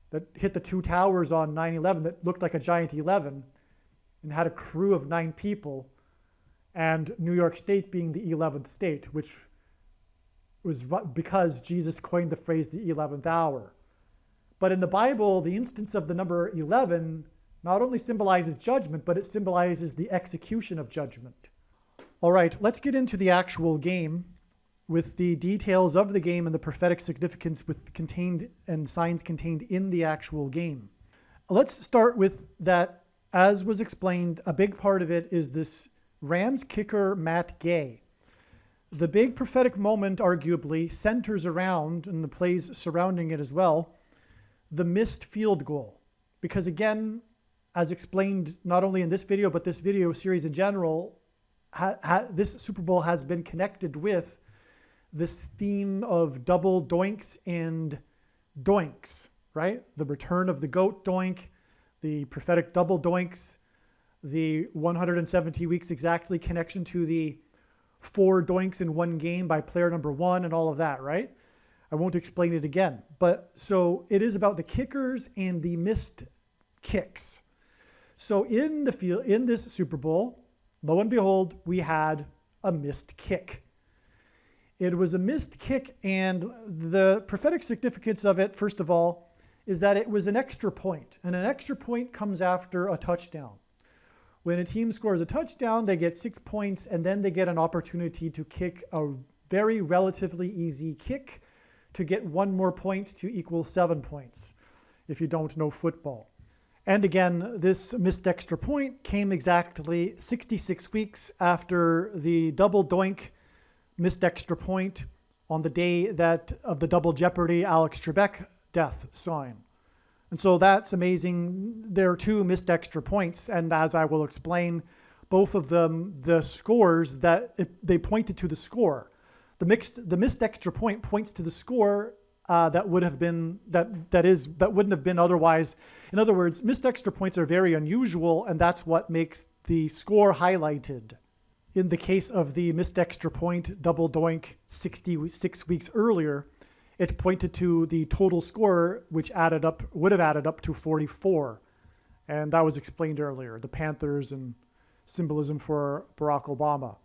that hit the two towers on 9/11 that looked like a giant 11 and had a crew of 9 people, and New York State being the 11th state, which was because Jesus coined the phrase the 11th hour. But in the Bible, the instance of the number 11 not only symbolizes judgment, but it symbolizes the execution of judgment. All right, let's get into the actual game with the details of the game and the prophetic significance with contained and signs contained in the actual game. Let's start with that. As was explained, a big part of it is this Rams kicker, Matt Gay. The big prophetic moment, arguably, centers around, and the plays surrounding it as well, the missed field goal. Because again, as explained not only in this video, but this video series in general, this Super Bowl has been connected with this theme of double doinks and doinks, right? The return of the goat doink, the prophetic double doinks, the 170 weeks exactly connection to the 4 doinks in one game by player number 1 and all of that, right? I won't explain it again. But so it is about the kickers and the missed kicks. So in the field, in this Super Bowl, lo and behold, we had a missed kick. It was a missed kick, and the prophetic significance of it, first of all, is that it was an extra point, and an extra point comes after a touchdown. When a team scores a touchdown, they get 6 points, and then they get an opportunity to kick a very relatively easy kick to get 1 more point to equal 7 points, if you don't know football. And again, this missed extra point came exactly 66 weeks after the double doink missed extra point on the day of the double jeopardy Alex Trebek death sign. And so that's amazing. There are 2 missed extra points, and as I will explain, both of them, the scores that they pointed to the score. The missed extra point points to the score that wouldn't have been otherwise. In other words, missed extra points are very unusual, and that's what makes the score highlighted. In the case of the missed extra point double doink 66 weeks earlier, it pointed to the total score, which would have added up to 44. And that was explained earlier, the Panthers and symbolism for Barack Obama,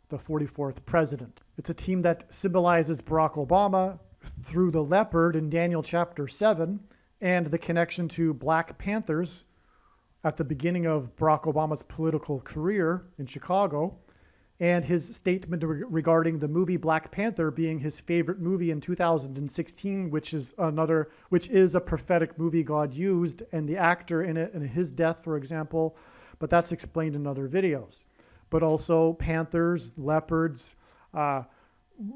the 44th president. It's a team that symbolizes Barack Obama through the leopard in Daniel chapter 7 and the connection to Black Panthers at the beginning of Barack Obama's political career in Chicago, and his statement regarding the movie Black Panther being his favorite movie in 2016, which is a prophetic movie God used, and the actor in it and his death, for example, but that's explained in other videos. But also panthers, leopards. The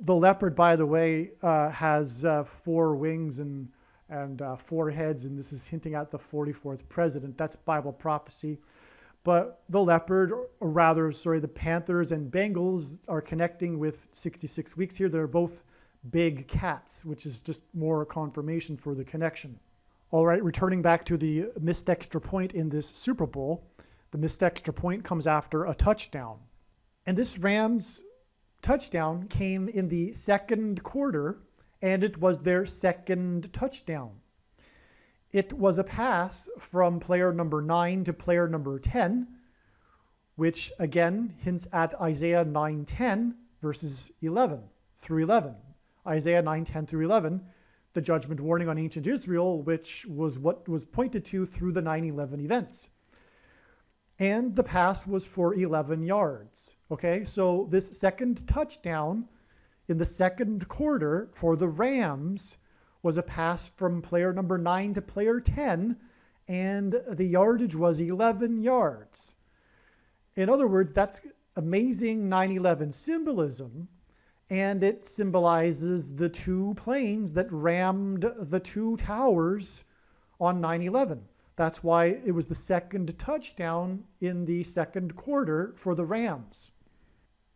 leopard, by the way, has 4 wings and 4 heads, and this is hinting at the 44th president. That's Bible prophecy. But the the Panthers and Bengals are connecting with 66 weeks here. They're both big cats, which is just more confirmation for the connection. All right, returning back to the missed extra point in this Super Bowl, the missed extra point comes after a touchdown. And this Rams touchdown came in the second quarter, and it was their second touchdown. It was a pass from player number 9 to player number 10, which again hints at Isaiah 9:10 verses 11 through 11. Isaiah 9:10 through 11, the judgment warning on ancient Israel, which was what was pointed to through the 9/11 events. And the pass was for 11 yards. Okay, so this second touchdown in the second quarter for the Rams was a pass from player number 9 to player 10, and the yardage was 11 yards. In other words, that's amazing 9/11 symbolism, and it symbolizes the 2 planes that rammed the 2 towers on 9/11. That's why it was the second touchdown in the second quarter for the Rams.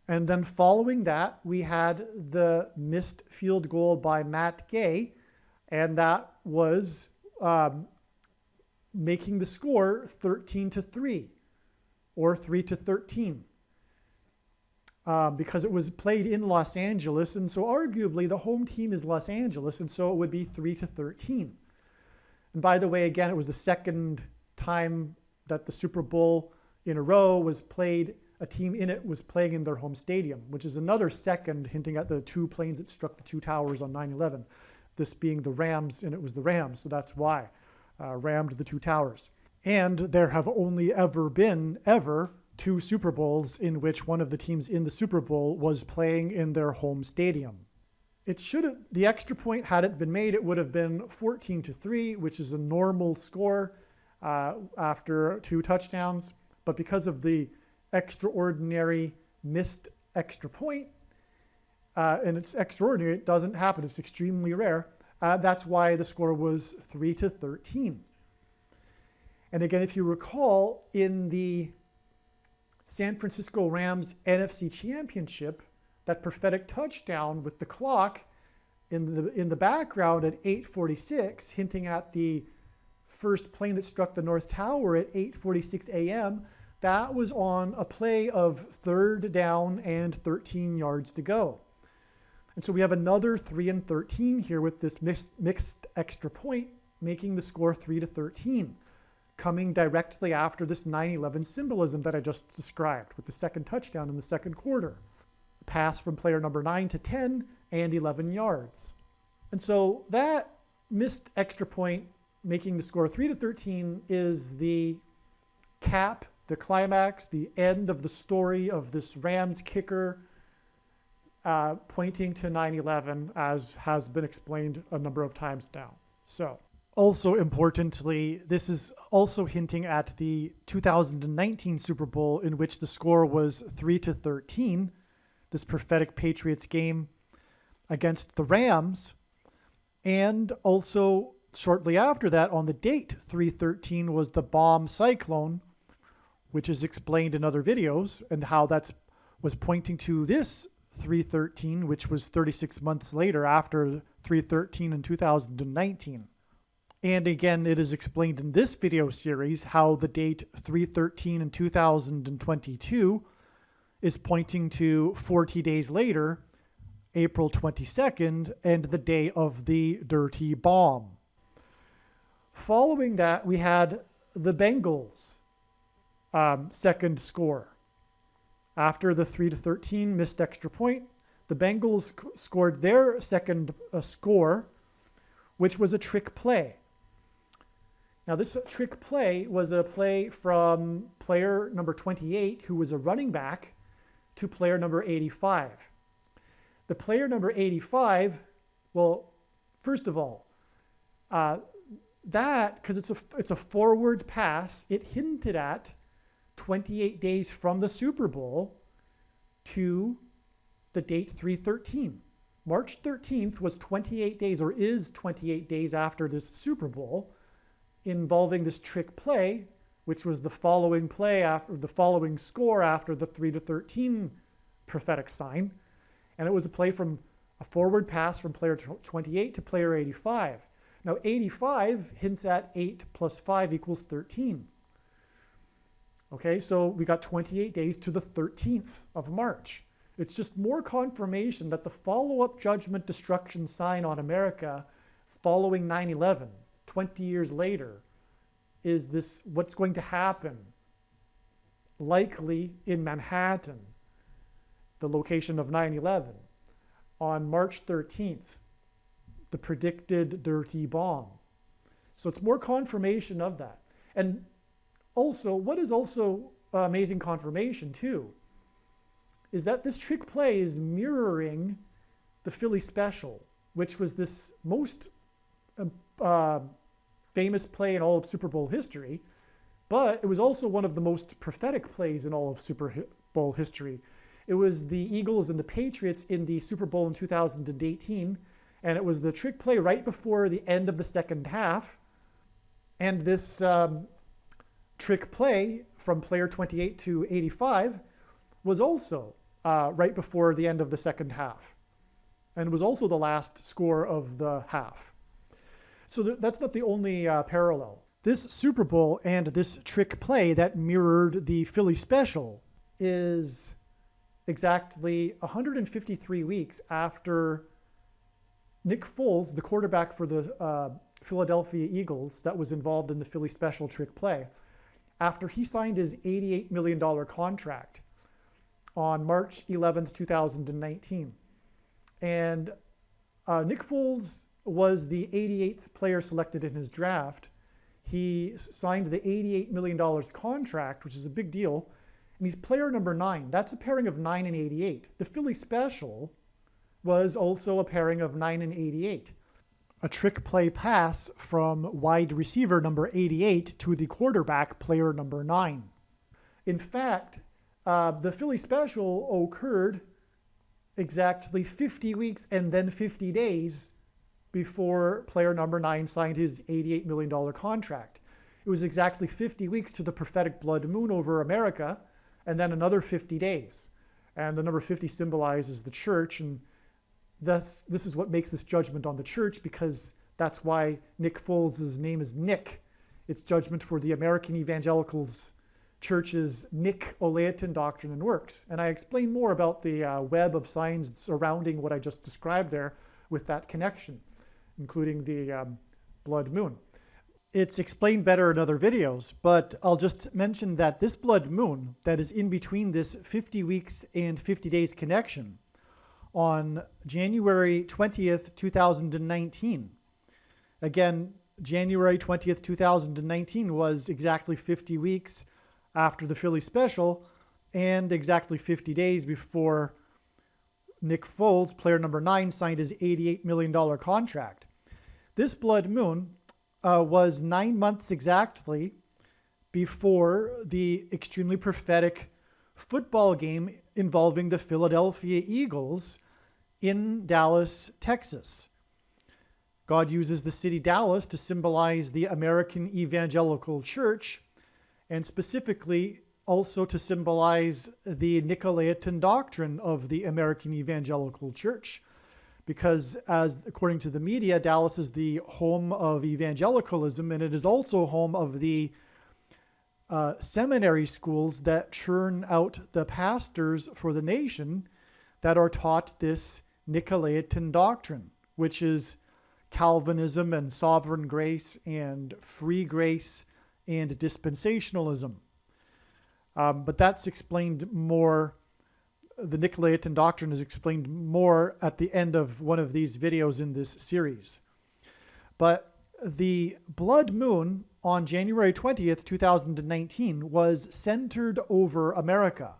And then following that, we had the missed field goal by Matt Gay, and that was making the score 13-3 or 3-13 because it was played in Los Angeles, and so arguably the home team is Los Angeles, and so it would be 3-13. And by the way, again, it was the second time that the Super Bowl in a row was played, a team in it was playing in their home stadium, which is another second hinting at the 2 planes that struck the 2 towers on 9/11. This being the Rams, and it was the Rams, so that's why rammed the 2 towers. And there have only ever been, two Super Bowls in which one of the teams in the Super Bowl was playing in their home stadium. The extra point, had it been made, it would have been 14-3, which is a normal score after 2 touchdowns. But because of the extraordinary missed extra point, and it's extraordinary, it doesn't happen, it's extremely rare, that's why the score was 3-13. And again, if you recall, in the San Francisco Rams NFC Championship, that prophetic touchdown with the clock in the background at 8:46, hinting at the first plane that struck the North Tower at 8:46 a.m., that was on a play of 3rd down and 13 yards to go. And so we have another 3-13 here with this mixed extra point, making the score 3-13, coming directly after this 9/11 symbolism that I just described with the second touchdown in the second quarter. Pass from player number 9 to 10 and 11 yards. And so that missed extra point, making the score 3-13, is the cap, the climax, the end of the story of this Rams kicker pointing to 9/11, as has been explained a number of times now. So, also importantly, this is also hinting at the 2019 Super Bowl, in which the score was 3-13, this prophetic Patriots game against the Rams. And also shortly after that, on the date 3/13, was the bomb cyclone, which is explained in other videos, and how that was pointing to this 3/13, which was 36 months later after 3/13 in 2019. And again, it is explained in this video series how the date 3/13 in 2022 is pointing to 40 days later, April 22nd, and the day of the dirty bomb. Following that, we had the Bengals' second score. After the 3-13 missed extra point, the Bengals scored their second score, which was a trick play. Now, this trick play was a play from player number 28, who was a running back, to player number 85. The player number 85, well, first of all, because it's a forward pass, it hinted at 28 days from the Super Bowl to the date 3/13. March 13th was 28 days, or is 28 days after this Super Bowl, involving this trick play, which was the following play after the following score after the 3-13 prophetic sign. And it was a play from a forward pass from player 28 to player 85. Now, 85 hints at 8 plus 5 equals 13. Okay, so we got 28 days to the 13th of March. It's just more confirmation that the follow-up judgment destruction sign on America following 9/11, 20 years later, is this what's going to happen, likely in Manhattan, the location of 9/11, on March 13th, the predicted dirty bomb. So it's more confirmation of that. And also, what is also amazing confirmation too, is that this trick play is mirroring the Philly Special, which was this most famous play in all of Super Bowl history, but it was also one of the most prophetic plays in all of Super Bowl history. It was the Eagles and the Patriots in the Super Bowl in 2018, and it was the trick play right before the end of the second half. And this trick play from player 28 to 85 was also right before the end of the second half, and was also the last score of the half. So that's not the only parallel. This Super Bowl and this trick play that mirrored the Philly Special is exactly 153 weeks after Nick Foles, the quarterback for the Philadelphia Eagles that was involved in the Philly Special trick play, after he signed his $88 million contract on March 11th, 2019. And Nick Foles was the 88th player selected in his draft. he signed the $88 million contract, which is a big deal. And he's player number 9. That's a pairing of 9 and 88. The Philly Special was also a pairing of 9 and 88. A trick play pass from wide receiver number 88 to the quarterback, player number 9. In fact, the Philly Special occurred exactly 50 weeks and then 50 days before player number 9 signed his $88 million contract. It was exactly 50 weeks to the prophetic blood moon over America, and then another 50 days. And the number 50 symbolizes the church, and this is what makes this judgment on the church, because that's why Nick Foles' name is Nick. It's judgment for the American Evangelicals Church's Nick-Olaetan doctrine and works. And I explain more about the web of signs surrounding what I just described there with that connection, including the blood moon. It's explained better in other videos, but I'll just mention that this blood moon that is in between this 50 weeks and 50 days connection on January 20th, 2019. Again, January 20th, 2019 was exactly 50 weeks after the Philly Special and exactly 50 days before Nick Foles, player number 9, signed his $88 million contract. This blood moon was 9 months exactly before the extremely prophetic football game involving the Philadelphia Eagles in Dallas, Texas. God uses the city Dallas to symbolize the American Evangelical Church, and specifically also to symbolize the Nicolaitan doctrine of the American Evangelical Church. Because according to the media, Dallas is the home of evangelicalism, and it is also home of the seminary schools that churn out the pastors for the nation that are taught this Nicolaitan doctrine, which is Calvinism and sovereign grace and free grace and dispensationalism. But that's explained more. The Nicolaitan doctrine is explained more at the end of one of these videos in this series. But the blood moon on January 20th, 2019 was centered over America.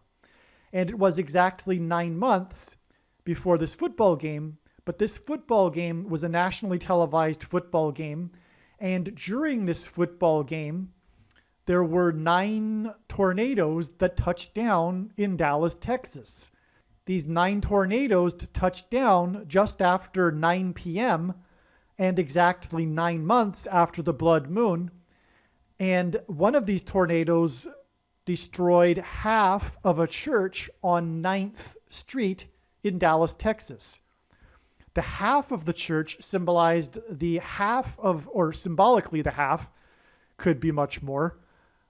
And it was exactly 9 months before this football game. But this football game was a nationally televised football game. And during this football game, there were 9 tornadoes that touched down in Dallas, Texas. These 9 tornadoes touched down just after 9 p.m. and exactly 9 months after the blood moon. And one of these tornadoes destroyed half of a church on 9th Street in Dallas, Texas. The half of the church symbolized the half of, or symbolically the half, could be much more,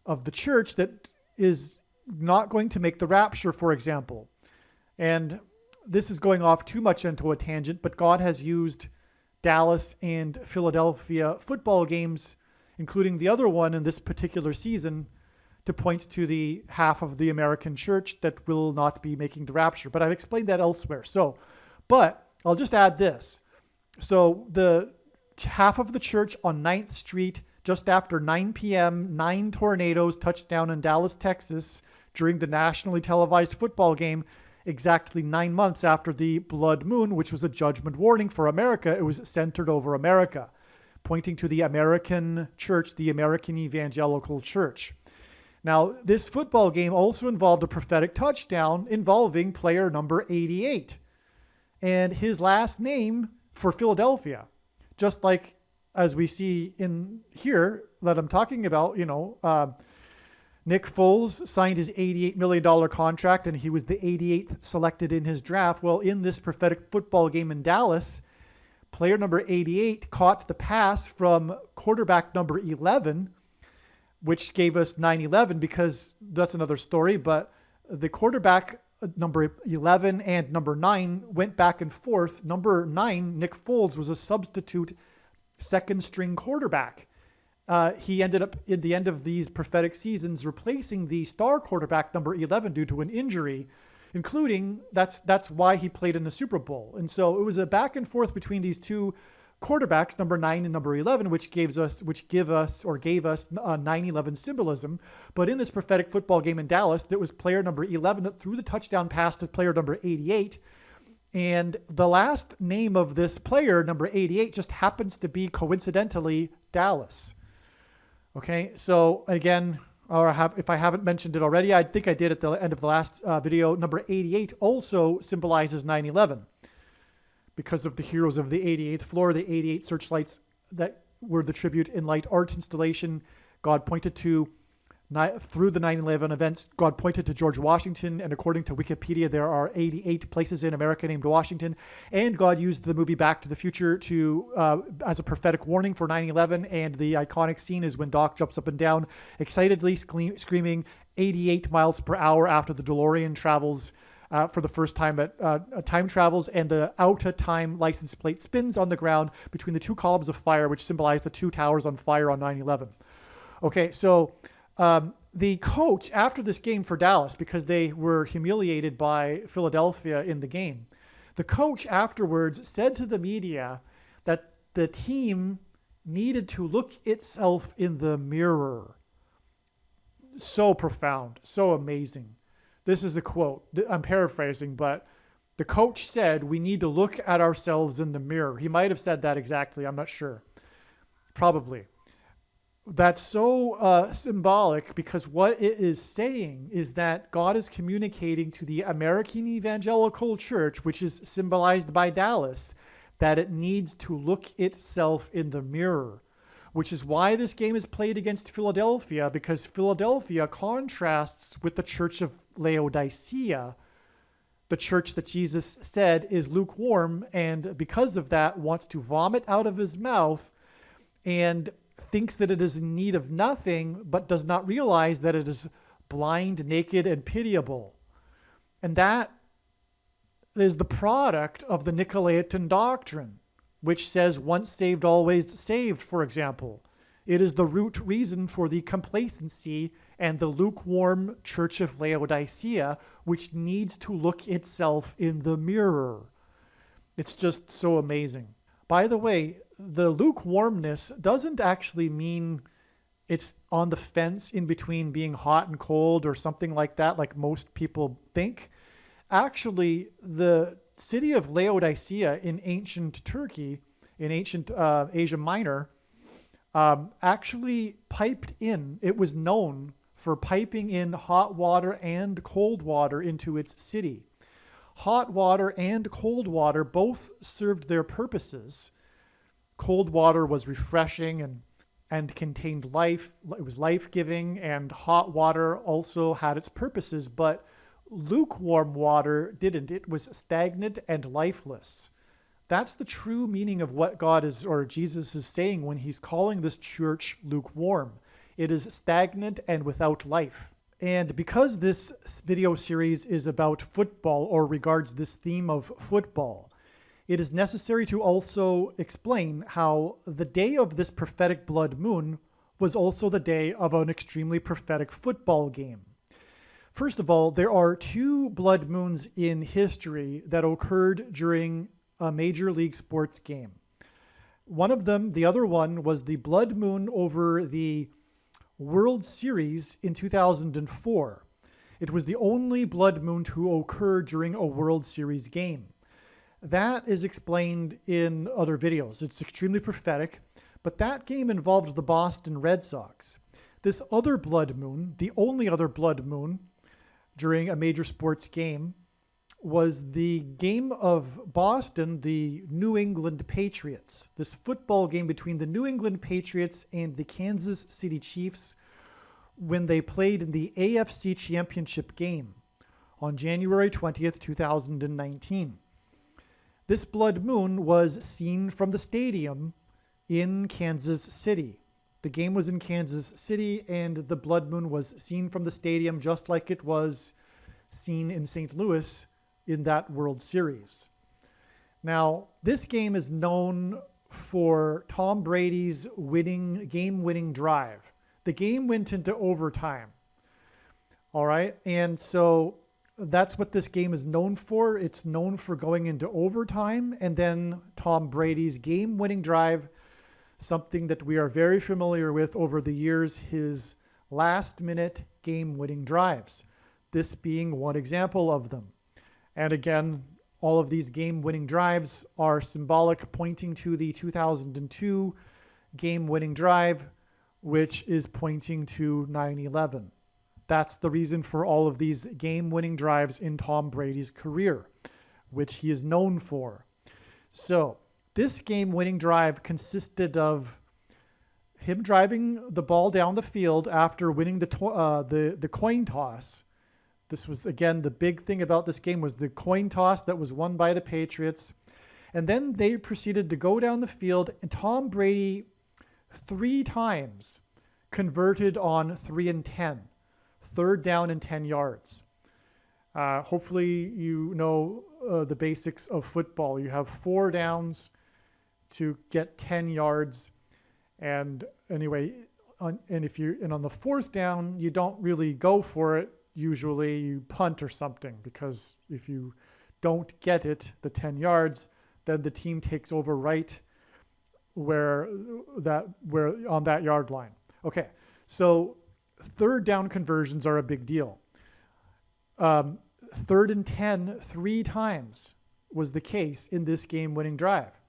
of the church that is not going to make the rapture, for example. And this is going off too much into a tangent, but God has used Dallas and Philadelphia football games, including the other one in this particular season, to point to the half of the American church that will not be making the rapture. But I've explained that elsewhere. But I'll just add this. So the half of the church on 9th Street, just after 9 p.m., 9 tornadoes touched down in Dallas, Texas during the nationally televised football game, exactly 9 months after the blood moon, which was a judgment warning for America. It was centered over America, pointing to the American church, the American Evangelical Church. Now, this football game also involved a prophetic touchdown involving player number 88 and his last name for Philadelphia, just like as we see in here that I'm talking about. Nick Foles signed his $88 million contract, and he was the 88th selected in his draft. Well, in this prophetic football game in Dallas, player number 88 caught the pass from quarterback number 11, which gave us 9-11, because that's another story. But the quarterback number 11 and number 9 went back and forth. Number 9, Nick Foles, was a substitute second string quarterback. He ended up in the end of these prophetic seasons replacing the star quarterback number 11 due to an injury, including that's why he played in the Super Bowl. And so it was a back and forth between these two quarterbacks, number 9 and number 11, which gave us 9/11 symbolism. But in this prophetic football game in Dallas, that was player number 11 that threw the touchdown pass to player number 88. And the last name of this player, number 88, just happens to be coincidentally Dallas. Okay, so again, if I haven't mentioned it already, I think I did at the end of the last video, number 88 also symbolizes 9/11 because of the heroes of the 88th floor, the 88 searchlights that were the tribute in light art installation. God pointed to, through the 9/11 events, God pointed to George Washington, and according to Wikipedia, there are 88 places in America named Washington, and God used the movie Back to the Future to as a prophetic warning for 9/11, and the iconic scene is when Doc jumps up and down, excitedly screaming 88 miles per hour after the DeLorean travels for the first time at time travels, and the out-of-time license plate spins on the ground between the two columns of fire, which symbolize the two towers on fire on 9/11. Okay, so the coach after this game for Dallas, because they were humiliated by Philadelphia in the game, the coach afterwards said to the media that the team needed to look itself in the mirror. So profound, so amazing. This is a quote. I'm paraphrasing, but the coach said, we need to look at ourselves in the mirror. He might have said that exactly. I'm not sure. Probably. That's so symbolic, because what it is saying is that God is communicating to the American evangelical church, which is symbolized by Dallas, that it needs to look itself in the mirror, which is why this game is played against Philadelphia, because Philadelphia contrasts with the church of Laodicea, the church that Jesus said is lukewarm, and because of that wants to vomit out of his mouth and thinks that it is in need of nothing, but does not realize that it is blind, naked, and pitiable. And that is the product of the Nicolaitan doctrine, which says once saved, always saved, for example. It is the root reason for the complacency and the lukewarm church of Laodicea, which needs to look itself in the mirror. It's just so amazing. By the way, the lukewarmness doesn't actually mean it's on the fence in between being hot and cold or something like that, like most people think. Actually, the city of Laodicea in ancient Turkey, in ancient Asia Minor, actually piped in. It was known for piping in hot water and cold water into its city. Hot water and cold water both served their purposes. Cold water was refreshing and contained life. It was life-giving, and hot water also had its purposes, but lukewarm water didn't. It was stagnant and lifeless. That's the true meaning of what God is, or Jesus is saying when he's calling this church lukewarm. It is stagnant and without life. And because this video series is about football, or regards this theme of football, it is necessary to also explain how the day of this prophetic blood moon was also the day of an extremely prophetic football game. First of all, there are two blood moons in history that occurred during a major league sports game. One of them, the other one, was the blood moon over the World Series in 2004. It was the only blood moon to occur during a World Series game. That is explained in other videos. It's extremely prophetic, but that game involved the Boston Red Sox. This other blood moon, the only other blood moon during a major sports game, was the game of Boston, the New England Patriots. This football game between the New England Patriots and the Kansas City Chiefs when they played in the AFC Championship game on January 20th, 2019. This blood moon was seen from the stadium in Kansas City. The game was in Kansas City, and the blood moon was seen from the stadium just like it was seen in St. Louis in that World Series. Now, this game is known for Tom Brady's game-winning drive. The game went into overtime. All right, and so that's what this game is known for. It's known for going into overtime, and then Tom Brady's game-winning drive, something that we are very familiar with over the years, his last-minute game-winning drives. This being one example of them. And again, all of these game-winning drives are symbolic, pointing to the 2002 game-winning drive, which is pointing to 9/11. That's the reason for all of these game-winning drives in Tom Brady's career, which he is known for. So this game-winning drive consisted of him driving the ball down the field after winning the coin toss. This was, again, the big thing about this game was the coin toss that was won by the Patriots. And then they proceeded to go down the field, and Tom Brady 3 times converted on 3 and 10. Third down and 10 yards. Hopefully you know the basics of football. You have 4 downs to get 10 yards. And anyway, on the 4th down, you don't really go for it. Usually you punt or something, because if you don't get it, the 10 yards, then the team takes over right where on that yard line. Okay, so 3rd down conversions are a big deal. 3rd and 10 3 times was the case in this game-winning drive.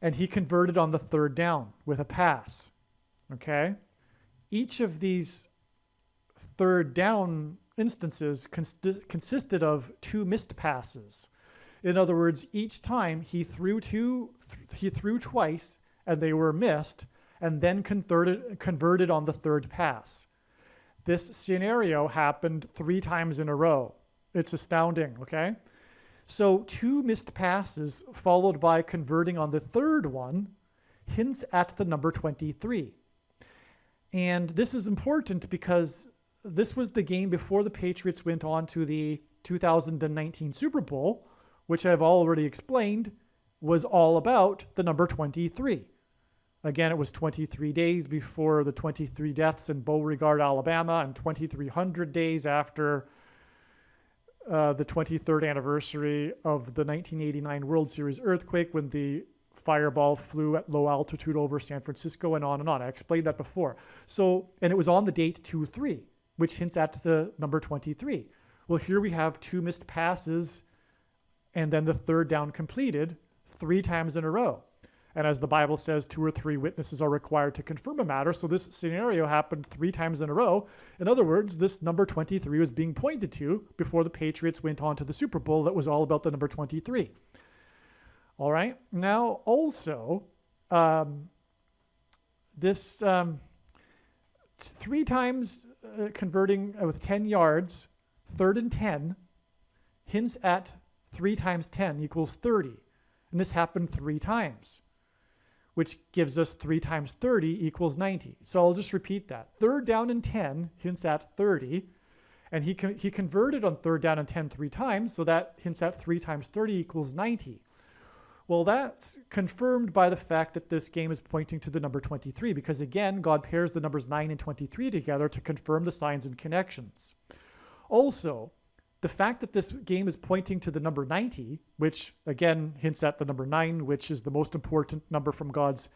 And he converted on the 3rd down with a pass. Okay? Each of these 3rd down instances consisted of 2 missed passes. In other words, each time he threw twice and they were missed, and then converted on the 3rd pass. This scenario happened 3 times in a row. It's astounding, okay? So 2 missed passes followed by converting on the 3rd one hints at the number 23. And this is important because this was the game before the Patriots went on to the 2019 Super Bowl, which I've already explained was all about the number 23. Again, it was 23 days before the 23 deaths in Beauregard, Alabama, and 2,300 days after the 23rd anniversary of the 1989 World Series earthquake, when the fireball flew at low altitude over San Francisco, and on and on. I explained that before. So, and it was on the date 2-3, which hints at the number 23. Well, here we have 2 missed passes and then the 3rd down completed 3 times in a row. And as the Bible says, 2 or 3 witnesses are required to confirm a matter. So this scenario happened 3 times in a row. In other words, this number 23 was being pointed to before the Patriots went on to the Super Bowl. That was all about the number 23. All right. Now, also, this 3 times converting with 10 yards, 3rd and 10, hints at 3 times 10 equals 30. And this happened 3 times, which gives us 3 times 30 equals 90. So I'll just repeat that. 3rd down and 10 hints at 30. And he converted on 3rd down and 10 3 times. So that hints at 3 times 30 equals 90. Well, that's confirmed by the fact that this game is pointing to the number 23, because again, God pairs the numbers 9 and 23 together to confirm the signs and connections. Also, the fact that this game is pointing to the number 90, which again hints at the number 9, which is the most important number from God's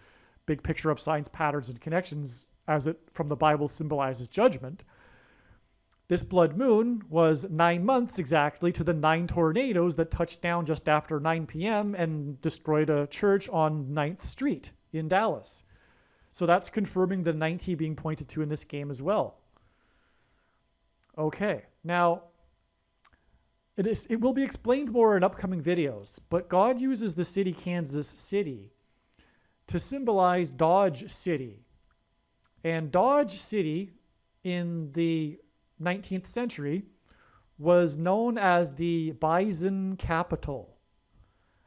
big picture of signs, patterns, and connections, as it from the Bible symbolizes judgment. This blood moon was 9 months exactly to the 9 tornadoes that touched down just after 9 p.m. and destroyed a church on 9th Street in Dallas. So that's confirming the 90 being pointed to in this game as well. Okay, now it will be explained more in upcoming videos, but God uses the city Kansas City to symbolize Dodge City. And Dodge City in the 19th century was known as the bison capital.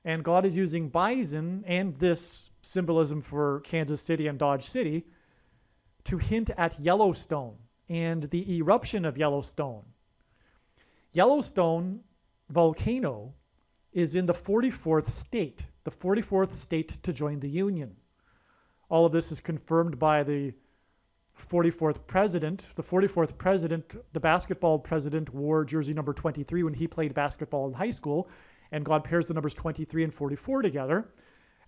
And God is using bison and this symbolism for Kansas City and Dodge City to hint at Yellowstone and the eruption of Yellowstone. Yellowstone volcano is in the 44th state to join the Union. All of this is confirmed by the 44th president. The 44th president, the basketball president, wore jersey number 23 when he played basketball in high school, and God pairs the numbers 23 and 44 together.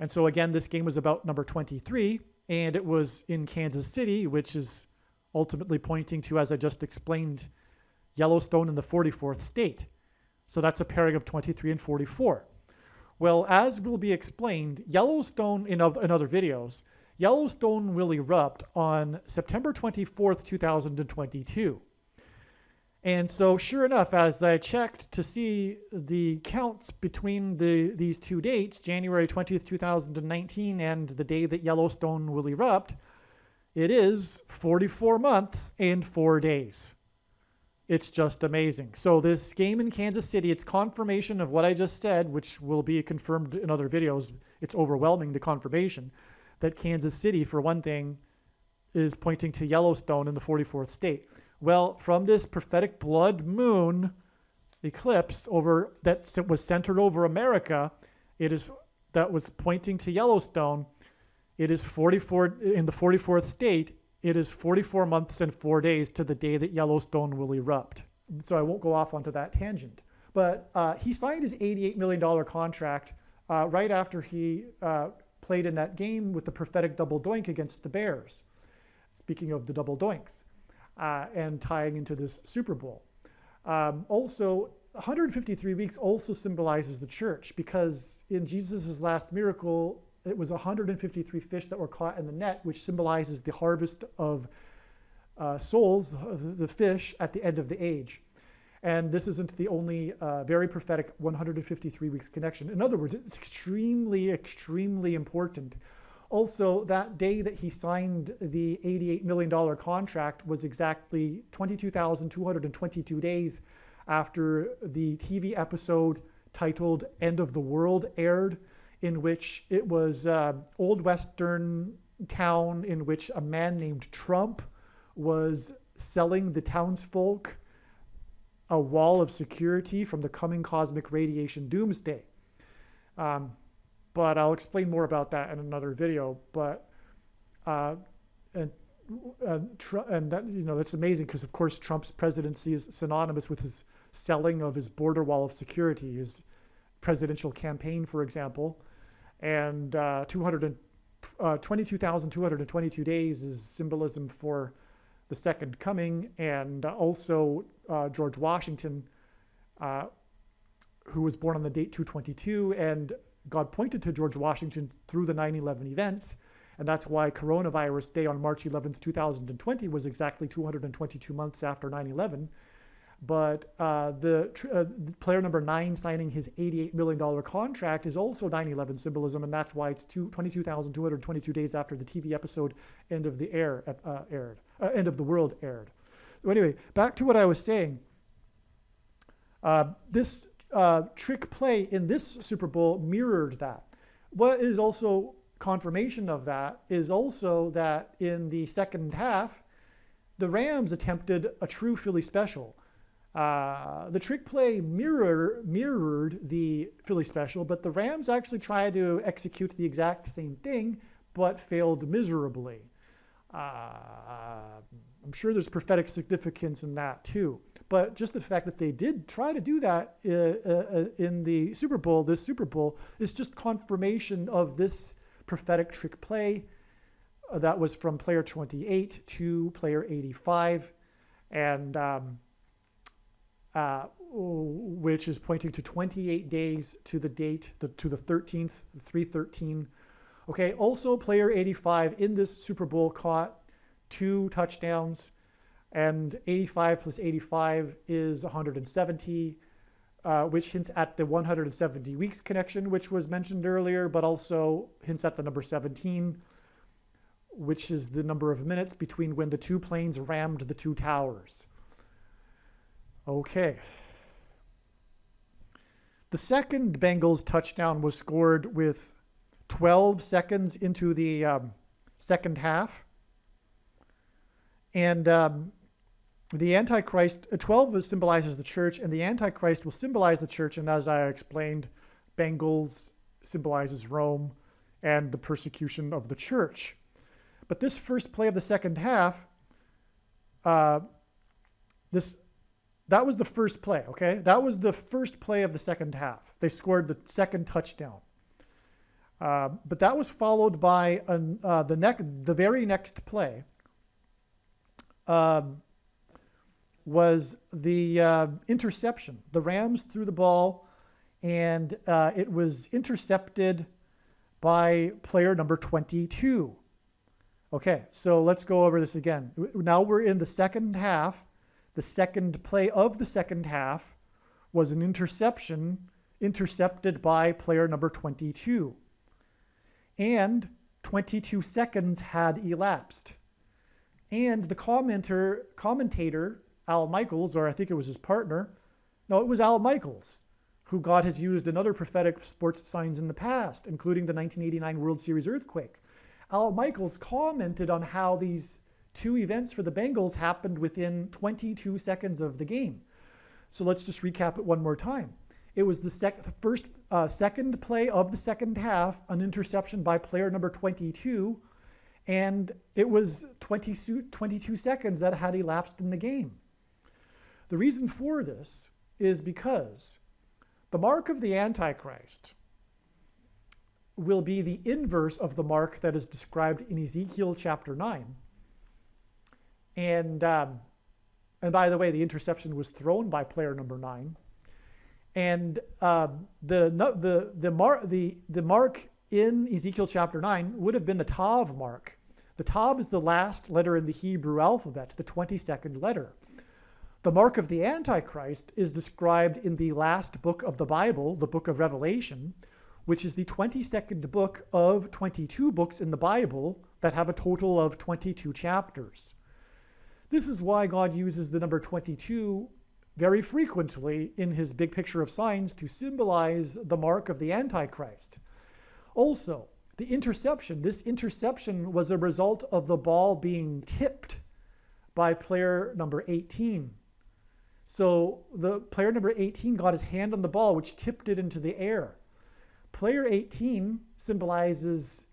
And so again, this game was about number 23, and it was in Kansas City, which is ultimately pointing to, as I just explained, Yellowstone in the 44th state. So that's a pairing of 23 and 44. Well, as will be explained, Yellowstone, in other videos, Yellowstone will erupt on September 24th, 2022. And so sure enough, as I checked to see the counts between these two dates, January 20th, 2019, and the day that Yellowstone will erupt, it is 44 months and 4 days. It's just amazing. So this game in Kansas City, it's confirmation of what I just said, which will be confirmed in other videos. It's overwhelming, the confirmation, that Kansas City, for one thing, is pointing to Yellowstone in the 44th state. Well, from this prophetic blood moon eclipse that was centered over America, that was pointing to Yellowstone. It is 44 in the 44th state. It is 44 months and 4 days to the day that Yellowstone will erupt. So I won't go off onto that tangent. But he signed his $88 million contract right after he played in that game with the prophetic double doink against the Bears. Speaking of the double doinks, and tying into this Super Bowl. Also, 153 weeks also symbolizes the church, because in Jesus' last miracle, it was 153 fish that were caught in the net, which symbolizes the harvest of souls, the fish, at the end of the age. And this isn't the only very prophetic 153 weeks connection. In other words, it's extremely, extremely important. Also, that day that he signed the $88 million contract was exactly 22,222 days after the TV episode titled End of the World aired, in which it was old Western town in which a man named Trump was selling the townsfolk a wall of security from the coming cosmic radiation doomsday. But I'll explain more about that in another video. But and that, that's amazing, because of course Trump's presidency is synonymous with his selling of his border wall of security, his presidential campaign, for example. And 22,222 days is symbolism for the second coming, and also George Washington, who was born on the date 222, and God pointed to George Washington through the 9/11 events, and that's why Coronavirus Day on March 11th, 2020 was exactly 222 months after 9/11. But the player number 9 signing his $88 million contract is also 9/11 symbolism, and that's why it's 22,222 days after the TV episode End of the World aired. So anyway, back to what I was saying. This trick play in this Super Bowl mirrored that. What is also confirmation of that is also that in the second half, the Rams attempted a true Philly special. The trick play mirrored the Philly special, but the Rams actually tried to execute the exact same thing, but failed miserably. I'm sure there's prophetic significance in that too. But just the fact that they did try to do that in the Super Bowl, this Super Bowl, is just confirmation of this prophetic trick play that was from player 28 to player 85, and which is pointing to 28 days to the date, to the 13th, 313. Okay, also player 85 in this Super Bowl caught 2 touchdowns, and 85 plus 85 is 170, which hints at the 170 weeks connection, which was mentioned earlier, but also hints at the number 17, which is the number of minutes between when the 2 planes rammed the 2 towers. Okay. The second Bengals touchdown was scored with 12 seconds into the second half. And the Antichrist, 12 symbolizes the church, and the Antichrist will symbolize the church. And as I explained, Bengals symbolizes Rome and the persecution of the church. But this first play of the second half that was the first play, okay? That was the first play of the second half. They scored the second touchdown. But that was followed by the very next play was the interception. The Rams threw the ball, and it was intercepted by player number 22. Okay, so let's go over this again. Now we're in the second half. The second play of the second half was an interception intercepted by player number 22. And 22 seconds had elapsed. And the commentator, Al Michaels, or I think it was his partner, no, it was Al Michaels, who God has used in other prophetic sports signs in the past, including the 1989 World Series earthquake. Al Michaels commented on how these two events for the Bengals happened within 22 seconds of the game. So let's just recap it one more time. It was the second play of the second half, an interception by player number 22, and it was 22 seconds that had elapsed in the game. The reason for this is because the mark of the Antichrist will be the inverse of the mark that is described in Ezekiel chapter 9. And by the way, the interception was thrown by player number 9. And the mark in Ezekiel chapter 9 would have been the Tav mark. The Tav is the last letter in the Hebrew alphabet, the 22nd letter. The mark of the Antichrist is described in the last book of the Bible, the book of Revelation, which is the 22nd book of 22 books in the Bible that have a total of 22 chapters. This is why God uses the number 22 very frequently in his big picture of signs to symbolize the mark of the Antichrist. Also, this interception was a result of the ball being tipped by player number 18. So the player number 18 got his hand on the ball, which tipped it into the air. Player 18 symbolizes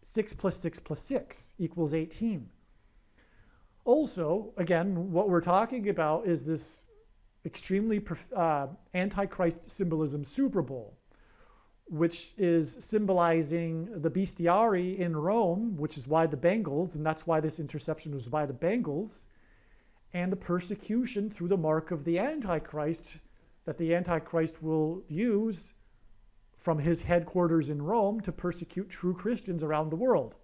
6 plus 6 plus 6 equals 18. Also, again, what we're talking about is this extremely Antichrist symbolism Super Bowl, which is symbolizing the bestiary in Rome, which is why the Bengals, and that's why this interception was by the Bengals, and the persecution through the mark of the Antichrist that the Antichrist will use from his headquarters in Rome to persecute true Christians around the world.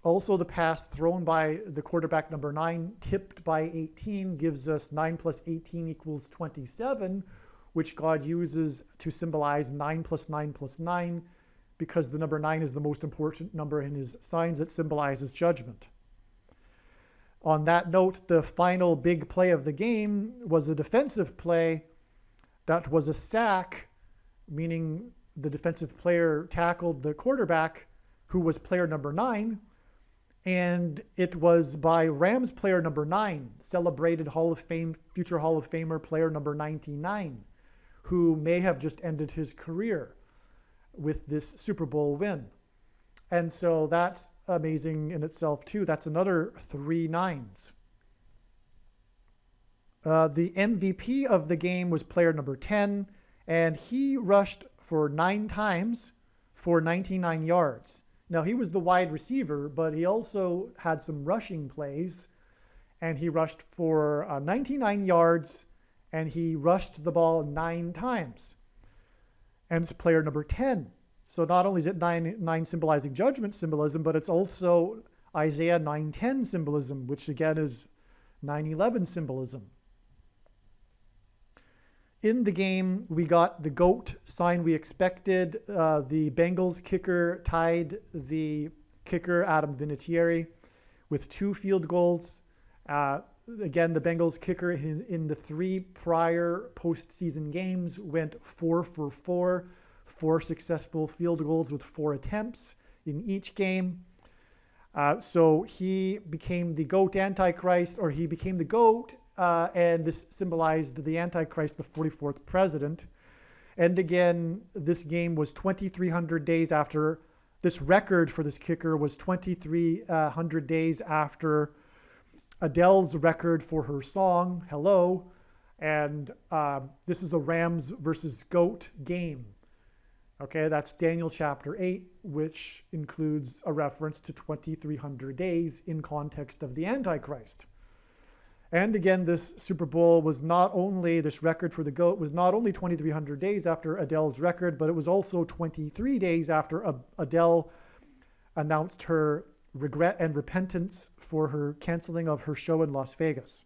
Also, the pass thrown by the quarterback number 9, tipped by 18, gives us 9 plus 18 equals 27, which God uses to symbolize 9 plus 9 plus 9, because the number 9 is the most important number in his signs. It symbolizes judgment. On that note, the final big play of the game was a defensive play that was a sack, meaning the defensive player tackled the quarterback, who was player number 9, and it was by Rams player number 9, celebrated Hall of Fame, future Hall of Famer player number 99, who may have just ended his career with this Super Bowl win. And so that's amazing in itself too. That's another 3 9s. The MVP of the game was player number 10, and he rushed for 9 times for 99 yards. Now, he was the wide receiver, but he also had some rushing plays, and he rushed for 99 yards, and he rushed the ball 9 times. And it's player number 10. So not only is it 9 symbolizing judgment symbolism, but it's also Isaiah 9:10 symbolism, which again is 9/11 symbolism. In the game, we got the GOAT sign we expected. The Bengals kicker tied the kicker, Adam Vinatieri, with 2 field goals. Again, the Bengals kicker in the 3 prior postseason games went 4 for 4, 4 successful field goals with 4 attempts in each game. So he became the GOAT Antichrist, or he became the GOAT, and this symbolized the Antichrist, the 44th president. And again, this game was 2,300 days after, this record for this kicker was 2,300 days after Adele's record for her song, Hello. And this is a Rams versus Goat game. Okay, that's Daniel chapter 8, which includes a reference to 2,300 days in context of the Antichrist. And again, this Super Bowl was not only, this record for the GOAT was not only 2,300 days after Adele's record, but it was also 23 days after Adele announced her regret and repentance for her canceling of her show in Las Vegas.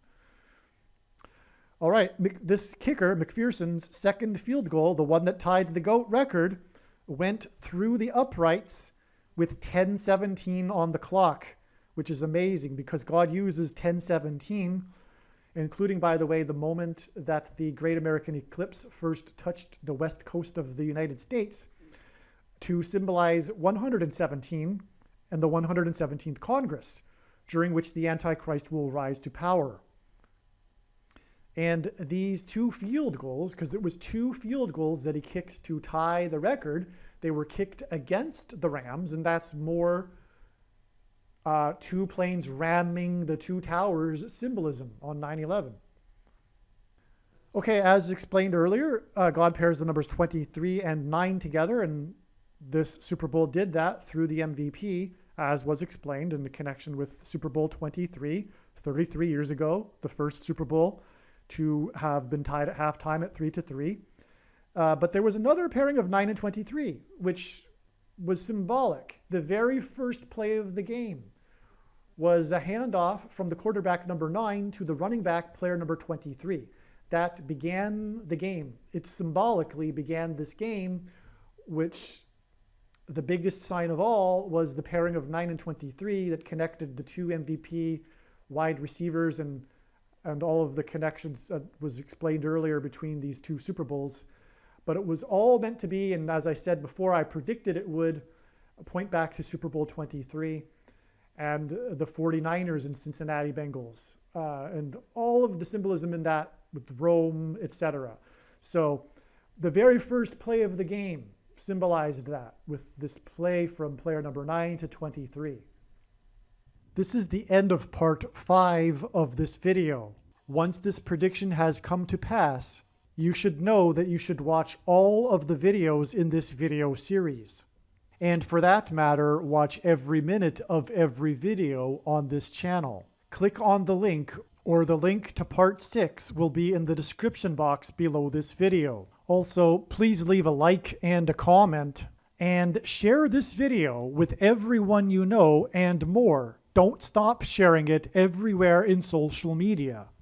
All right, this kicker, McPherson's second field goal, the one that tied the GOAT record, went through the uprights with 10:17 on the clock, which is amazing because God uses 10:17, including, by the way, the moment that the Great American Eclipse first touched the west coast of the United States, to symbolize 117 and the 117th Congress, during which the Antichrist will rise to power. And these two field goals, because it was two field goals that he kicked to tie the record, they were kicked against the Rams, and that's more two planes ramming the two towers symbolism on 9/11. Okay, as explained earlier, God pairs the numbers 23 and 9 together, and this Super Bowl did that through the MVP, as was explained in the connection with Super Bowl 23, 33 years ago, the first Super Bowl to have been tied at halftime at 3-3. But there was another pairing of 9 and 23, which was symbolic. The very first play of the game was a handoff from the quarterback number 9 to the running back player number 23. That began the game. It symbolically began this game, which the biggest sign of all was the pairing of 9 and 23 that connected the two MVP wide receivers and all of the connections that was explained earlier between these two Super Bowls. But it was all meant to be, and as I said before, I predicted it would point back to Super Bowl 23 and the 49ers and Cincinnati Bengals, and all of the symbolism in that with Rome, etc. So the very first play of the game symbolized that with this play from player number 9 to 23. This is the end of part 5 of this video. Once this prediction has come to pass, you should know that you should watch all of the videos in this video series. And for that matter, watch every minute of every video on this channel. Click on the link, or the link to part 6 will be in the description box below this video. Also, please leave a like and a comment, and share this video with everyone you know and more. Don't stop sharing it everywhere in social media.